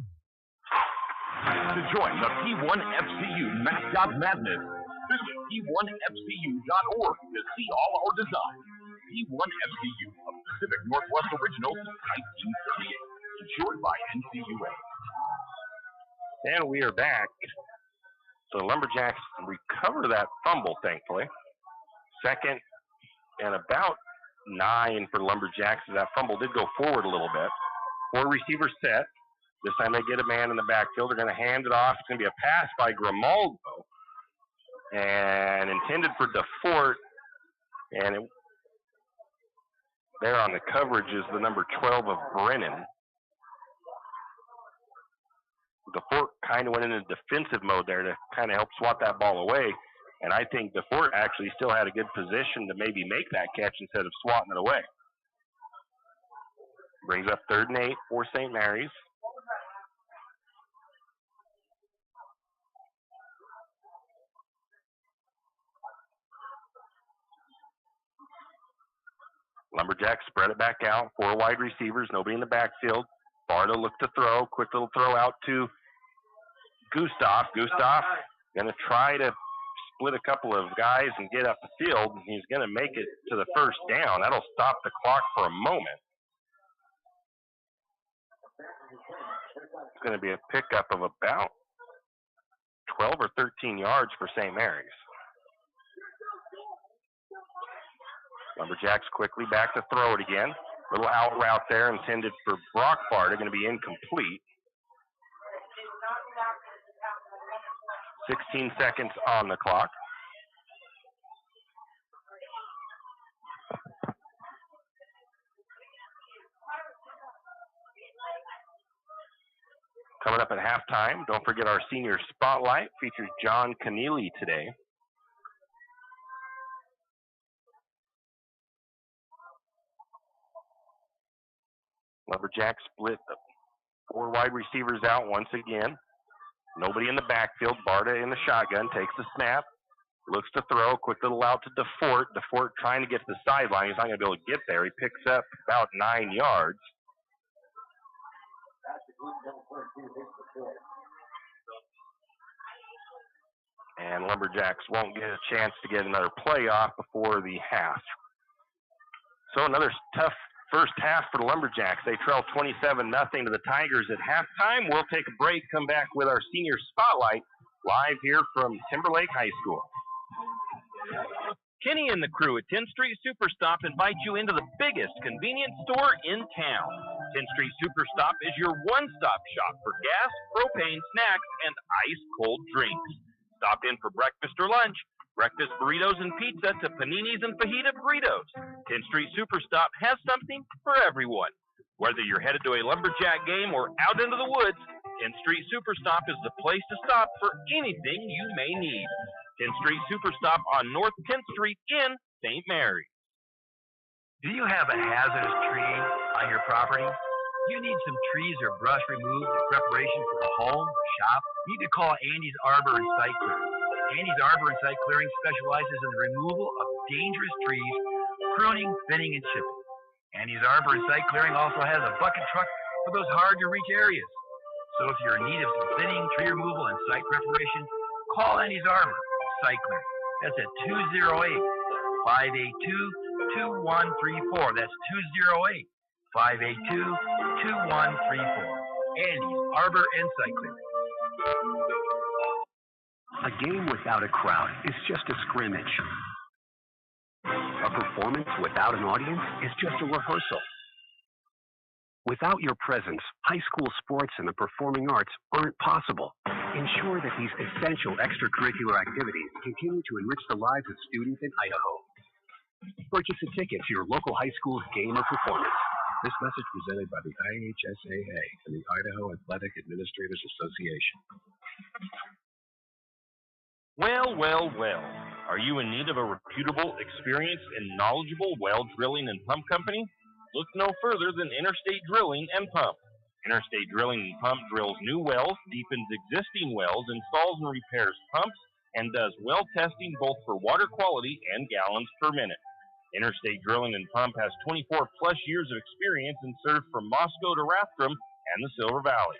C: To join the P1FCU Mascot Madness, visit P1FCU.org to see all our designs. P1FCU, a Pacific Northwest original since 1938, insured by NCUA.
B: And we are back. So the Lumberjacks recover that fumble, thankfully. Second and about 9 for Lumberjacks. That fumble did go forward a little bit. 4 receivers set. This time they get a man in the backfield. They're going to hand it off. It's going to be a pass by Grimaldo. And intended for DeFort. And there on the coverage is the number 12 of Brennan. DeFort kind of went into defensive mode there to kind of help swat that ball away. And I think DeFort actually still had a good position to maybe make that catch instead of swatting it away. Brings up 3rd and 8 for St. Mary's. Lumberjacks spread it back out. 4 wide receivers, nobody in the backfield. Bardo looked to throw. Quick little throw out to Gustav. Gustav going to try to split a couple of guys and get up the field. He's going to make it to the 1st down. That'll stop the clock for a moment. It's going to be a pickup of about 12 or 13 yards for St. Mary's. Lumberjacks quickly back to throw it again. Little out route there intended for Brock Barda, going to be incomplete. 16 seconds on the clock. Coming up at halftime, don't forget our senior spotlight features John Keneally today. Lumberjacks split 4 wide receivers out once again. Nobody in the backfield. Barda in the shotgun, takes the snap, looks to throw, quick little out to DeFort. DeFort trying to get to the sideline. He's not going to be able to get there. He picks up about 9 yards. And Lumberjacks won't get a chance to get another play off before the half. So another tough first half for the Lumberjacks. They trail 27-0 to the Tigers at halftime. We'll take a break, come back with our senior spotlight live here from Timberlake High School.
I: Kenny and the crew at 10th Street Superstop invite you into the biggest convenience store in town. 10th Street Superstop is your one-stop shop for gas, propane, snacks, and ice-cold drinks. Stop in for breakfast or lunch. Breakfast burritos and pizza to paninis and fajita burritos. 10th Street Superstop has something for everyone. Whether you're headed to a Lumberjack game or out into the woods, 10th Street Superstop is the place to stop for anything you may need. 10th Street Superstop on North 10th Street in St. Mary's.
D: Do you have a hazardous tree on your property? You need some trees or brush removed in preparation for a home or shop? You need to call Andy's Arbor and Site Clearing. Andy's Arbor and Site Clearing specializes in the removal of dangerous trees, pruning, thinning, and chipping. Andy's Arbor and Site Clearing also has a bucket truck for those hard-to-reach areas. So if you're in need of some thinning, tree removal, and site preparation, call Annie's Arbor Recycler. That's at 208-582-2134. That's 208-582-2134. Annie's Arbor and Site Clearing.
E: A game without a crowd is just a scrimmage. A performance without an audience is just a rehearsal. Without your presence, high school sports and the performing arts aren't possible. Ensure that these essential extracurricular activities continue to enrich the lives of students in Idaho. Purchase a ticket to your local high school's game or performance.
F: This message presented by the IHSAA and the Idaho Athletic Administrators Association.
I: Well, well, well. Are you in need of a reputable, experienced, and knowledgeable well drilling and pump company? Look no further than Interstate Drilling and Pump. Interstate Drilling and Pump drills new wells, deepens existing wells, installs and repairs pumps, and does well testing both for water quality and gallons per minute. Interstate Drilling and Pump has 24-plus years of experience and serves from Moscow to Rathdrum and the Silver Valley.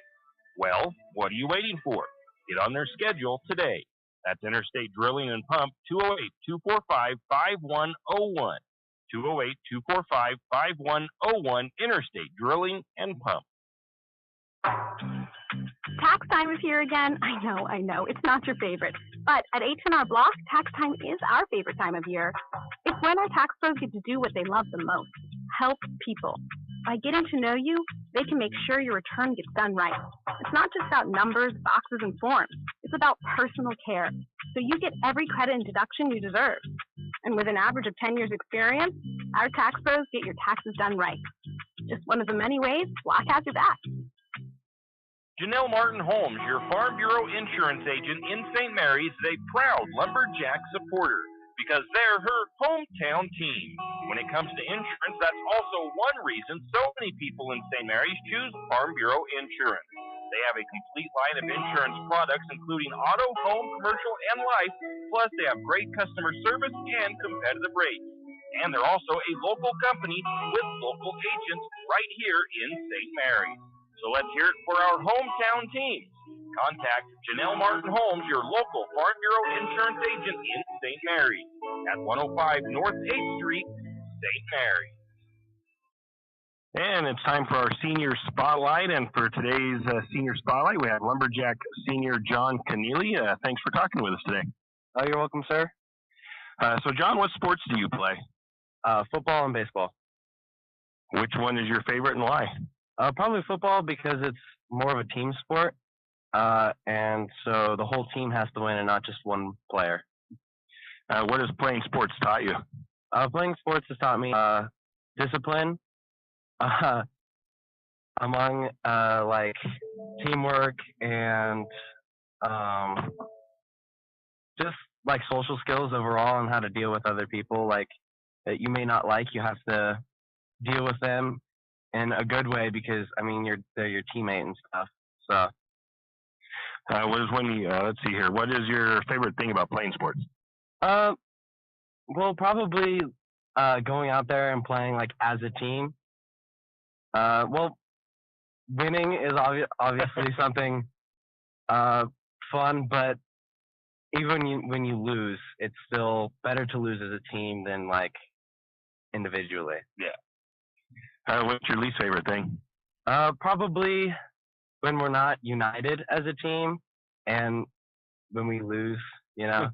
I: Well, what are you waiting for? Get on their schedule today. That's Interstate Drilling and Pump, 208-245-5101. 208-245-5101, Interstate Drilling and Pump.
G: Tax time is here again. I know. It's not your favorite. But at H&R Block, tax time is our favorite time of year. It's when our tax pros get to do what they love the most, help people. By getting to know you, they can make sure your return gets done right. It's not just about numbers, boxes, and forms. It's about personal care, so you get every credit and deduction you deserve. And with an average of 10 years experience, our tax pros get your taxes done right. Just one of the many ways Block has your back.
I: Janelle Martin Holmes, your Farm Bureau insurance agent in St. Mary's, is a proud Lumberjack supporter because they're her hometown team. When it comes to insurance, that's also one reason so many people in St. Mary's choose Farm Bureau insurance. They have a complete line of insurance products, including auto, home, commercial, and life, plus they have great customer service and competitive rates. And they're also a local company with local agents right here in St. Mary's. So let's hear it for our hometown teams. Contact Janelle Martin Holmes, your local Farm Bureau insurance agent in St. Mary's at 105 North 8th Street, St. Mary's.
B: And it's time for our senior spotlight. And for today's senior spotlight, we have Lumberjack senior John Keneally. Thanks for talking with us today.
R: Oh, you're welcome, sir.
B: So, John, what sports do you play?
R: Football and baseball.
B: Which one is your favorite and why?
R: Probably football because it's more of a team sport. And so the whole team has to win and not just one player.
B: What has playing sports taught you?
R: Playing sports has taught me discipline, among like teamwork and just like social skills overall and how to deal with other people like that you may not like. You have to deal with them in a good way because I mean they're your teammate and stuff. So
B: let's see here. What is your favorite thing about playing sports?
R: Well, probably going out there and playing like as a team. Well, winning is obviously something fun, but even when you lose, it's still better to lose as a team than like individually.
B: Yeah. What's your least favorite thing?
R: Probably when we're not united as a team and when we lose, you know.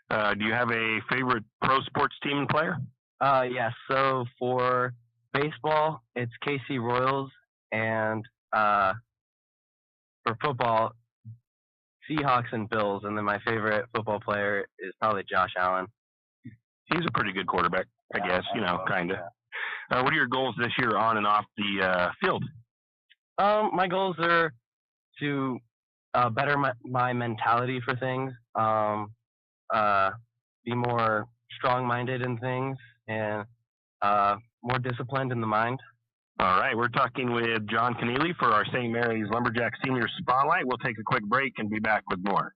B: Do you have a favorite pro sports team and player?
R: Yes. So for baseball, it's KC Royals, and for football, Seahawks and Bills. And then my favorite football player is probably Josh Allen.
B: He's a pretty good quarterback, I guess, kind of. What are your goals this year on and off the field?
R: My goals are to better my mentality for things, be more strong-minded in things, and more disciplined in the mind.
B: All right, we're talking with John Keneally for our St. Mary's Lumberjack Senior Spotlight. We'll take a quick break and be back with more.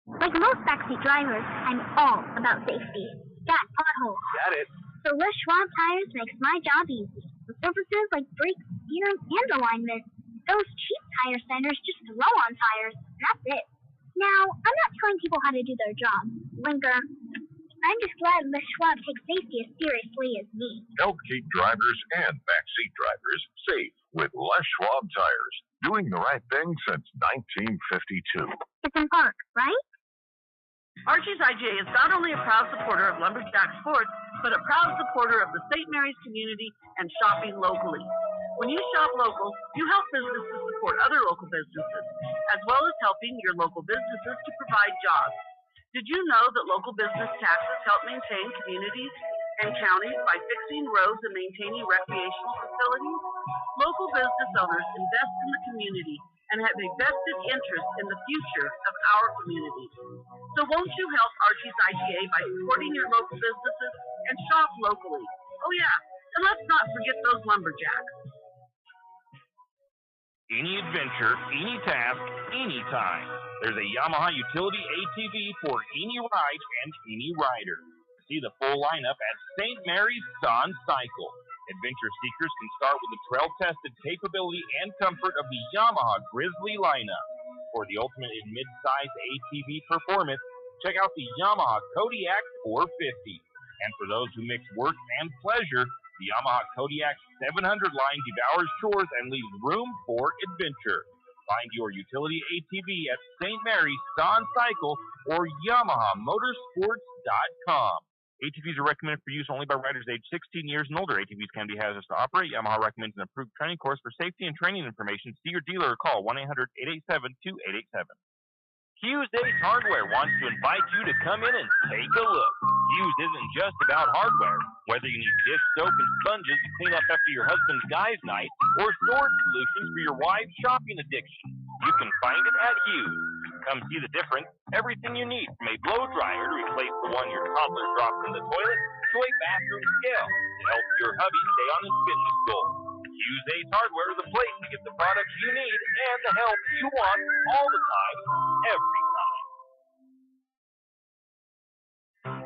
J: Like most backseat drivers, I'm all about safety. Got potholes.
B: Got it.
J: So Schwab Tires makes my job easy. With surfaces like brakes, steering, and alignment. Those cheap tire centers just throw on tires, and that's it. Now, I'm not telling people how to do their job. Linker, I'm just glad Les Schwab takes safety as seriously as me.
C: Help keep drivers and backseat drivers safe with Les Schwab tires. Doing the right thing since 1952.
J: It's in park, right?
K: Archie's IGA is not only a proud supporter of Lumberjack Sports, but a proud supporter of the St. Mary's community and shopping locally. When you shop local, you help businesses support other local businesses, as well as helping your local businesses to provide jobs. Did you know that local business taxes help maintain communities and counties by fixing roads and maintaining recreational facilities? Local business owners invest in the community and have a vested interest in the future of our community. So won't you help Archie's IGA by supporting your local businesses and shop locally? Oh yeah, and let's not forget those lumberjacks.
I: Any adventure, any task, anytime. There's a Yamaha utility ATV for any ride and any rider. See the full lineup at St. Mary's Sun Cycle. Adventure seekers can start with the trail-tested capability and comfort of the Yamaha Grizzly lineup. For the ultimate in mid-size ATV performance, check out the Yamaha Kodiak 450. And for those who mix work and pleasure, the Yamaha Kodiak 700 line devours chores and leaves room for adventure. Find your utility ATV at St. Mary's Sun Cycle or YamahaMotorsports.com. ATVs are recommended for use only by riders aged 16 years and older. ATVs can be hazardous to operate. Yamaha recommends an approved training course. For safety and training information, see your dealer or call 1-800-887-2887. Hughes Ace Hardware wants to invite you to come in and take a look. Hughes isn't just about hardware. Whether you need dish soap and sponges to clean up after your husband's guys' night, or storage solutions for your wife's shopping addiction, you can find it at Hughes. Come see the difference. Everything you need, from a blow dryer to replace the one your toddler drops in the toilet, to a bathroom scale to help your hubby stay on his fitness goals. Hughes Ace Hardware is the place to get the products you need and the help you want all the time, every time.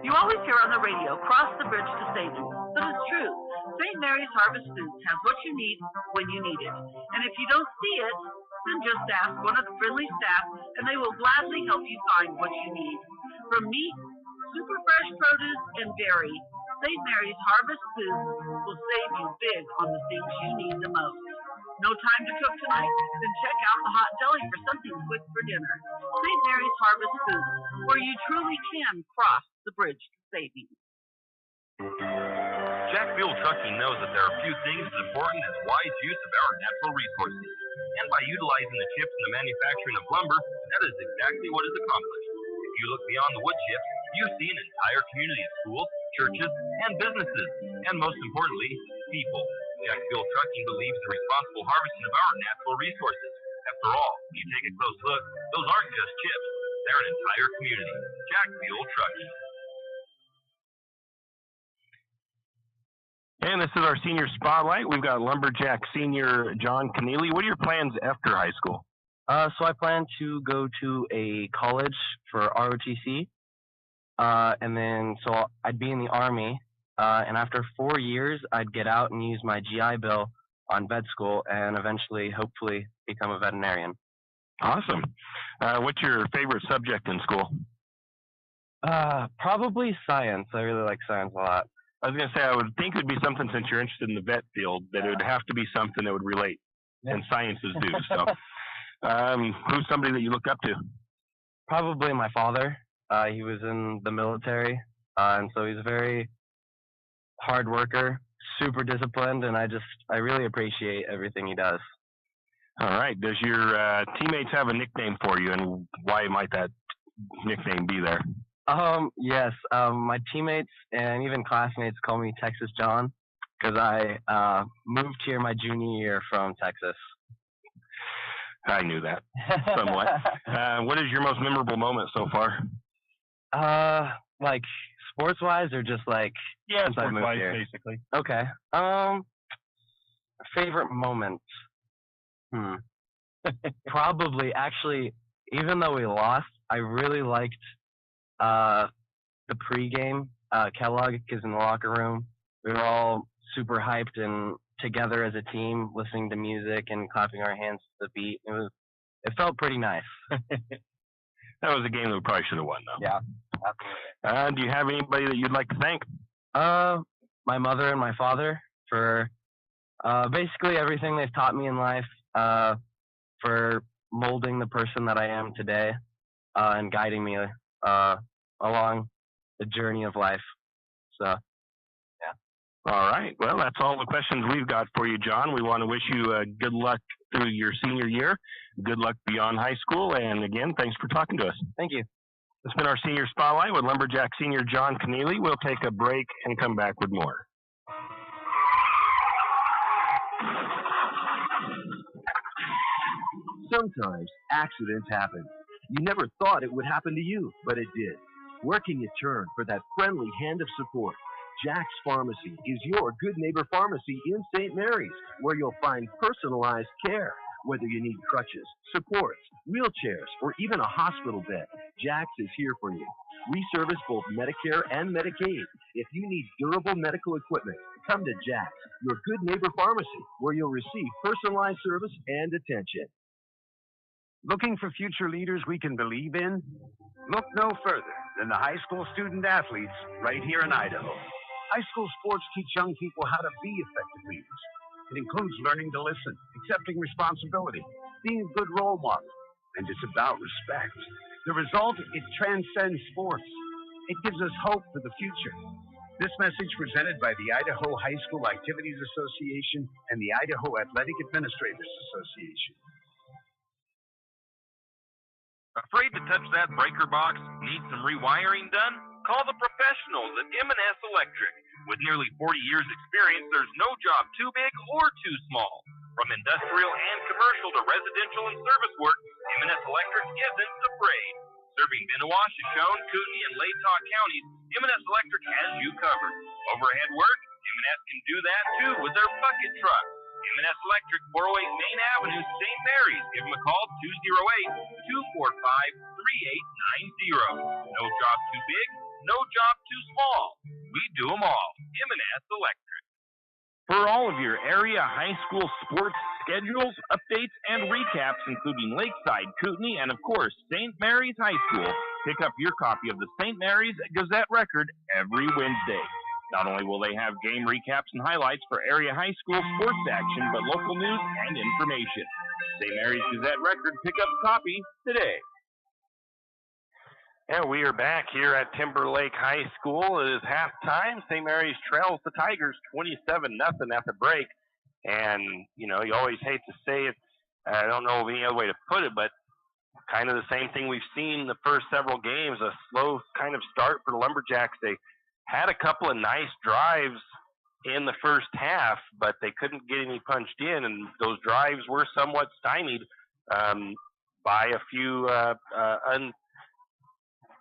K: You always hear on the radio, cross the bridge to savings. But it's true. St. Mary's Harvest Foods has what you need when you need it. And if you don't see it, then just ask one of the friendly staff and they will gladly help you find what you need. From meat, super fresh produce, and dairy, St. Mary's Harvest Foods will save you big on the things you need the most. No time to cook tonight? Then check out the hot deli for something quick for dinner. St. Mary's Harvest Foods, where you truly can cross the bridge to savings.
C: Jack Fuel Trucking knows that there are few things as important as wise use of our natural resources. And by utilizing the chips in the manufacturing of lumber, that is exactly what is accomplished. If you look beyond the wood chips, you see an entire community of schools, churches, and businesses, and most importantly, people. Jack Fuel Trucking believes in responsible harvesting of our natural resources. After all, if you take a close look, those aren't just chips. They're an entire community. Jack Fuel Trucking.
B: And this is our senior spotlight. We've got Lumberjack senior John Keneally. What are your plans after high school?
R: So I plan to go to a college for ROTC, and then so I'd be in the Army, and after 4 years, I'd get out and use my GI Bill on vet school, and eventually, hopefully, become a veterinarian.
B: Awesome. What's your favorite subject in school?
R: Probably science. I really like science a lot.
B: I was going to say, I would think it would be something, since you're interested in the vet field, that it would have to be something that would relate, and sciences do. So, who's somebody that you look up to?
R: Probably my father. He was in the military, and so he's a very hard worker, super disciplined, and I really appreciate everything he does.
B: All right. Does your teammates have a nickname for you, and why might that nickname be there?
R: Yes. My teammates and even classmates call me Texas John because I moved here my junior year from Texas.
B: I knew that somewhat. What is your most memorable moment so far?
R: Like sports-wise or just like since I moved here?
B: Basically.
R: Okay. Favorite moment? Probably, actually, even though we lost, I really liked the pregame. Kellogg is in the locker room. We were all super hyped and together as a team, listening to music and clapping our hands to the beat. It felt pretty nice.
B: That was a game that we probably should have won, though.
R: Yeah, absolutely.
B: Do you have anybody that you'd like to thank?
R: My mother and my father for basically everything they've taught me in life, for molding the person that I am today, and guiding me along the journey of life. So, yeah.
B: All right. Well, that's all the questions we've got for you, John. We want to wish you good luck through your senior year. Good luck beyond high school. And again, thanks for talking to us.
R: Thank you.
B: It's been our Senior Spotlight with Lumberjack Senior John Keneally. We'll take a break and come back with more.
L: Sometimes accidents happen. You never thought it would happen to you, but it did. Where can you turn for that friendly hand of support? Jack's Pharmacy is your good neighbor pharmacy in St. Mary's, where you'll find personalized care. Whether you need crutches, supports, wheelchairs, or even a hospital bed, Jack's is here for you. We service both Medicare and Medicaid. If you need durable medical equipment, come to Jack's, your good neighbor pharmacy, where you'll receive personalized service and attention.
O: Looking for future leaders we can believe in? Look no further than the high school student athletes right here in Idaho. High school sports teach young people how to be effective leaders. It includes learning to listen, accepting responsibility, being a good role model, and it's about respect. The result, it transcends sports. It gives us hope for the future. This message presented by the Idaho High School Activities Association and the Idaho Athletic Administrators Association.
I: Afraid to touch that breaker box? Need some rewiring done? Call the professionals at M&S Electric. With nearly 40 years experience, there's no job too big or too small. From industrial and commercial to residential and service work, M&S Electric isn't afraid. Serving Bennewash, Shoshone, Kootenai, and Latah counties, M&S Electric has you covered. Overhead work? M&S can do that too with their bucket truck. M&S Electric, 408 Main Avenue, St. Mary's. Give them a call, 208-245-3890. No job too big, no job too small. We do them all. M&S Electric.
B: For all of your area high school sports schedules, updates, and recaps, including Lakeside, Kootenai, and of course, St. Mary's High School, pick up your copy of the St. Mary's Gazette Record every Wednesday. Not only will they have game recaps and highlights for area high school sports action, but local news and information. St. Mary's Gazette Record, pick up a copy today. And we are back here at Timberlake High School. It is halftime. St. Mary's trails the Tigers 27-0 at the break. And, you know, you always hate to say it. I don't know any other way to put it, but kind of the same thing we've seen the first several games, a slow kind of start for the Lumberjacks. They had a couple of nice drives in the first half, but they couldn't get any punched in, and those drives were somewhat stymied by a few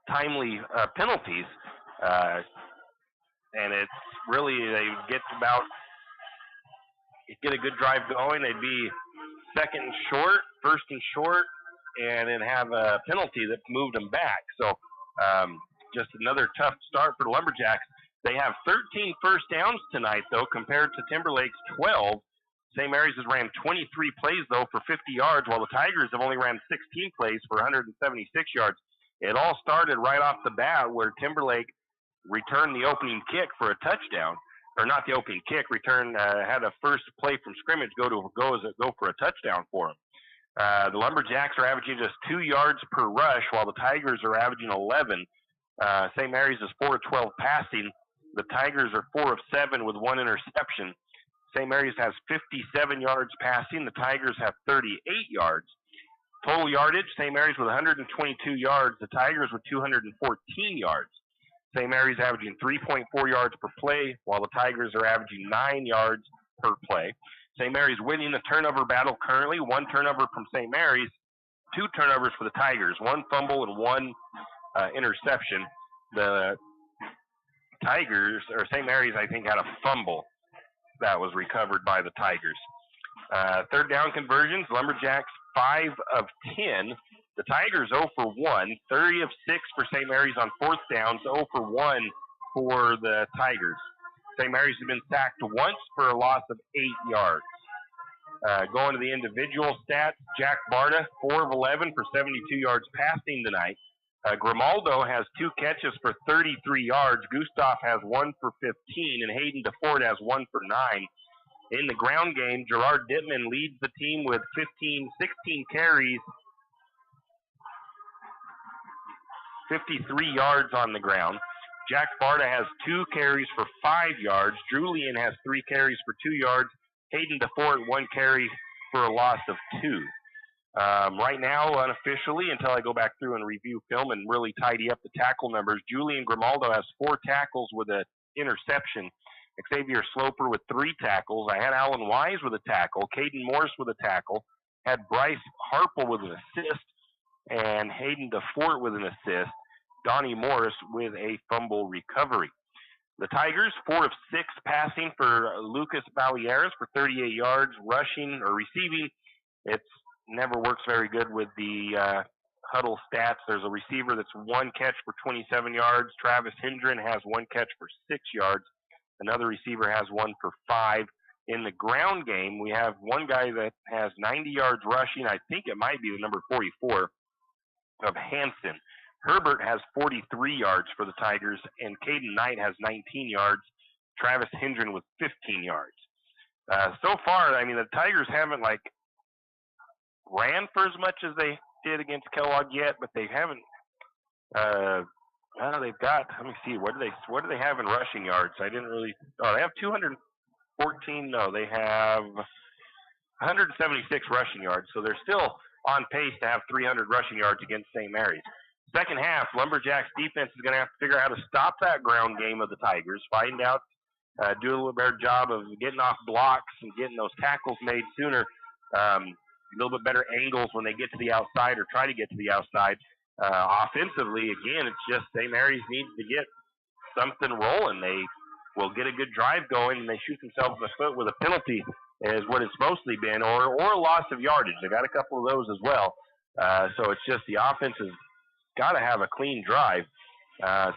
B: untimely penalties. And it's really, they get a good drive going, they'd be second and short, first and short, and then have a penalty that moved them back. So just another tough start for the Lumberjacks. They have 13 first downs tonight, though, compared to Timberlake's 12. St. Mary's has ran 23 plays, though, for 50 yards, while the Tigers have only ran 16 plays for 176 yards. It all started right off the bat where Timberlake returned the opening kick for a touchdown, or not the opening kick, had a first play from scrimmage go for a touchdown for them. The Lumberjacks are averaging just 2 yards per rush, while the Tigers are averaging 11. St. Mary's is 4 of 12 passing. The Tigers are 4 of 7 with 1 interception. St. Mary's has 57 yards passing. The Tigers have 38 yards. Total yardage, St. Mary's with 122 yards. The Tigers with 214 yards. St. Mary's averaging 3.4 yards per play, while the Tigers are averaging 9 yards per play. St. Mary's winning the turnover battle currently. 1 turnover from St. Mary's, 2 turnovers for the Tigers, 1 fumble and 1 interception. The Tigers, or St. Mary's, I think, had a fumble that was recovered by the Tigers. Third down conversions, Lumberjacks 5 of 10. The Tigers 0 for 1, 30 of 6 for St. Mary's on fourth downs, 0 for 1 for the Tigers. St. Mary's has been sacked once for a loss of 8 yards. Going to the individual stats, Jack Barta, 4 of 11 for 72 yards passing tonight. Grimaldo has 2 catches for 33 yards. Gustav has 1 for 15, and Hayden DeFord has 1 for 9. In the ground game, Gerard Dittman leads the team with 16 carries, 53 yards on the ground. Jack Barta has 2 carries for 5 yards. Julian has 3 carries for 2 yards. Hayden DeFord, 1 carry for a loss of 2. Right now, unofficially, until I go back through and review film and really tidy up the tackle numbers, Julian Grimaldo has 4 tackles with an interception. Xavier Sloper with 3 tackles. I had Alan Wise with a tackle. Caden Morris with a tackle. Had Bryce Harple with an assist. And Hayden DeFort with an assist. Donnie Morris with a fumble recovery. The Tigers, 4 of 6 passing for Lucas Ballieres for 38 yards. Rushing or receiving, it never works very good with the huddle stats. There's a receiver that's 1 catch for 27 yards. Travis Hendren has 1 catch for 6 yards. Another receiver has 1 for 5. In the ground game, we have one guy that has 90 yards rushing. I think it might be the number 44 of Hanson. Herbert has 43 yards for the Tigers, and Caden Knight has 19 yards. Travis Hendren with 15 yards. So far, I mean, the Tigers haven't, ran for as much as they did against Kellogg yet, but they haven't, they've got, let me see, what do they have in rushing yards? I didn't really, they have 214, no, they have 176 rushing yards, so they're still on pace to have 300 rushing yards against St. Mary's. Second half, Lumberjacks defense is going to have to figure out how to stop that ground game of the Tigers, find out, do a little better job of getting off blocks and getting those tackles made sooner, a little bit better angles when they get to the outside or try to get to the outside. Offensively, again, it's just St. Mary's needs to get something rolling. They will get a good drive going, and they shoot themselves in the foot with a penalty is what it's mostly been, or a loss of yardage. They got a couple of those as well. So it's just the offense has got to have a clean drive.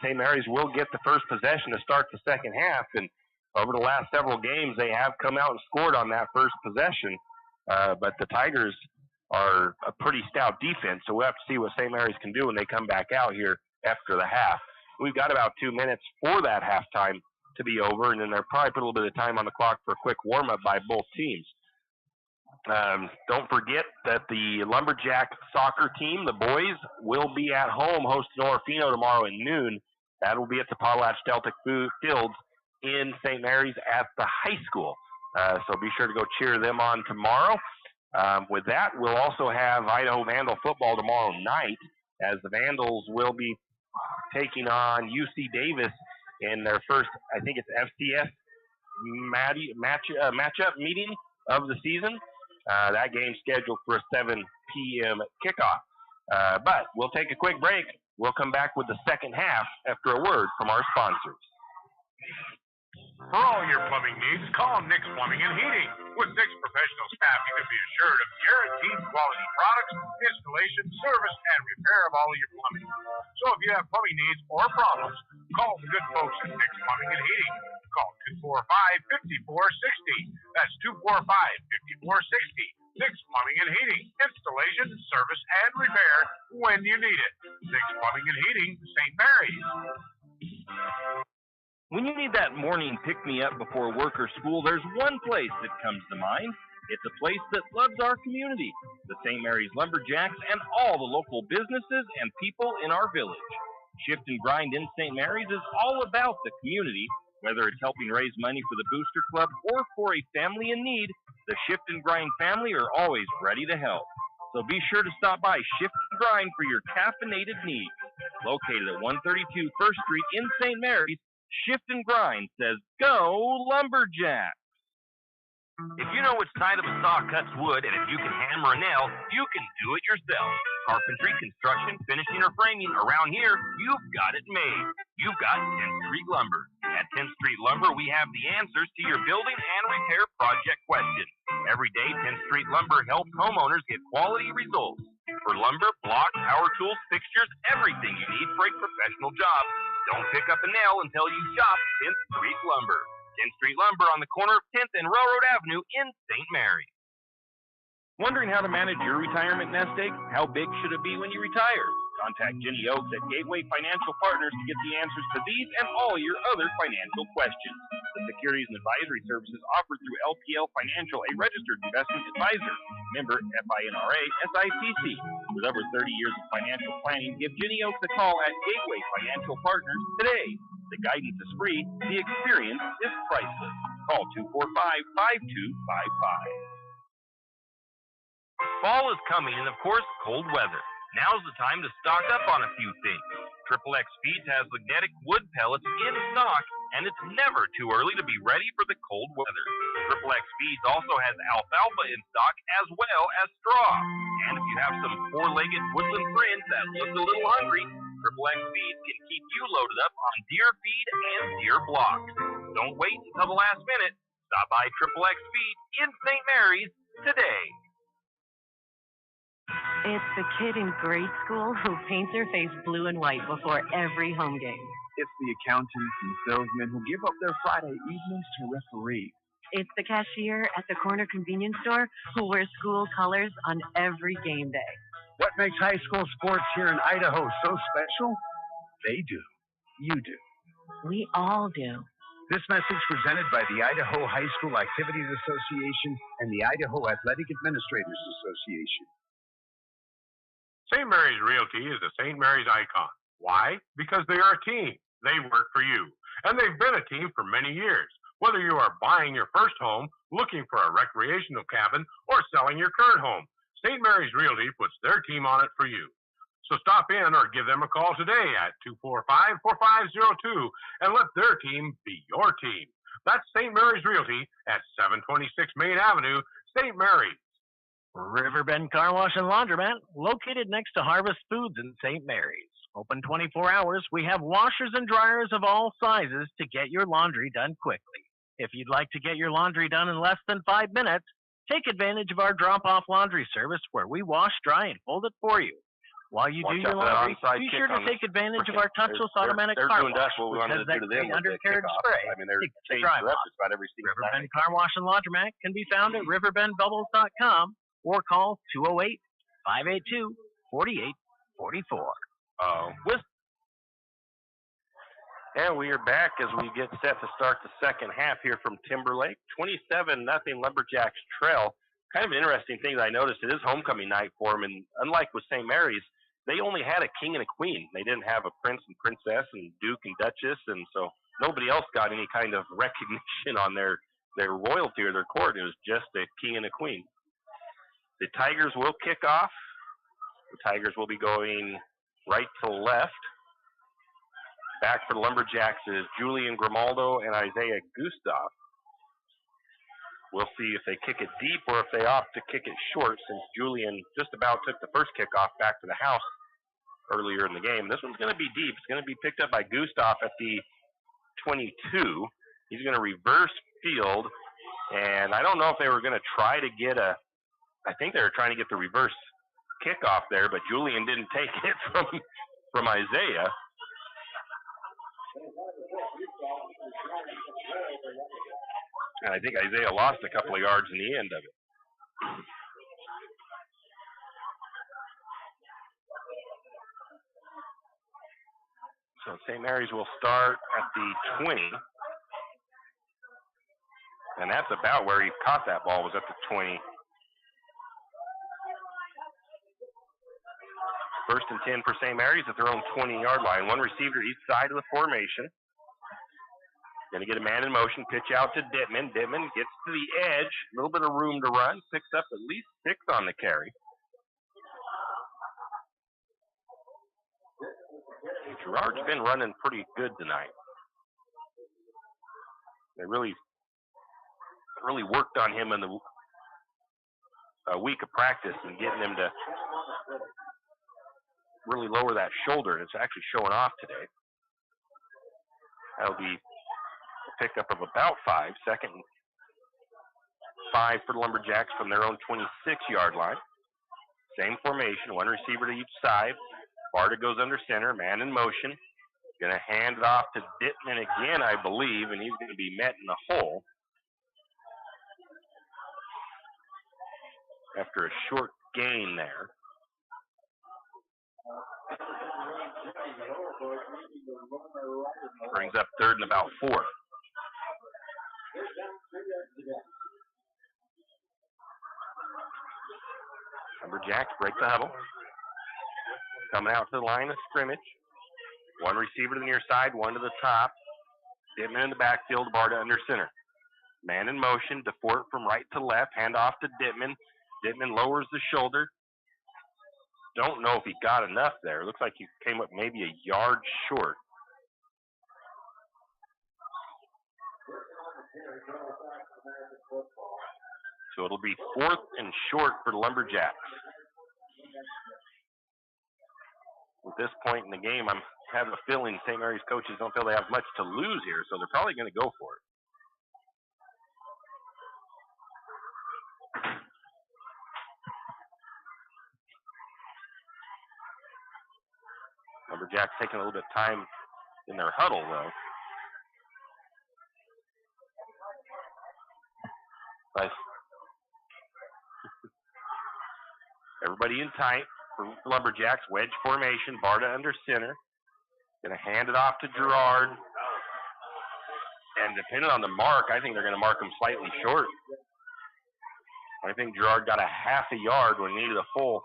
B: St. Mary's will get the first possession to start the second half, and over the last several games, they have come out and scored on that first possession. But the Tigers are a pretty stout defense, so we'll have to see what St. Mary's can do when they come back out here after the half. We've got about 2 minutes for that halftime to be over, and then they'll probably put a little bit of time on the clock for a quick warm-up by both teams. Don't forget that the Lumberjack soccer team, the boys, will be at home hosting Orofino tomorrow at noon. That will be at the Potlatch Celtic Fields in St. Mary's at the high school. So be sure to go cheer them on tomorrow. With that, we'll also have Idaho Vandal football tomorrow night, as the Vandals will be taking on UC Davis in their first, I think it's FCS matchup meeting of the season. That game's scheduled for a 7 p.m. kickoff. But we'll take a quick break. We'll come back with the second half after a word from our sponsors.
M: For all your plumbing needs, call Nick's Plumbing and Heating. With Nick's professional staff, you can be assured of guaranteed quality products, installation, service, and repair of all of your plumbing. So if you have plumbing needs or problems, call the good folks at Nick's Plumbing and Heating. Call 245-5460. That's 245-5460. Nick's Plumbing and Heating. Installation, service, and repair when you need it. Nick's Plumbing and Heating, St. Mary's.
I: When you need that morning pick-me-up before work or school, there's one place that comes to mind. It's a place that loves our community, the St. Mary's Lumberjacks, and all the local businesses and people in our village. Shift and Grind in St. Mary's is all about the community. Whether it's helping raise money for the Booster Club or for a family in need, the Shift and Grind family are always ready to help. So be sure to stop by Shift and Grind for your caffeinated needs. Located at 132 First Street in St. Mary's, Shift and Grind says, go Lumberjacks! If you know which side of a saw cuts wood, and if you can hammer a nail, you can do it yourself. Carpentry, construction, finishing, or framing, around here, you've got it made. You've got 10th Street Lumber. At 10th Street Lumber, we have the answers to your building and repair project questions. Every day, 10th Street Lumber helps homeowners get quality results. For lumber, block, power tools, fixtures, everything you need for a professional job. Don't pick up a nail until you shop 10th Street Lumber. 10th Street Lumber on the corner of 10th and Railroad Avenue in St. Mary. Wondering how to manage your retirement nest egg? How big should it be when you retire? Contact Jenny Oaks at Gateway Financial Partners to get the answers to these and all your other financial questions. The securities and advisory services offered through LPL Financial, a registered investment advisor. Member FINRA SIPC. With over 30 years of financial planning, give Jenny Oaks a call at Gateway Financial Partners today. The guidance is free. The experience is priceless. Call 245-5255. Fall is coming and, of course, cold weather. Now's the time to stock up on a few things. Triple X Feeds has magnetic wood pellets in stock, and it's never too early to be ready for the cold weather. Triple X Feeds also has alfalfa in stock as well as straw. And if you have some four-legged woodland friends that look a little hungry, Triple X Feeds can keep you loaded up on deer feed and deer blocks. Don't wait until the last minute. Stop by Triple X Feeds in St. Mary's today.
N: It's the kid in grade school who paints her face blue and white before every home game.
Q: It's the accountants and salesmen who give up their Friday evenings to referee.
N: It's the cashier at the corner convenience store who wears school colors on every game day.
O: What makes high school sports here in Idaho so special? They do. You do.
N: We all do.
O: This message presented by the Idaho High School Activities Association and the Idaho Athletic Administrators Association.
M: St. Mary's Realty is a St. Mary's icon. Why? Because they are a team. They work for you. And they've been a team for many years. Whether you are buying your first home, looking for a recreational cabin, or selling your current home, St. Mary's Realty puts their team on it for you. So stop in or give them a call today at 245-4502 and let their team be your team. That's St. Mary's Realty at 726 Main Avenue, St. Mary's.
P: Riverbend Car Wash and Laundromat, located next to Harvest Foods in St. Mary's. Open 24 hours, we have washers and dryers of all sizes to get your laundry done quickly. If you'd like to get your laundry done in less than 5 minutes, take advantage of our drop-off laundry service where we wash, dry, and fold it for you. While you do your laundry, be sure to take advantage of our touchless automatic car wash, which has that great undercarriage spray.
B: I mean, they're changing it up just about every single
P: Riverbend Car Wash and Laundromat can be found at riverbendbubbles.com. or call 208-582-4844.
B: And we are back as we get set to start the second half here from Timberlake. 27-0 Lumberjacks trail. Kind of an interesting thing that I noticed, it is homecoming night for them, and unlike with St. Mary's, they only had a king and a queen. They didn't have a prince and princess and duke and duchess, and so nobody else got any kind of recognition on their royalty or their court. It was just a king and a queen. The Tigers will kick off. The Tigers will be going right to left. Back for the Lumberjacks is Julian Grimaldo and Isaiah Gustav. We'll see if they kick it deep or if they opt to kick it short, since Julian just about took the first kickoff back to the house earlier in the game. This one's going to be deep. It's going to be picked up by Gustav at the 22. He's going to reverse field, and I don't know if they were going to try to get I think they were trying to get the reverse kickoff there, but Julian didn't take it from Isaiah. And I think Isaiah lost a couple of yards in the end of it. So St. Mary's will start at the 20. And that's about where he caught that ball, was at the 20. First and 10 for St. Mary's at their own 20-yard line. One receiver each side of the formation. Going to get a man in motion, pitch out to Dittman. Dittman gets to the edge, a little bit of room to run, picks up at least 6 on the carry. Gerard's been running pretty good tonight. They really worked on him in the week of practice and getting him to really lower that shoulder. It's actually showing off today. That'll be a pickup of about 5. Second and 5 for the Lumberjacks from their own 26-yard line. Same formation, one receiver to each side. Barta goes under center, man in motion. Going to hand it off to Dittman again, I believe, and he's going to be met in the hole after a short gain there. Brings up 3rd and about 4. Lumberjacks break the huddle. Coming out to the line of scrimmage. One receiver to the near side, one to the top. Dittman in the backfield, Barta under center. Man in motion, DeFort from right to left, hand off to Dittman. Dittman lowers the shoulder. Don't know if he got enough there. Looks like he came up maybe a yard short. So it'll be 4th and short for the Lumberjacks. At this point in the game, I have a feeling St. Mary's coaches don't feel they have much to lose here, so they're probably going to go for it. Lumberjacks taking a little bit of time in their huddle, though. But everybody in tight for Lumberjacks. Wedge formation. Barta under center. Going to hand it off to Gerard. And depending on the mark, I think they're going to mark him slightly short. I think Gerard got a half a yard when he needed a full.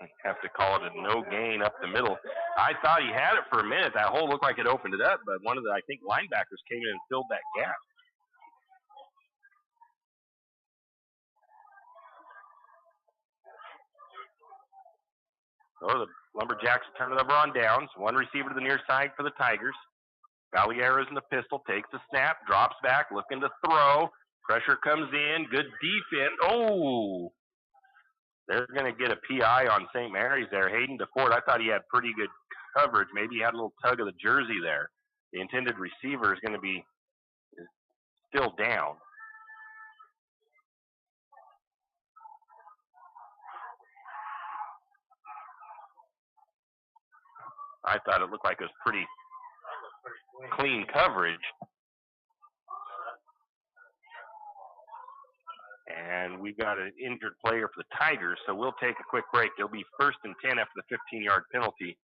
B: I have to call it a no gain up the middle. I thought he had it for a minute. That hole looked like it opened it up, but one of the, I think, linebackers came in and filled that gap. So the Lumberjacks turn it over on downs. One receiver to the near side for the Tigers. Valieras in the pistol, takes the snap, drops back, looking to throw. Pressure comes in, good defense. Oh! They're going to get a PI on St. Mary's there. Hayden DeFord, I thought he had pretty good coverage. Maybe he had a little tug of the jersey there. The intended receiver is going to be still down. I thought it looked like it was pretty clean coverage. And we've got an injured player for the Tigers, so we'll take a quick break. It'll be 1st and 10 after the 15-yard penalty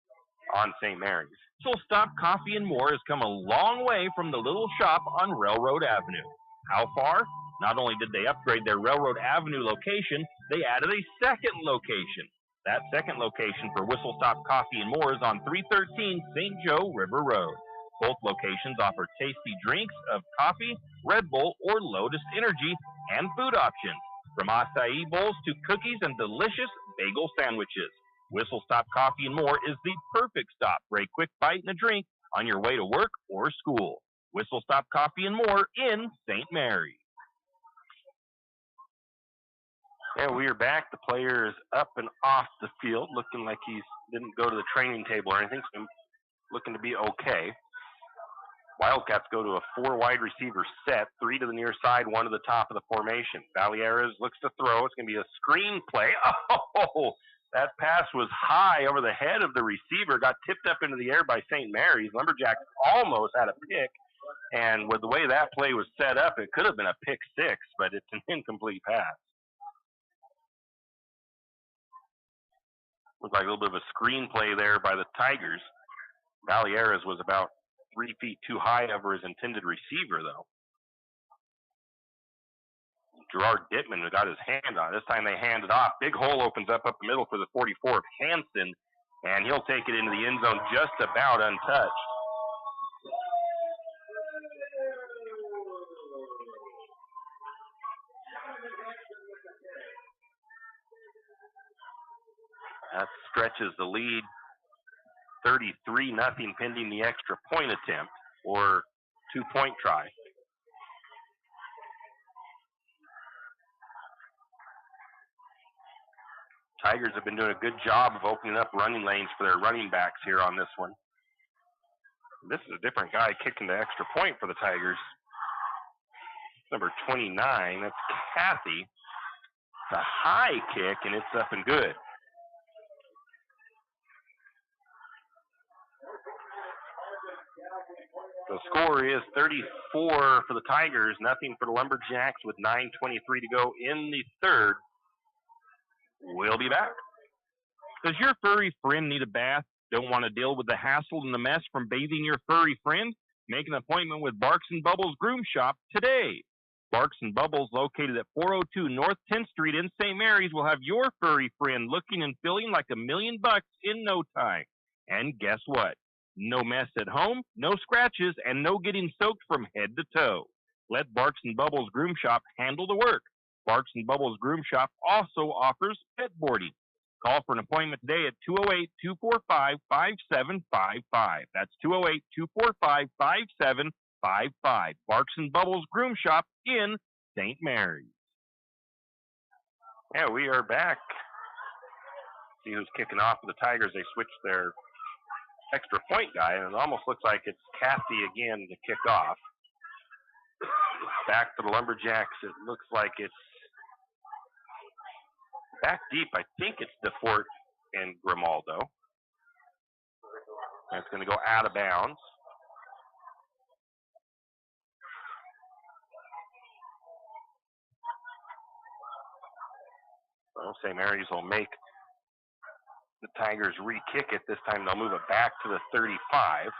B: on St. Mary's.
I: Whistle Stop Coffee and More has come a long way from the little shop on Railroad Avenue. How far? Not only did they upgrade their Railroad Avenue location, they added a second location. That second location for Whistle Stop Coffee and More is on 313 St. Joe River Road. Both locations offer tasty drinks of coffee, Red Bull, or Lotus Energy, and food options, from acai bowls to cookies and delicious bagel sandwiches. Whistle Stop Coffee and More is the perfect stop for a quick bite and a drink on your way to work or school. Whistle Stop Coffee and More in St. Mary's.
B: And we are back. The player is up and off the field, looking like he didn't go to the training table or anything, so looking to be okay. Wildcats go to a 4 wide receiver set, 3 to the near side, 1 to the top of the formation. Valieras looks to throw. It's going to be a screen play. Oh, that pass was high over the head of the receiver, got tipped up into the air by St. Mary's. Lumberjacks almost had a pick, and with the way that play was set up, it could have been a pick 6, but it's an incomplete pass. Looked like a little bit of a screen play there by the Tigers. Valieras was about 3 feet too high over his intended receiver, though. Gerard Dittman got his hand on it. This time they hand it off. Big hole opens up the middle for the 44 of Hansen, and he'll take it into the end zone just about untouched. That stretches the lead 33-0 pending the extra point attempt or 2-point try. Tigers have been doing a good job of opening up running lanes for their running backs here on this one. This is a different guy kicking the extra point for the Tigers. Number 29, that's Kathy. It's a high kick, and it's up and good. The score is 34 for the Tigers, nothing for the Lumberjacks with 9:23 to go in the third. We'll be back.
I: Does your furry friend need a bath? Don't want to deal with the hassle and the mess from bathing your furry friend? Make an appointment with Barks and Bubbles Groom Shop today. Barks and Bubbles, located at 402 North 10th Street in St. Mary's, will have your furry friend looking and feeling like $1,000,000 in no time. And guess what? No mess at home, no scratches, and no getting soaked from head to toe. Let Barks and Bubbles Groom Shop handle the work. Barks and Bubbles Groom Shop also offers pet boarding. Call for an appointment today at 208-245-5755. That's 208-245-5755. Barks and Bubbles Groom Shop in St. Mary's.
B: Yeah, we are back. See who's kicking off for the Tigers. They switched their extra point guy, and it almost looks like it's Kathy again to kick off. Back to the Lumberjacks. It looks like it's back deep. I think it's DeFort and Grimaldo. That's going to go out of bounds. Well, St. Mary's will make the Tigers re-kick it. This time they'll move it back to the 35.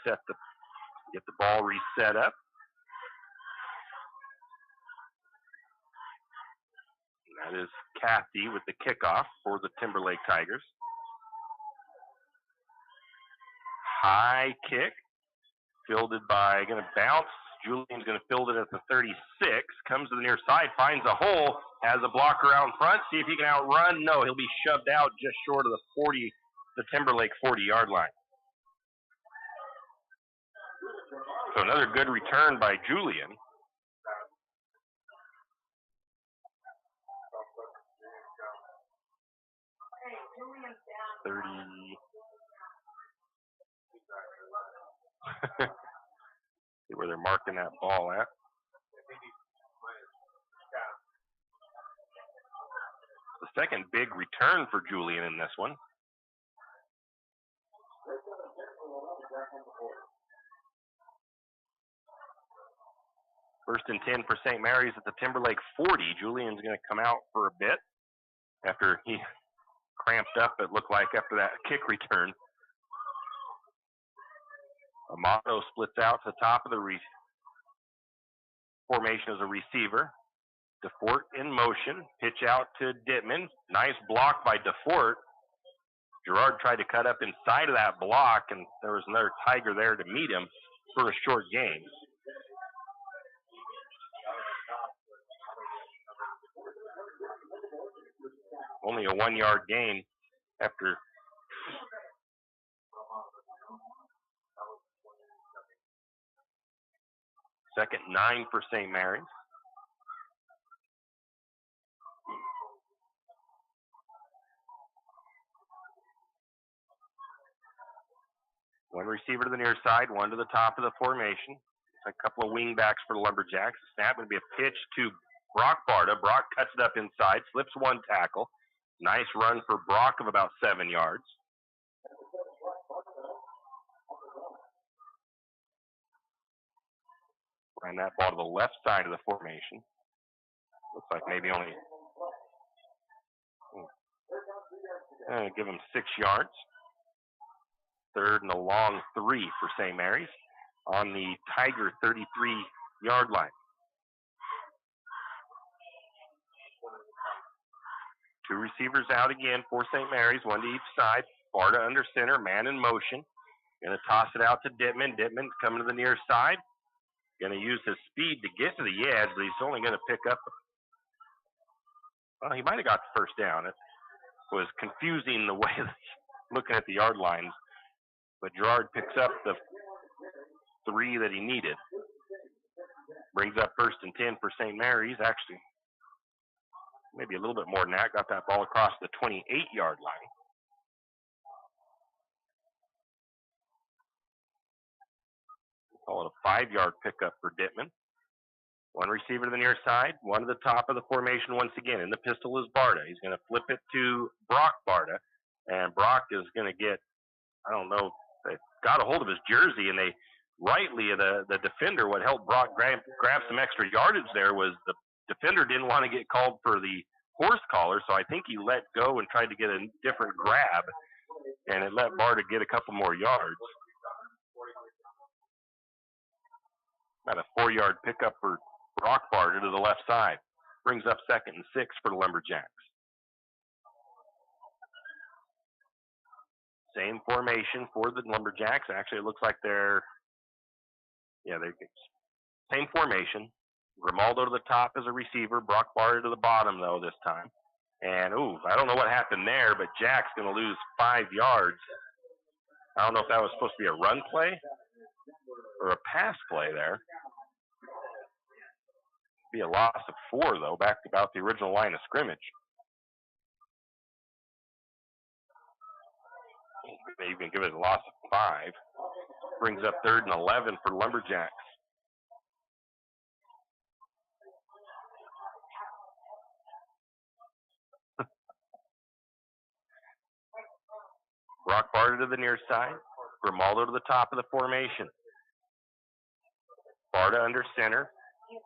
B: They'll get the ball reset up. That is Kathy with the kickoff for the Timberlake Tigers. High kick, fielded by, going to bounce. Julian's going to field it at the 36. Comes to the near side, finds a hole, has a blocker out in front. See if he can outrun. No, he'll be shoved out just short of the Timberlake 40-yard line. So another good return by Julian. See where they're marking that ball at. The second big return for Julian in this one. First and 10 for St. Mary's at the Timberlake 40. Julian's going to come out for a bit after he cramped up, it looked like, after that kick return. Amato splits out to the top of the formation as a receiver. DeFort in motion. Pitch out to Dittman. Nice block by DeFort. Gerard tried to cut up inside of that block, and there was another Tiger there to meet him for a short gain. Only a 1-yard gain after second 9 for St. Mary's. One receiver to the near side, one to the top of the formation. A couple of wing backs for the Lumberjacks. Snap going to be a pitch to Brock Barta. Brock cuts it up inside, slips one tackle. Nice run for Brock of about 7 yards. Ran that ball to the left side of the formation. Looks like maybe only give him 6 yards. Third and a long 3 for St. Mary's on the Tiger 33-yard line. Two receivers out again for St. Mary's, one to each side. Barta under center, man in motion. Going to toss it out to Dittman. Dittman's coming to the near side. Going to use his speed to get to the edge, but he's only going to pick up. Well, he might have got the first down. It was confusing the way looking at the yard lines. But Gerard picks up the 3 that he needed. Brings up first and 10 for St. Mary's. Actually, maybe a little bit more than that. Got that ball across the 28-yard line. Call it a 5-yard pickup for Dittman. One receiver to the near side, one to the top of the formation once again. In the pistol is Barta. He's going to flip it to Brock Barta, and Brock is going to get, I don't know, they got a hold of his jersey, and they rightly, the defender, what helped Brock grab some extra yardage there was the defender didn't want to get called for the horse collar, so I think he let go and tried to get a different grab, and it let Barta get a couple more yards. About a 4-yard pickup for Brock Barta to the left side. Brings up 2nd and 6 for the Lumberjacks. Same formation for the Lumberjacks. Actually, it looks like they're same formation. Grimaldo to the top as a receiver. Brock Barta to the bottom, though, this time. And, I don't know what happened there, but Jack's going to lose 5 yards. I don't know if that was supposed to be a run play or a pass play there. Be a loss of 4, though, back about the original line of scrimmage. Maybe even give it a loss of 5. Brings up 3rd and 11 for Lumberjacks. Brock Barta to the near side. Grimaldo to the top of the formation. Barta under center.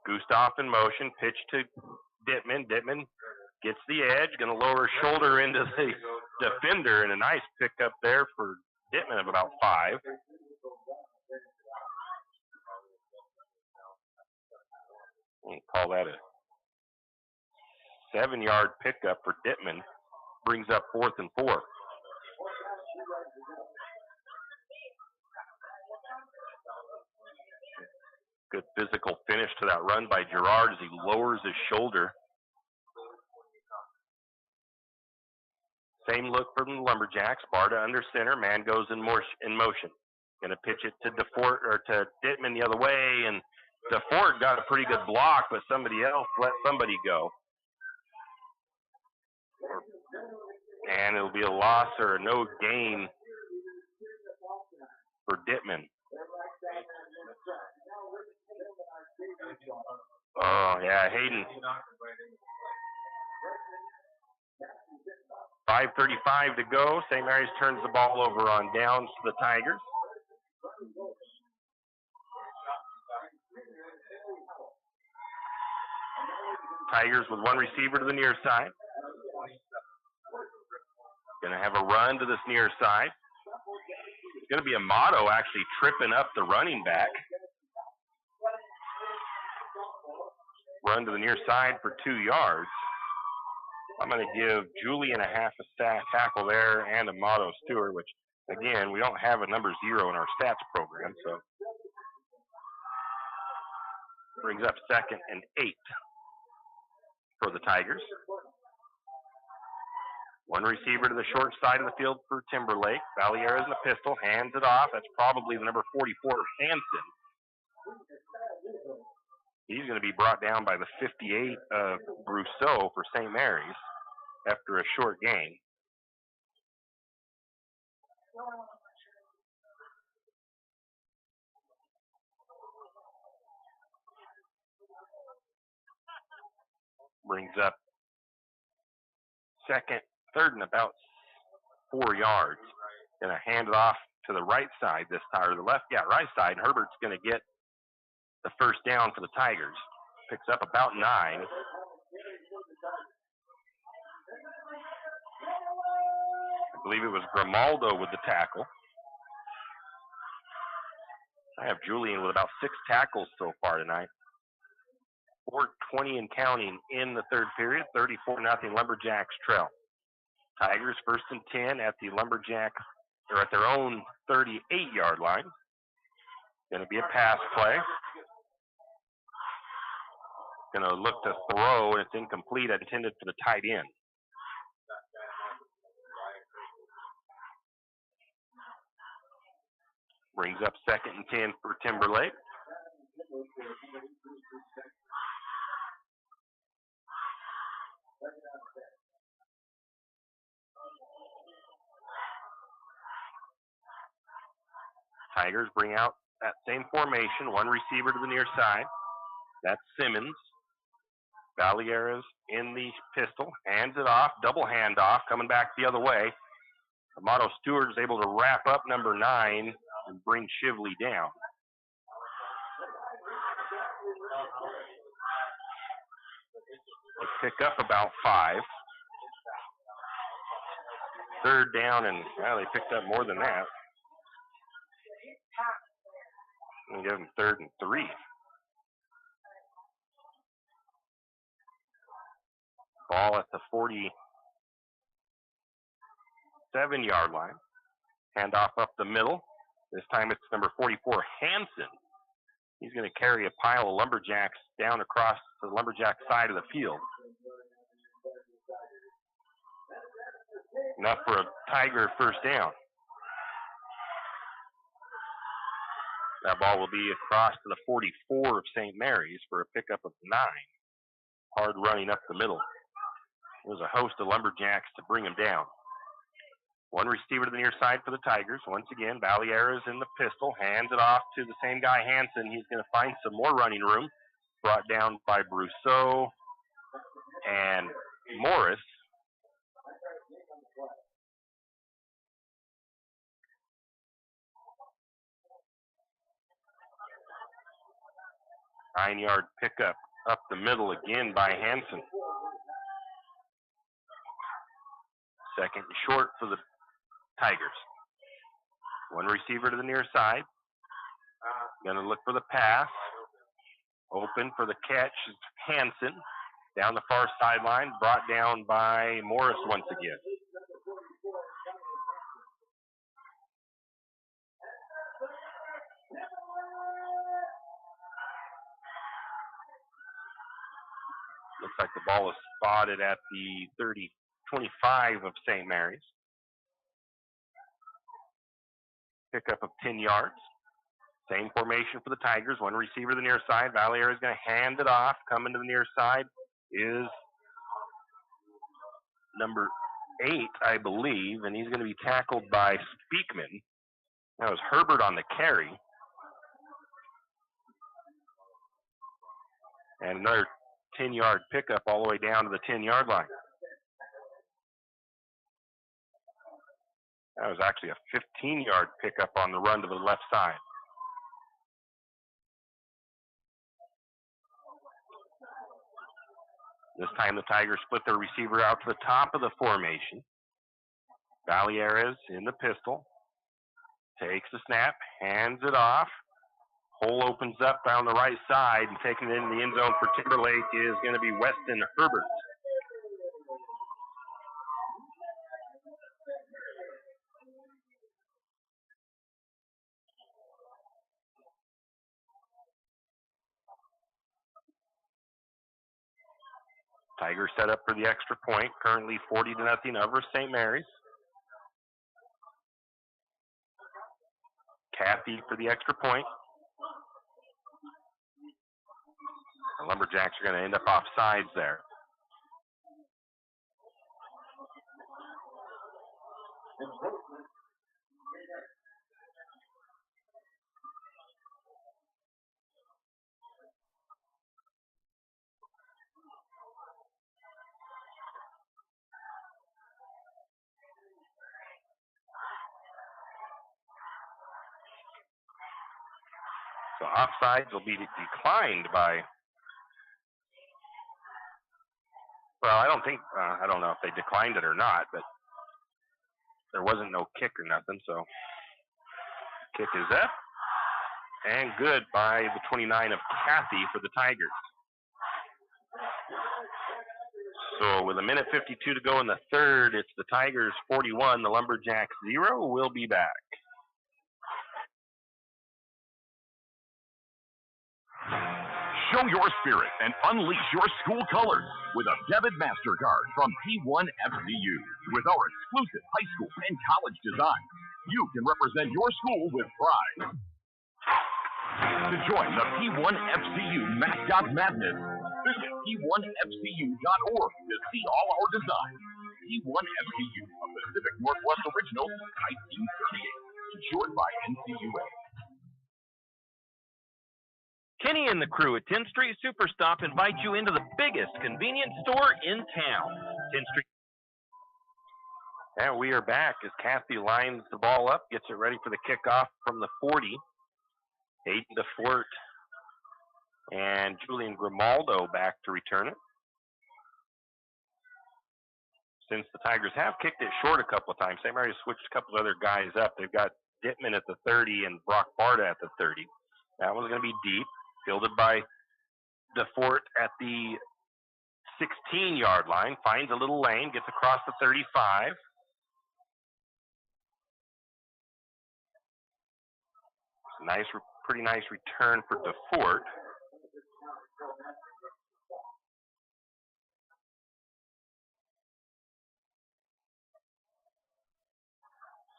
B: Gustav in motion. Pitch to Dittman. Dittman gets the edge. Going to lower his shoulder into the defender. And a nice pickup there for Dittman of about 5. We'll call that a 7-yard pickup for Dittman. Brings up 4th and 4. Good physical finish to that run by Gerard as he lowers his shoulder. Same look from the Lumberjacks. Barta under center. Man goes in motion. Going to pitch it to Dittman the other way, and DeFort got a pretty good block, but somebody else let somebody go. And it'll be a loss or a no gain for Dittman. Oh, yeah, Hayden. 5:35 to go. St. Mary's turns the ball over on downs to the Tigers. Tigers with one receiver to the near side. Going to have a run to this near side. It's going to be Amato actually tripping up the running back. Run to the near side for 2 yards. I'm going to give Julian a half a tackle there and Amato Stewart, which, again, we don't have a number 0 in our stats program, so brings up 2nd and 8 for the Tigers. One receiver to the short side of the field for Timberlake. Valliera's in the pistol, hands it off. That's probably the number 44, Hanson. He's going to be brought down by the 58 of Brousseau for St. Mary's after a short gain. Brings up 3rd and about 4 yards. Going to hand it off to the right side this time, or the right side. Herbert's going to get the first down for the Tigers. Picks up about 9. I believe it was Grimaldo with the tackle. I have Julian with about 6 tackles so far tonight. 4:20 and counting in the 3rd period. 34-0 Lumberjacks trail. Tigers 1st and 10 at the Lumberjack, or at their own 38-yard line. Going to be a pass play. Going to look to throw, and it's incomplete, intended for the tight end. Brings up 2nd and 10 for Timberlake. Tigers bring out that same formation, one receiver to the near side. That's Simmons. Valieras in the pistol, hands it off, double handoff, coming back the other way. Amato Stewart is able to wrap up number 9 and bring Shively down. They pick up about 5. Third down, and well, they picked up more than that. And give them 3rd and 3. Ball at the 47-yard line. Handoff up the middle. This time it's number 44, Hansen. He's going to carry a pile of Lumberjacks down across the Lumberjack side of the field. Enough for a Tiger first down. That ball will be across to the 44 of St. Mary's for a pickup of 9. Hard running up the middle. There's a host of Lumberjacks to bring him down. One receiver to the near side for the Tigers. Once again, Valieras in the pistol. Hands it off to the same guy, Hansen. He's going to find some more running room. Brought down by Brousseau and Morris. Nine-yard pickup up the middle again by Hansen. Second and short for the Tigers. One receiver to the near side. Going to look for the pass. Open for the catch is Hansen. Down the far sideline. Brought down by Morris once again. Looks like the ball is spotted at the 25 of St. Mary's. Pickup of 10 yards. Same formation for the Tigers. One receiver to the near side. Valliere is going to hand it off. Coming to the near side is number 8, I believe, and he's going to be tackled by Speakman. That was Herbert on the carry. And another 10-yard pickup all the way down to the 10-yard line. That was actually a 15-yard pickup on the run to the left side. This time the Tigers split their receiver out to the top of the formation. Valieres in the pistol. Takes the snap, hands it off. Hole opens up down the right side, and taking it into the end zone for Timberlake is going to be Weston Herbert. Tigers set up for the extra point, currently 40-0 over St. Mary's. Kathy for the extra point. The Lumberjacks are going to end up off sides there. So offsides will be declined by, well, I don't know if they declined it or not, but there wasn't no kick or nothing, so kick is up and good by the 29 of Kathy for the Tigers. So with 1:52 to go in the third, it's the Tigers 41, the Lumberjacks 0. We'll be back.
C: Show your spirit and unleash your school colors with a debit MasterCard from P1FCU. With our exclusive high school and college design, you can represent your school with pride. To join the P1FCU Mascot Madness, visit P1FCU.org to see all our designs. P1FCU, a Pacific Northwest original, 1938. Insured by NCUA.
I: Kenny and the crew at 10th Street Superstop invite you into the biggest convenience store in town. 10th Street.
B: And we are back as Kathy lines the ball up, gets it ready for the kickoff from the 40. Aiden DeFort and Julian Grimaldo back to return it. Since the Tigers have kicked it short a couple of times, St. Mary's switched a couple of other guys up. They've got Dittman at the 30 and Brock Barta at the 30. That one's going to be deep, fielded by DeFort at the 16-yard line. Finds a little lane, gets across the 35. Pretty nice return for DeFort.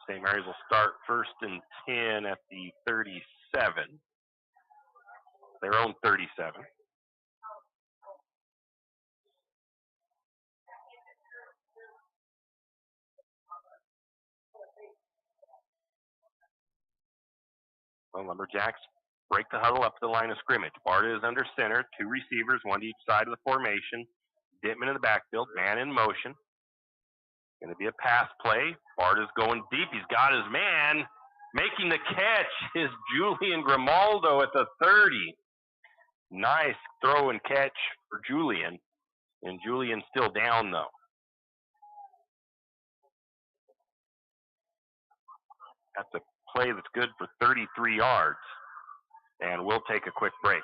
B: St. Mary's will start 1st and 10 at the 37. Their own 37. Well, Lumberjacks break the huddle up to the line of scrimmage. Barta is under center, 2 receivers, 1 to each side of the formation. Dittman in the backfield, man in motion. Going to be a pass play. Barta's going deep. He's got his man. Making the catch is Julian Grimaldo at the 30. Nice throw and catch for Julian. And Julian's still down, though. That's a play that's good for 33 yards. And we'll take a quick break.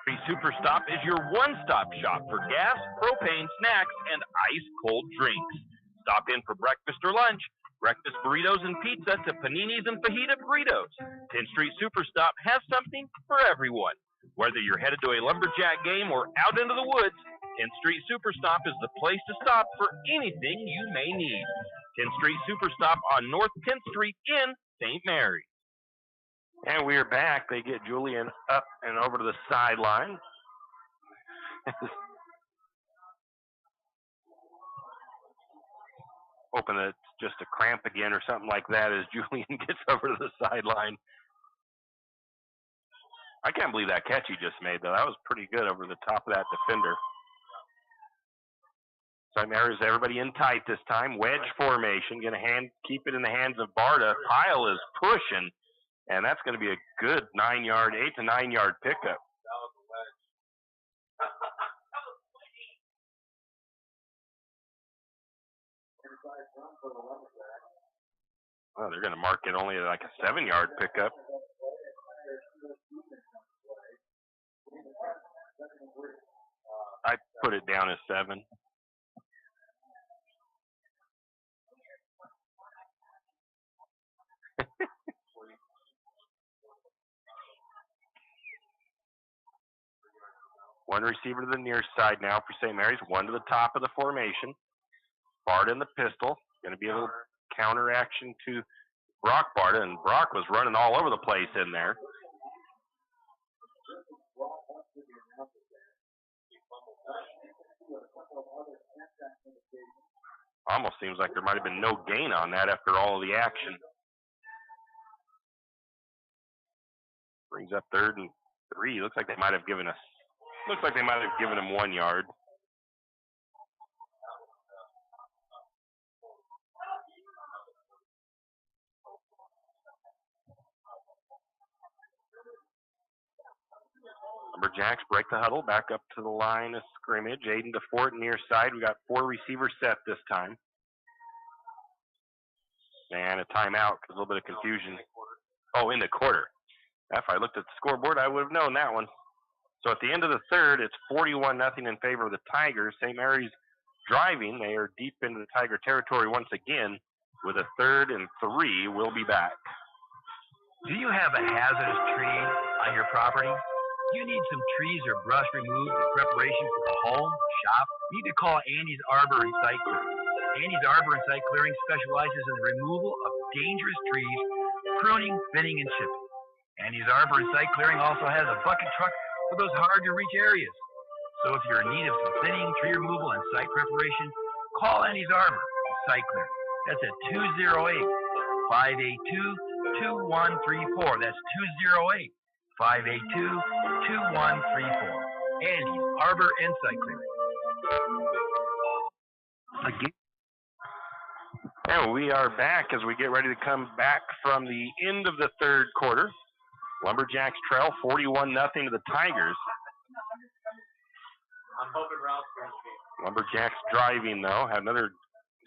I: Free Superstop is your one-stop shop for gas, propane, snacks, and ice-cold drinks. Stop in for breakfast or lunch. Breakfast burritos and pizza to paninis and fajita burritos. 10th Street Superstop has something for everyone. Whether you're headed to a Lumberjack game or out into the woods, 10th Street Superstop is the place to stop for anything you may need. 10th Street Superstop on North 10th Street in St. Mary's.
B: And we are back. They get Julian up and over to the sideline. Hoping that it's just a cramp again or something like that as Julian gets over to the sideline. I can't believe that catch he just made, though. That was pretty good over the top of that defender. St. Mary's, everybody in tight this time. Wedge formation. Going to keep it in the hands of Barta. Pyle is pushing, and that's going to be a good 8 to 9 yard pickup. Well, they're going to mark it only like a 7 yard pickup. I put it down as 7. One receiver to the near side now for St. Mary's. One to the top of the formation. Barta in the pistol. Going to be a little counter action to Brock Barta, and Brock was running all over the place in there. Almost seems like there might have been no gain on that after all of the action. Brings up 3rd and 3. Looks like they might have given him 1 yard. Lumberjacks break the huddle, back up to the line of scrimmage. Aiden DeFort near side. We got 4 receivers set this time. And a timeout, a little bit of confusion. Oh, in the quarter. If I looked at the scoreboard, I would have known that one. So at the end of the 3rd, it's 41-0 in favor of the Tigers. St. Mary's driving. They are deep into the Tiger territory once again with a 3rd and 3. We'll be back.
D: Do you have a hazardous tree on your property? You need some trees or brush removed in preparation for a home or shop? You need to call Andy's Arbor and Site Clearing. Andy's Arbor and Site Clearing specializes in the removal of dangerous trees, pruning, thinning, and chipping. Andy's Arbor and Site Clearing also has a bucket truck for those hard-to-reach areas. So if you're in need of some thinning, tree removal, and site preparation, call Andy's Arbor and Site Clearing. That's at 208-582-2134. That's 208-582-2134. 2134. Andy's Arbor and Site Clearing.
E: Again.
B: And we are back as we get ready to come back from the end of the third quarter. Lumberjacks trail 41-0 to the Tigers.
A: I'm hoping Ralph's going to be.
B: Lumberjacks driving, though.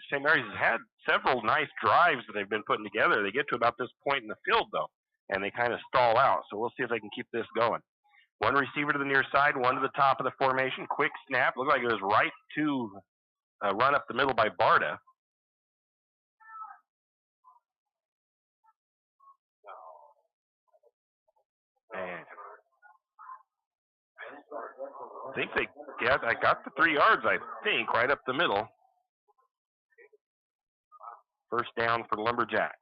B: St. Mary's has had several nice drives that they've been putting together. They get to about this point in the field, though, and they kind of stall out. So we'll see if they can keep this going. One receiver to the near side, one to the top of the formation. Quick snap. Looked like it was right to run up the middle by Barta. And I think I got the 3 yards, I think, right up the middle. First down for the Lumberjacks.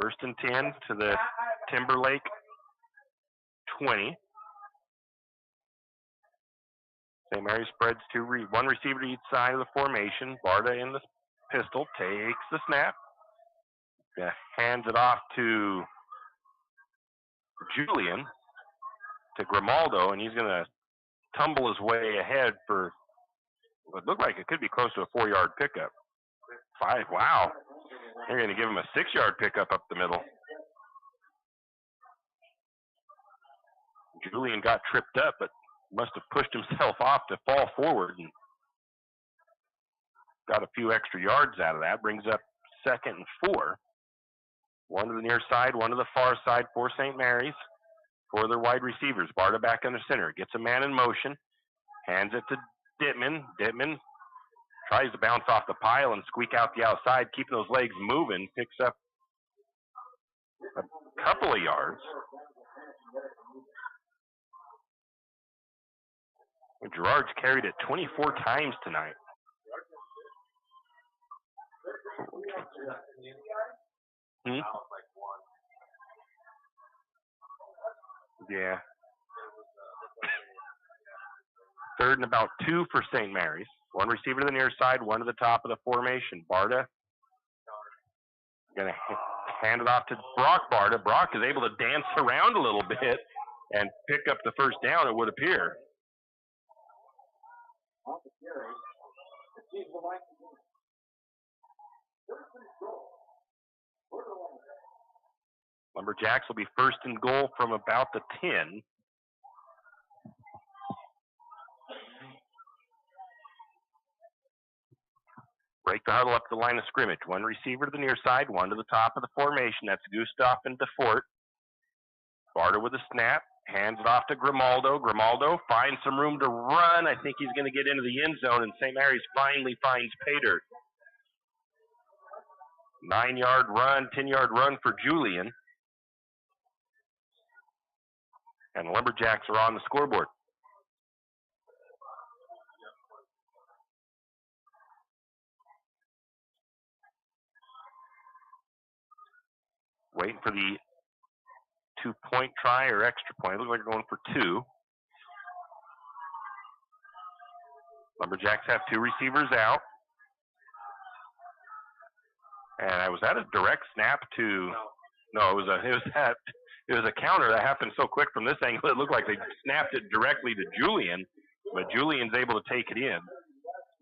B: First and 10 to the Timberlake 20. St. Mary spreads one receiver to each side of the formation. Barta in the pistol takes the snap. Hands it off to Julian, to Grimaldo, and he's going to tumble his way ahead for what looked like it could be close to a 4-yard pickup. 5, wow. They're going to give him a 6-yard pickup up the middle. Julian got tripped up, but must have pushed himself off to fall forward and got a few extra yards out of that. Brings up 2nd and 4. One to the near side, one to the far side for St. Mary's. For their wide receivers. Barta back under center. Gets a man in motion. Hands it to Dittman. Dittman tries to bounce off the pile and squeak out the outside, keeping those legs moving. Picks up a couple of yards. Gerard's carried it 24 times tonight. Yeah. 3rd and about 2 for St. Mary's. One receiver to the near side, one to the top of the formation. Barta going to hand it off to Brock Barta. Brock is able to dance around a little bit and pick up the first down, it would appear. Lumberjacks will be first and goal from about the 10. Break the huddle up the line of scrimmage. One receiver to the near side, one to the top of the formation. That's Gustav and DeFort. Barta with a snap. Hands it off to Grimaldo. Grimaldo finds some room to run. I think he's going to get into the end zone, and St. Mary's finally finds pay dirt. 9-yard run, 10-yard run for Julian. And the Lumberjacks are on the scoreboard. Waiting for the 2-point try or extra point. It looks like they're going for 2. Lumberjacks have 2 receivers out. And was that a direct snap to? No, it was a counter that happened so quick from this angle. It looked like they snapped it directly to Julian, but Julian's able to take it in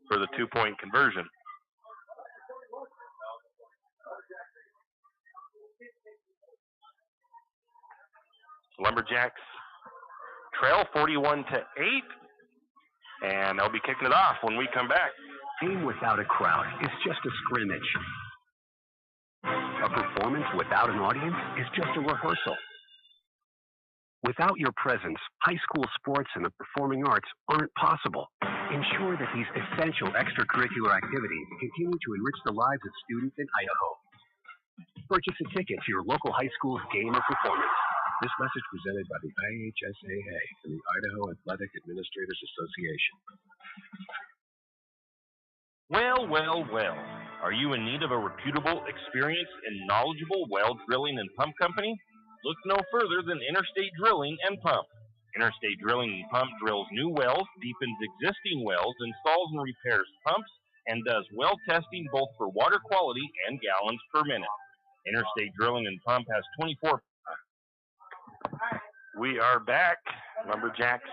B: for the 2-point conversion. Lumberjacks trail 41-8, and they'll be kicking it off when we come back.
E: Game without a crowd is just a scrimmage. A performance without an audience is just a rehearsal. Without your presence, high school sports and the performing arts aren't possible. Ensure that these essential extracurricular activities continue to enrich the lives of students in Idaho. Purchase a ticket to your local high school's game or performance.
F: This message presented by the IHSAA and the Idaho Athletic Administrators Association.
I: Well, well, well. Are you in need of a reputable, experienced, and knowledgeable well drilling and pump company? Look no further than Interstate Drilling and Pump. Interstate Drilling and Pump drills new wells, deepens existing wells, installs and repairs pumps, and does well testing both for water quality and gallons per minute. Interstate Drilling and Pump has 24.
B: We are back. Lumberjacks.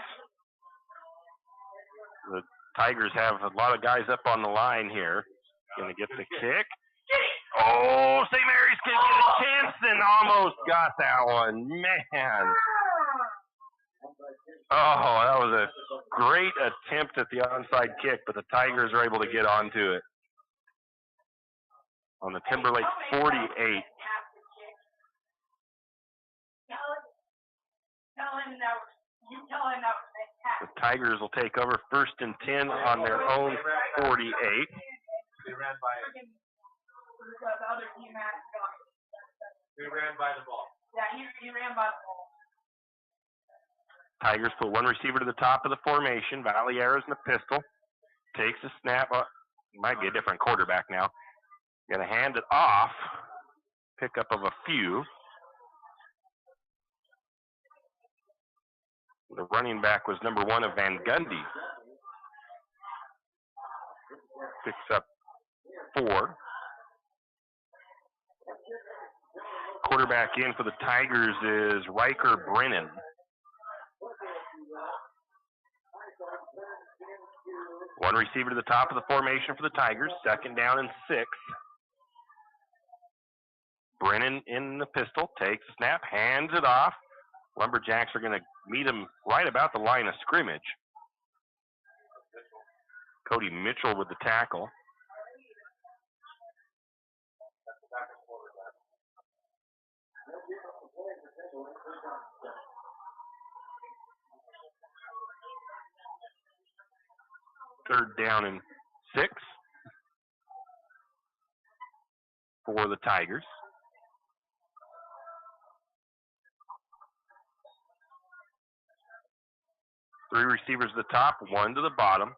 B: The Tigers have a lot of guys up on the line here. Going to get the kick. Oh, St. Mary's could get a chance and almost got that one. Man. Oh, that was a great attempt at the onside kick, but the Tigers are able to get onto it. On the Timberlake 48. The Tigers will take over 1st and 10 on their own 48.
A: They ran by the ball. Yeah, he ran by the ball.
B: Tigers put one receiver to the top of the formation. Valieras in the pistol. Takes a snap. Might be a different quarterback now. Going to hand it off. Pickup of a few. The running back was number 1 of Van Gundy. Picks up 4. Quarterback in for the Tigers is Riker Brennan. One receiver to the top of the formation for the Tigers. 2nd down and 6. Brennan in the pistol. Takes a snap. Hands it off. Lumberjacks are going to meet him right about the line of scrimmage. Cody Mitchell with the tackle. Third down and 6 for the Tigers. Three receivers to the top, 1 to the bottom.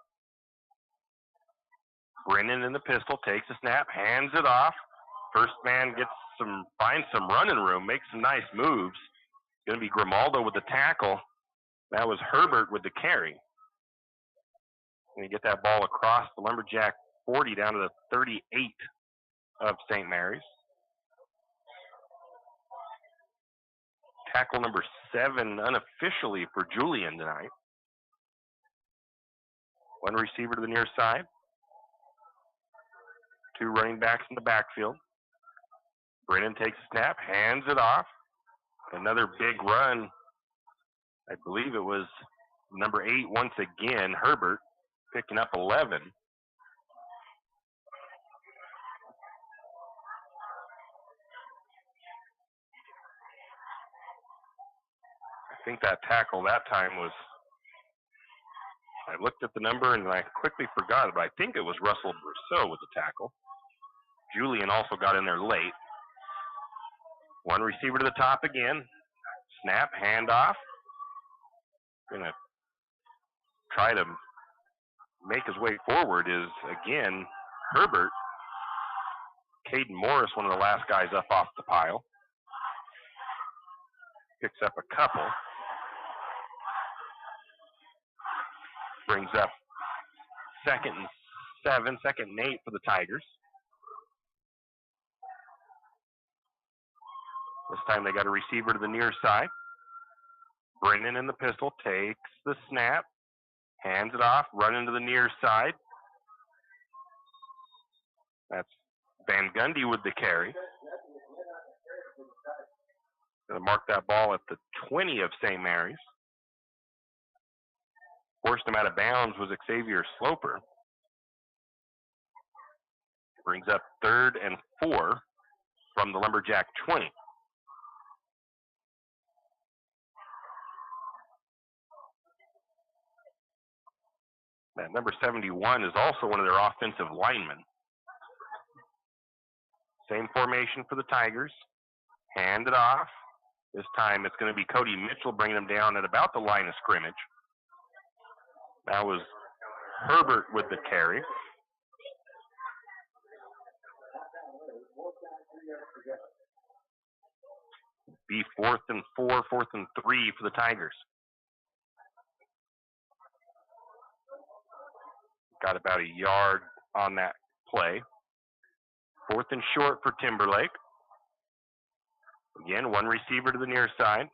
B: Brennan in the pistol, takes a snap, hands it off. First man finds some running room, makes some nice moves. Going to be Grimaldo with the tackle. That was Herbert with the carry. Going to get that ball across the Lumberjack 40 down to the 38 of St. Mary's. Tackle number 7 unofficially for Julian tonight. One receiver to the near side. 2 running backs in the backfield. Brennan takes a snap, hands it off. Another big run. I believe it was number 8 once again, Herbert, picking up 11. I think that tackle that time was, I looked at the number and I quickly forgot it, but I think it was Russell Brousseau with the tackle. Julian also got in there late. One receiver to the top again. Snap, handoff. Going to try to make his way forward is, again, Herbert. Caden Morris, one of the last guys up off the pile. Picks up a couple. Brings up 2nd and 7, 2nd and 8 for the Tigers. This time they got a receiver to the near side. Brennan in the pistol takes the snap, hands it off, running to the near side. That's Van Gundy with the carry. Going to mark that ball at the 20 of St. Mary's. Forced him out of bounds was Xavier Sloper. Brings up 3rd and 4 from the Lumberjack 20. That number 71 is also one of their offensive linemen. Same formation for the Tigers. Hand it off. This time it's going to be Cody Mitchell bringing them down at about the line of scrimmage. That was Herbert with the carry. Be 4th and 4, 4th and 3 for the Tigers. Got about a yard on that play. 4th and short for Timberlake. Again, one receiver to the near side.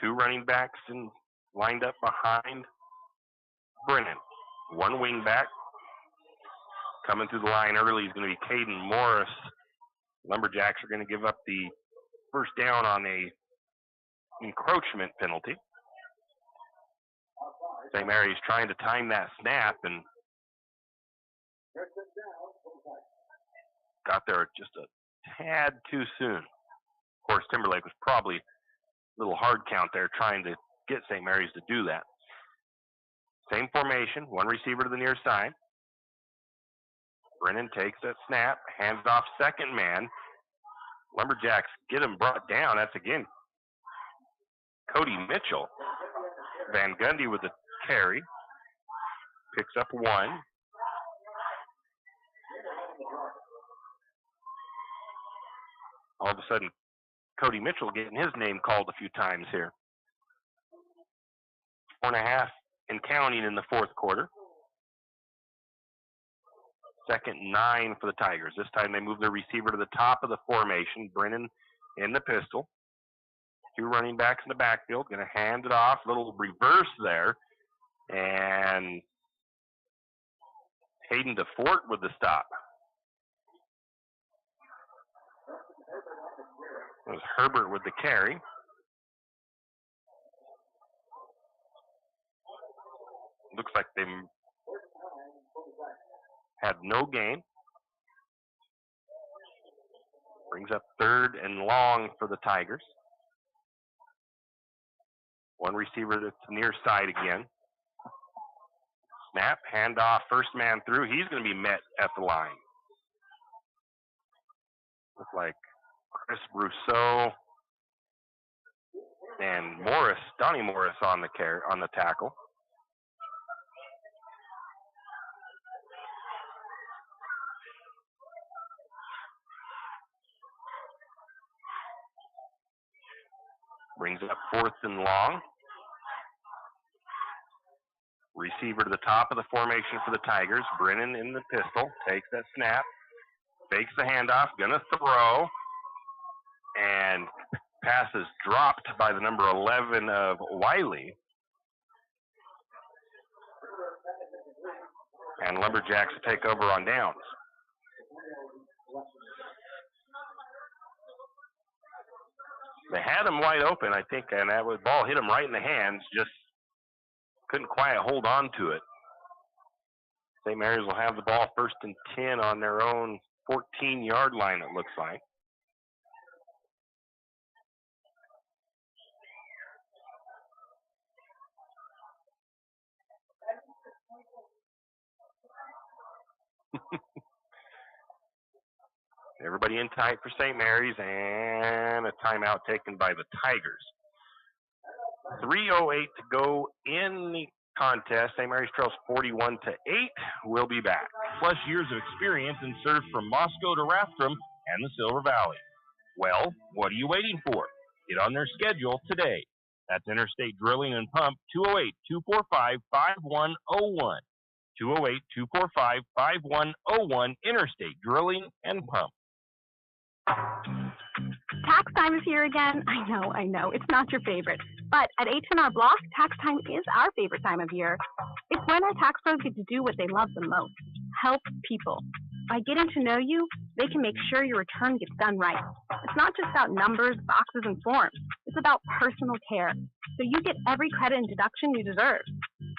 B: 2 running backs and lined up behind Brennan. 1 wing back. Coming through the line early is going to be Caden Morris. Lumberjacks are going to give up the first down on a encroachment penalty. St. Mary's trying to time that snap and got there just a tad too soon. Of course, Timberlake was probably a little hard count there trying to get St. Mary's to do that. Same formation, 1 receiver to the near side. Brennan takes that snap, hands off second man. Lumberjacks get him brought down. That's again Cody Mitchell. Van Gundy with the carry. Picks up 1. All of a sudden, Cody Mitchell getting his name called a few times here. 4.5 and counting in the 4th quarter. 2nd and 9 for the Tigers. This time they move their receiver to the top of the formation. Brennan in the pistol. 2 running backs in the backfield. Going to hand it off. Little reverse there. And Hayden DeFort with the stop. It was Herbert with the carry. Looks like they had no gain. Brings up 3rd and long for the Tigers. 1 receiver to the near side again. Snap, handoff, first man through. He's going to be met at the line. Looks like Chris Brousseau and Donnie Morris on the tackle. Brings up 4th and long. Receiver to the top of the formation for the Tigers. Brennan in the pistol. Takes that snap. Fakes the handoff. Gonna throw. And pass is dropped by the number 11 of Wiley. And Lumberjacks will take over on downs. They had him wide open, I think, and that ball hit him right in the hands. Just couldn't quite hold on to it. St. Mary's will have the ball 1st and 10 on their own 14-yard line, it looks like. Everybody in tight for St. Mary's, and a timeout taken by the Tigers. 3:08 to go in the contest. St. Mary's trails 41-8. We'll be back.
I: Plus years of experience in surf from Moscow to Rathdrum and the Silver Valley. Well, what are you waiting for? Get on their schedule today. That's Interstate Drilling and Pump, 208-245-5101. 208-245-5101, Interstate Drilling and Pump.
G: Tax time is here again. I know. It's not your favorite. But at H&R Block, tax time is our favorite time of year. It's when our tax pros get to do what they love the most, help people. By getting to know you, they can make sure your return gets done right. It's not just about numbers, boxes, and forms. It's about personal care. So you get every credit and deduction you deserve.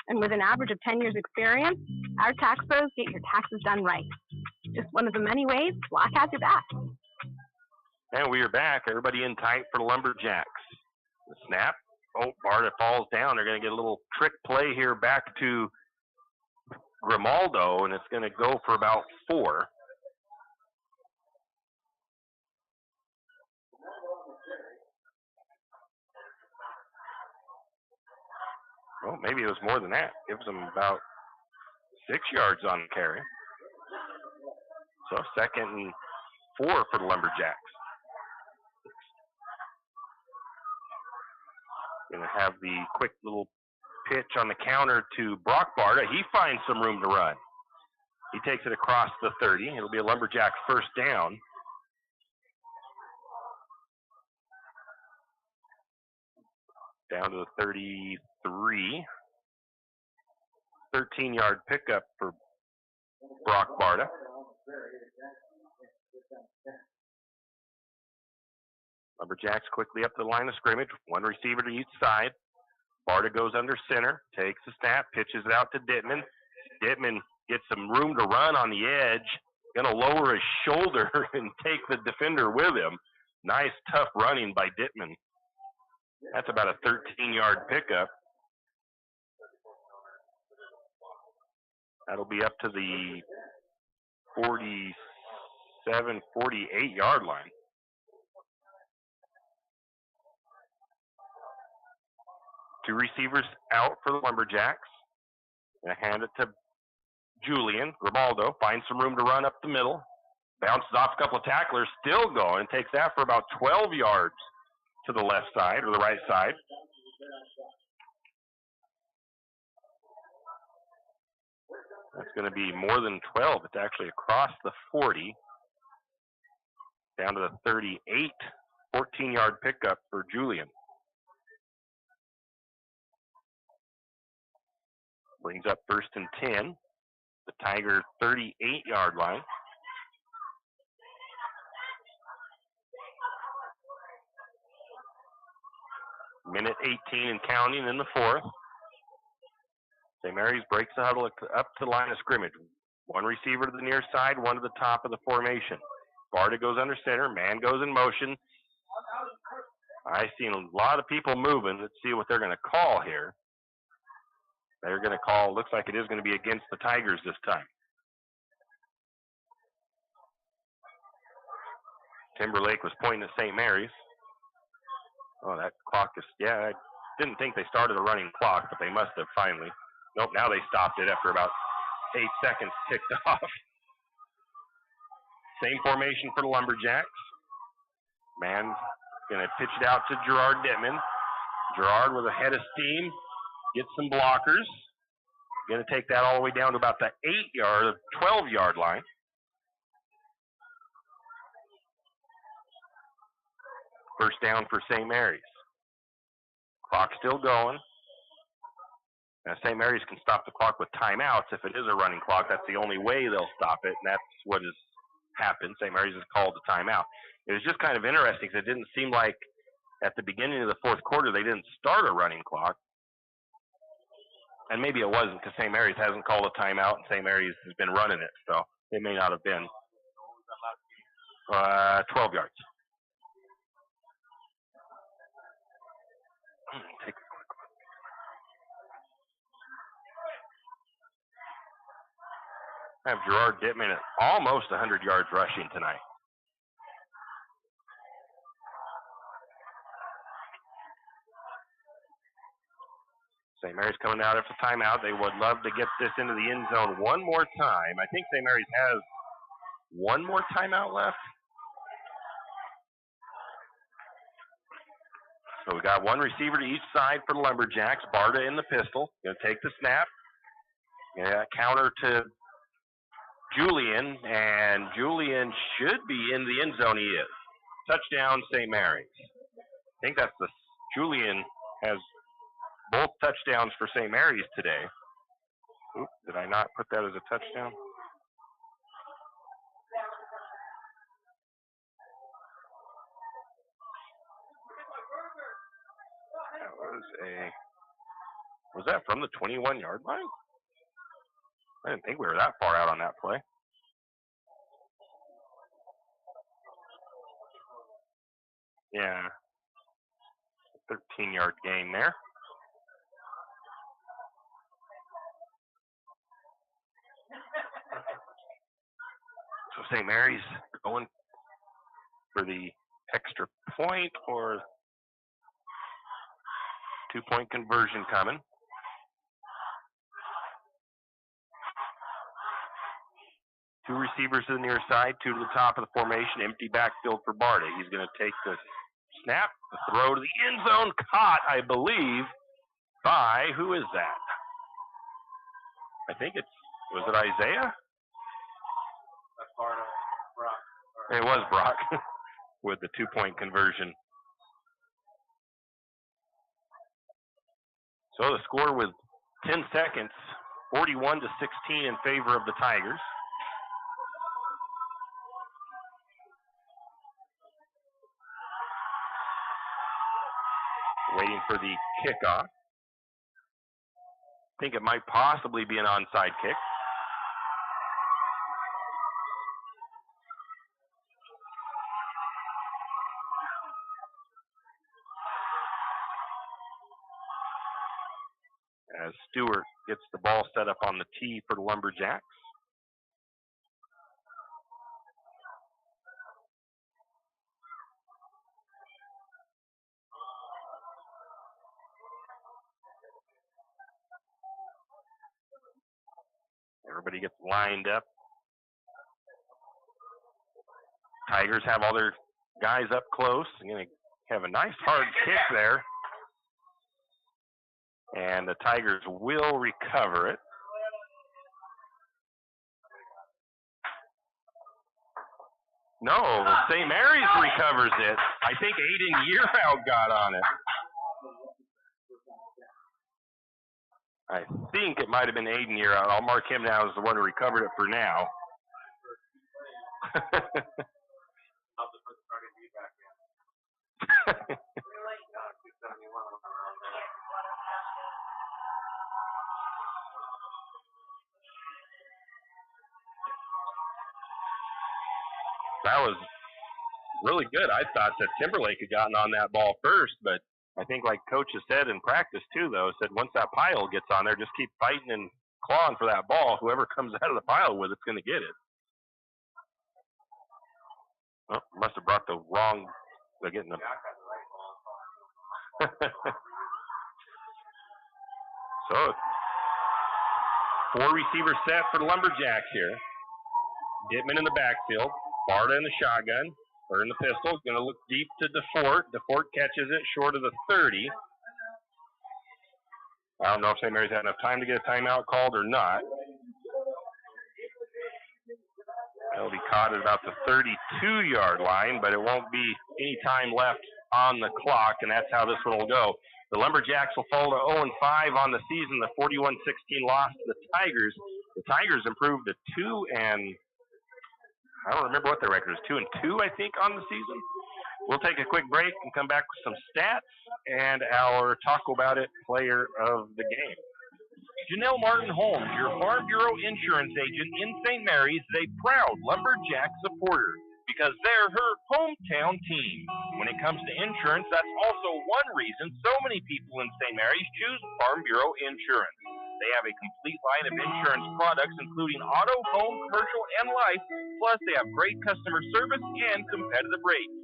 G: And with an average of 10 years experience, our tax pros get your taxes done right. Just one of the many ways Block has your back.
B: And we are back. Everybody in tight for the Lumberjacks. The snap. Oh, Barta falls down. They're going to get a little trick play here back to Grimaldo, and it's going to go for about 4. Well, maybe it was more than that. Gives them about 6 yards on the carry. So 2nd and 4 for the Lumberjacks. Going to have the quick little pitch on the counter to Brock Barta. He finds some room to run. He takes it across the 30. It'll be a Lumberjack first down. Down to the 33. 13-yard pickup for Brock Barta. Lumberjacks quickly up to the line of scrimmage. One receiver to each side. Barta goes under center, takes the snap, pitches it out to Dittman. Dittman gets some room to run on the edge. Going to lower his shoulder and take the defender with him. Nice, tough running by Dittman. That's about a 13-yard pickup. That'll be up to the 47, 48-yard line. Two receivers out for the Lumberjacks. Gonna hand it to Julian. Grimaldo finds some room to run up the middle. Bounces off a couple of tacklers, still going. Takes that for about 12 yards to the left side or the right side. That's going to be more than 12. It's actually across the 40. Down to the 38. 14-yard pickup for Julian. Brings up 1st and 10. The Tiger 38-yard line. Minute 18 and counting in the 4th. St. Mary's breaks the huddle up to the line of scrimmage. One receiver to the near side, one to the top of the formation. Barta goes under center. Man goes in motion. I've seen a lot of people moving. Let's see what they're going to call here. They're going to call, looks like it is going to be against the Tigers this time. Timberlake was pointing at St. Mary's. Oh, that clock is, yeah, I didn't think they started a running clock, but they must have finally. Nope, now they stopped it after about 8 seconds ticked off. Same formation for the Lumberjacks. Man going to pitch it out to Gerard Dittman. Gerard with a head of steam. Gets some blockers. Going to take that all the way down to about the 12-yard line. First down for St. Mary's. Clock still going. Now, St. Mary's can stop the clock with timeouts. If it is a running clock, that's the only way they'll stop it, and that's what has happened. St. Mary's has called the timeout. It was just kind of interesting because it didn't seem like at the beginning of the 4th quarter they didn't start a running clock. And maybe it wasn't because St. Mary's hasn't called a timeout and St. Mary's has been running it, so it may not have been 12 yards. Take a quick look. I have Gerard Dittman at almost 100 yards rushing tonight. St. Mary's coming out after timeout. They would love to get this into the end zone one more time. I think St. Mary's has one more timeout left. So we got one receiver to each side for the Lumberjacks. Barta in the pistol. Going to take the snap. Counter to Julian, and Julian should be in the end zone. He is. Touchdown, St. Mary's. I think that's Julian has both touchdowns for St. Mary's today. Oop, did I not put that as a touchdown? Was that from the 21-yard line? I didn't think we were that far out on that play. Yeah. 13-yard gain there. So St. Mary's going for the extra point or 2-point conversion coming. Two receivers to the near side, two to the top of the formation, empty backfield for Barta. He's going to take the snap, the throw to the end zone, caught, I believe, by, who is that? I think was it Isaiah? It was Brock with the 2-point conversion. So the score with 10 seconds, 41-16 in favor of the Tigers. Waiting for the kickoff. I think it might possibly be an onside kick. As Stewart gets the ball set up on the tee for the Lumberjacks. Everybody gets lined up. Tigers have all their guys up close. They're going to have a nice hard kick there. And the Tigers will recover it. No, St. Mary's recovers it. I think Aiden Yearout got on it. I think it might have been Aiden Yearout. I'll mark him now as the one who recovered it for now. That was really good. I thought that Timberlake had gotten on that ball first, but I think like Coach has said in practice too, though, said once that pile gets on there, just keep fighting and clawing for that ball. Whoever comes out of the pile with it's going to get it. Oh, must have brought the wrong. They're getting them. So, 4 receivers set for the Lumberjacks here. Dittman in the backfield. Barta in the shotgun, or in the pistol, going to look deep to DeFort. DeFort catches it short of the 30. I don't know if St. Mary's had enough time to get a timeout called or not. That'll be caught at about the 32-yard line, but it won't be any time left on the clock, and that's how this one will go. The Lumberjacks will fall to 0-5 on the season, the 41-16 loss to the Tigers. The Tigers improved to 2 I don't remember what their record is. 2-2, I think, on the season. We'll take a quick break and come back with some stats and our Talk About It player of the game.
I: Janelle Martin Holmes, your Farm Bureau insurance agent in St. Mary's, is a proud Lumberjack supporter because they're her hometown team. When it comes to insurance, that's also one reason so many people in St. Mary's choose Farm Bureau insurance. They have a complete line of insurance products, including auto, home, commercial, and life. Plus, they have great customer service and competitive rates.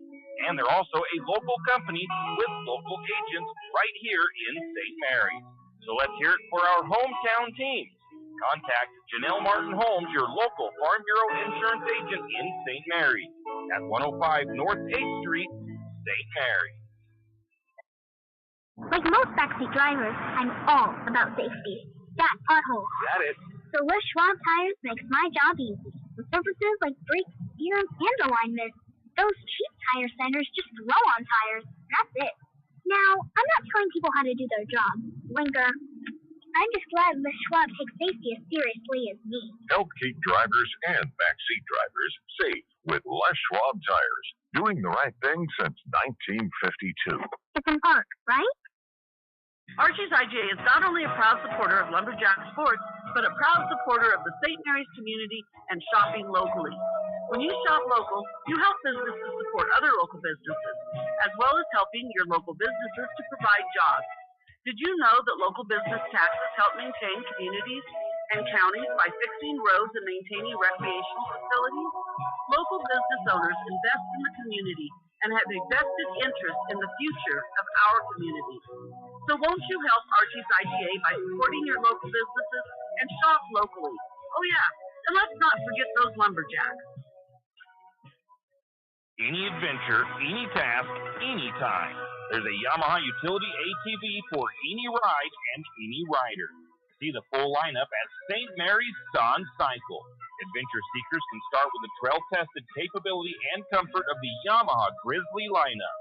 I: And they're also a local company with local agents right here in St. Mary's. So let's hear it for our hometown teams. Contact Janelle Martin Holmes, your local Farm Bureau insurance agent in St. Mary's at 105 North 8th Street, St. Mary's.
J: Like most backseat drivers, I'm all about safety. That potholes.
C: Got it.
J: So Les Schwab Tires makes my job easy. With surfaces like brakes, steering, and alignment, those cheap tire centers just throw on tires. That's it. Now, I'm not telling people how to do their job. Linker. I'm just glad Les Schwab takes safety as seriously as me.
C: Help keep drivers and backseat drivers safe with Les Schwab Tires. Doing the right thing since 1952.
J: It's an arc, right?
K: Archie's IGA is not only a proud supporter of Lumberjack sports, but a proud supporter of the St. Mary's community and shopping locally. When you shop local, you help businesses support other local businesses, as well as helping your local businesses to provide jobs. Did you know that local business taxes help maintain communities and counties by fixing roads and maintaining recreational facilities? Local business owners invest in the community and have a vested interest in the future of our community. So won't you help Archie's IGA by supporting your local businesses and shop locally? Oh yeah, and let's not forget those Lumberjacks.
I: Any adventure, any task, anytime. There's a Yamaha utility ATV for any ride and any rider. See the full lineup at St. Mary's Son Cycle. Adventure seekers can start with the trail-tested capability and comfort of the Yamaha Grizzly lineup.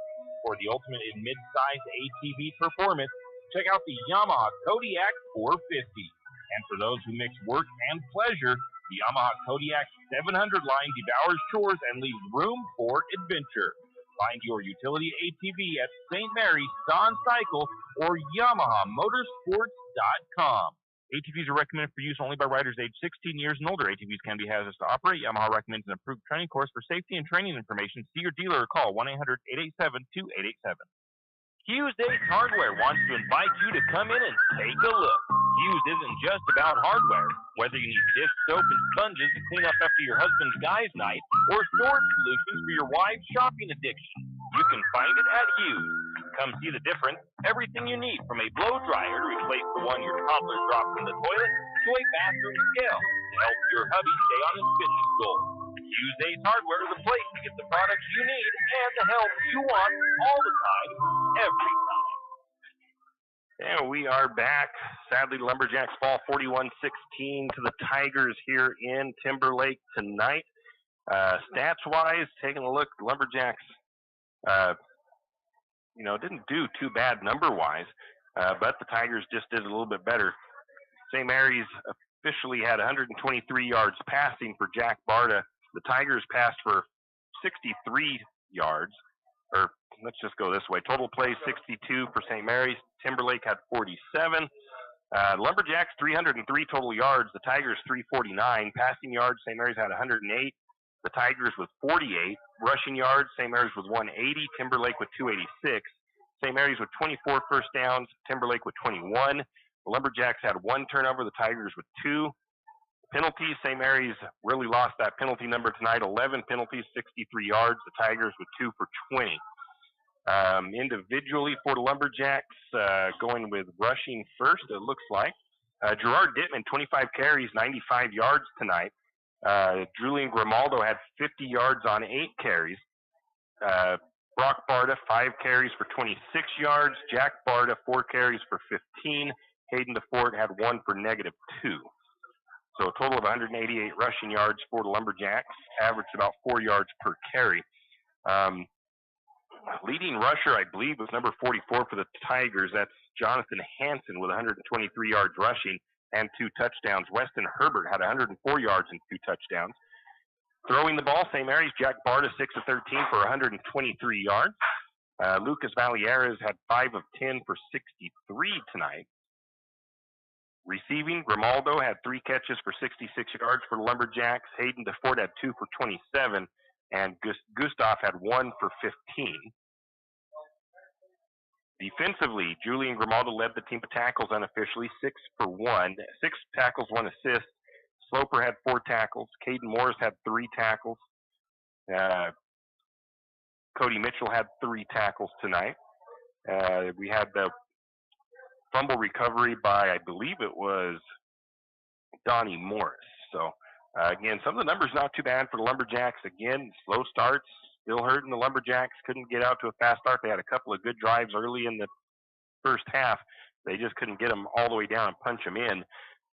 I: For the ultimate in mid-size ATV performance, check out the Yamaha Kodiak 450. And for those who mix work and pleasure, the Yamaha Kodiak 700 line devours chores and leaves room for adventure. Find your utility ATV at St. Mary's Son Cycle or YamahaMotorsports.com. ATVs are recommended for use only by riders aged 16 years and older. ATVs can be hazardous to operate. Yamaha recommends an approved training course. For safety and training information, see your dealer or call 1-800-887-2887. Hughes Ace Hardware wants to invite you to come in and take a look. Hughes isn't just about hardware. Whether you need dish soap and sponges to clean up after your husband's guys' night or storage solutions for your wife's shopping addiction, you can find it at Hughes. Come see the difference. Everything you need, from a blow dryer to replace the one your toddler dropped in the toilet to a bathroom scale to help your hubby stay on his fitness goal. Hughes Ace Hardware is the place to get the products you need and the help you want all the time, every time.
B: And we are back. Sadly, the Lumberjacks fall 41-16 to the Tigers here in Timberlake tonight. Stats-wise, taking a look, the Lumberjacks, didn't do too bad number-wise, but the Tigers just did a little bit better. St. Mary's officially had 123 yards passing for Jack Barta. The Tigers passed for 63 yards, or let's just go this way. Total plays 62 for St. Mary's. Timberlake had 47. Lumberjacks 303 total yards. The Tigers 349. Passing yards, St. Mary's had 108. The Tigers with 48. Rushing yards, St. Mary's with 180. Timberlake with 286. St. Mary's with 24 first downs. Timberlake with 21. The Lumberjacks had 1 turnover. The Tigers with 2. Penalties, St. Mary's really lost that penalty number tonight. 11 penalties, 63 yards. The Tigers with 2 for 20. Individually for the Lumberjacks, going with rushing first, it looks like. Gerard Dittman, 25 carries, 95 yards tonight. Julian Grimaldo had 50 yards on 8 carries. Brock Barta, 5 carries for 26 yards. Jack Barta, 4 carries for 15. Hayden DeFort had 1 for -2. So a total of 188 rushing yards for the Lumberjacks, averaged about 4 yards per carry. Leading rusher, I believe, was number 44 for the Tigers. That's Jonathan Hansen with 123 yards rushing and 2 touchdowns. Weston Herbert had 104 yards and 2 touchdowns. Throwing the ball, St. Mary's, Jack Barta, 6 of 13 for 123 yards. Lucas Valieras had 5 of 10 for 63 tonight. Receiving, Grimaldo had 3 catches for 66 yards for the Lumberjacks. Hayden DeFort had 2 for 27, and Gustav had 1 for 15. Defensively, Julian Grimaldo led the team of tackles unofficially, 6 for 1. 6 tackles, 1 assist. Sloper had 4 tackles. Caden Morris had 3 tackles. Cody Mitchell had 3 tackles tonight. We had the fumble recovery by, I believe it was Donnie Morris. So, again, some of the numbers not too bad for the Lumberjacks. Again, slow starts, still hurting the Lumberjacks. Couldn't get out to a fast start. They had a couple of good drives early in the first half. They just couldn't get them all the way down and punch them in.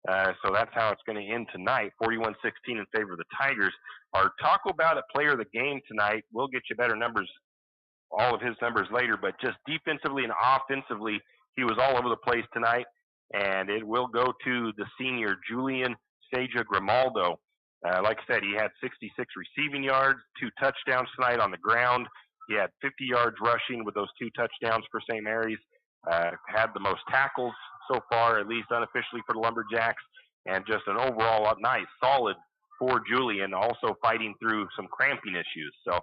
B: So that's how it's going to end tonight, 41-16 in favor of the Tigers. Our Taco Bowdit player of the game tonight, we'll get you better numbers, all of his numbers later, but just defensively and offensively, he was all over the place tonight, and it will go to the senior, Julian Seja Grimaldo. Like I said, he had 66 receiving yards, 2 touchdowns tonight on the ground. He had 50 yards rushing with those 2 touchdowns for St. Mary's. Had the most tackles so far, at least unofficially, for the Lumberjacks, and just an overall nice, solid for Julian, also fighting through some cramping issues. So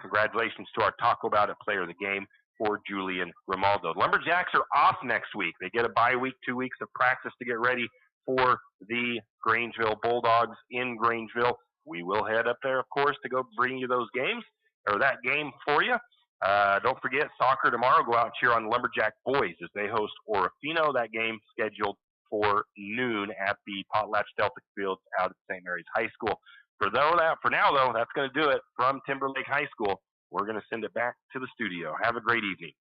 B: congratulations to our Taco Bowdit player of the game for Julian Grimaldo. Lumberjacks are off next week. They get a bye week, 2 weeks of practice to get ready for the Grangeville Bulldogs in Grangeville. We will head up there, of course, to go bring you those games, or that game for you. Don't forget, soccer tomorrow. Go out and cheer on the Lumberjack boys as they host Orofino. That game scheduled for noon at the Potlatch Delta Fields out at St. Mary's High School. For now, though, that's going to do it from Timberlake High School. We're going to send it back to the studio. Have a great evening.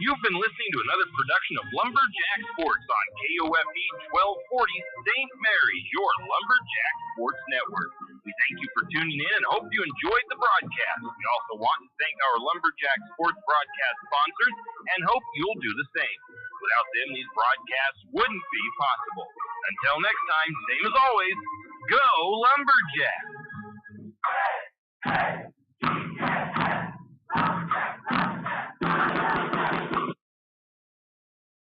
I: You've been listening to another production of Lumberjack Sports on KOFE 1240 St. Mary's, your Lumberjack Sports Network. We thank you for tuning in and hope you enjoyed the broadcast. We also want to thank our Lumberjack Sports broadcast sponsors and hope you'll do the same. Without them, these broadcasts wouldn't be possible. Until next time, same as always, go Lumberjack!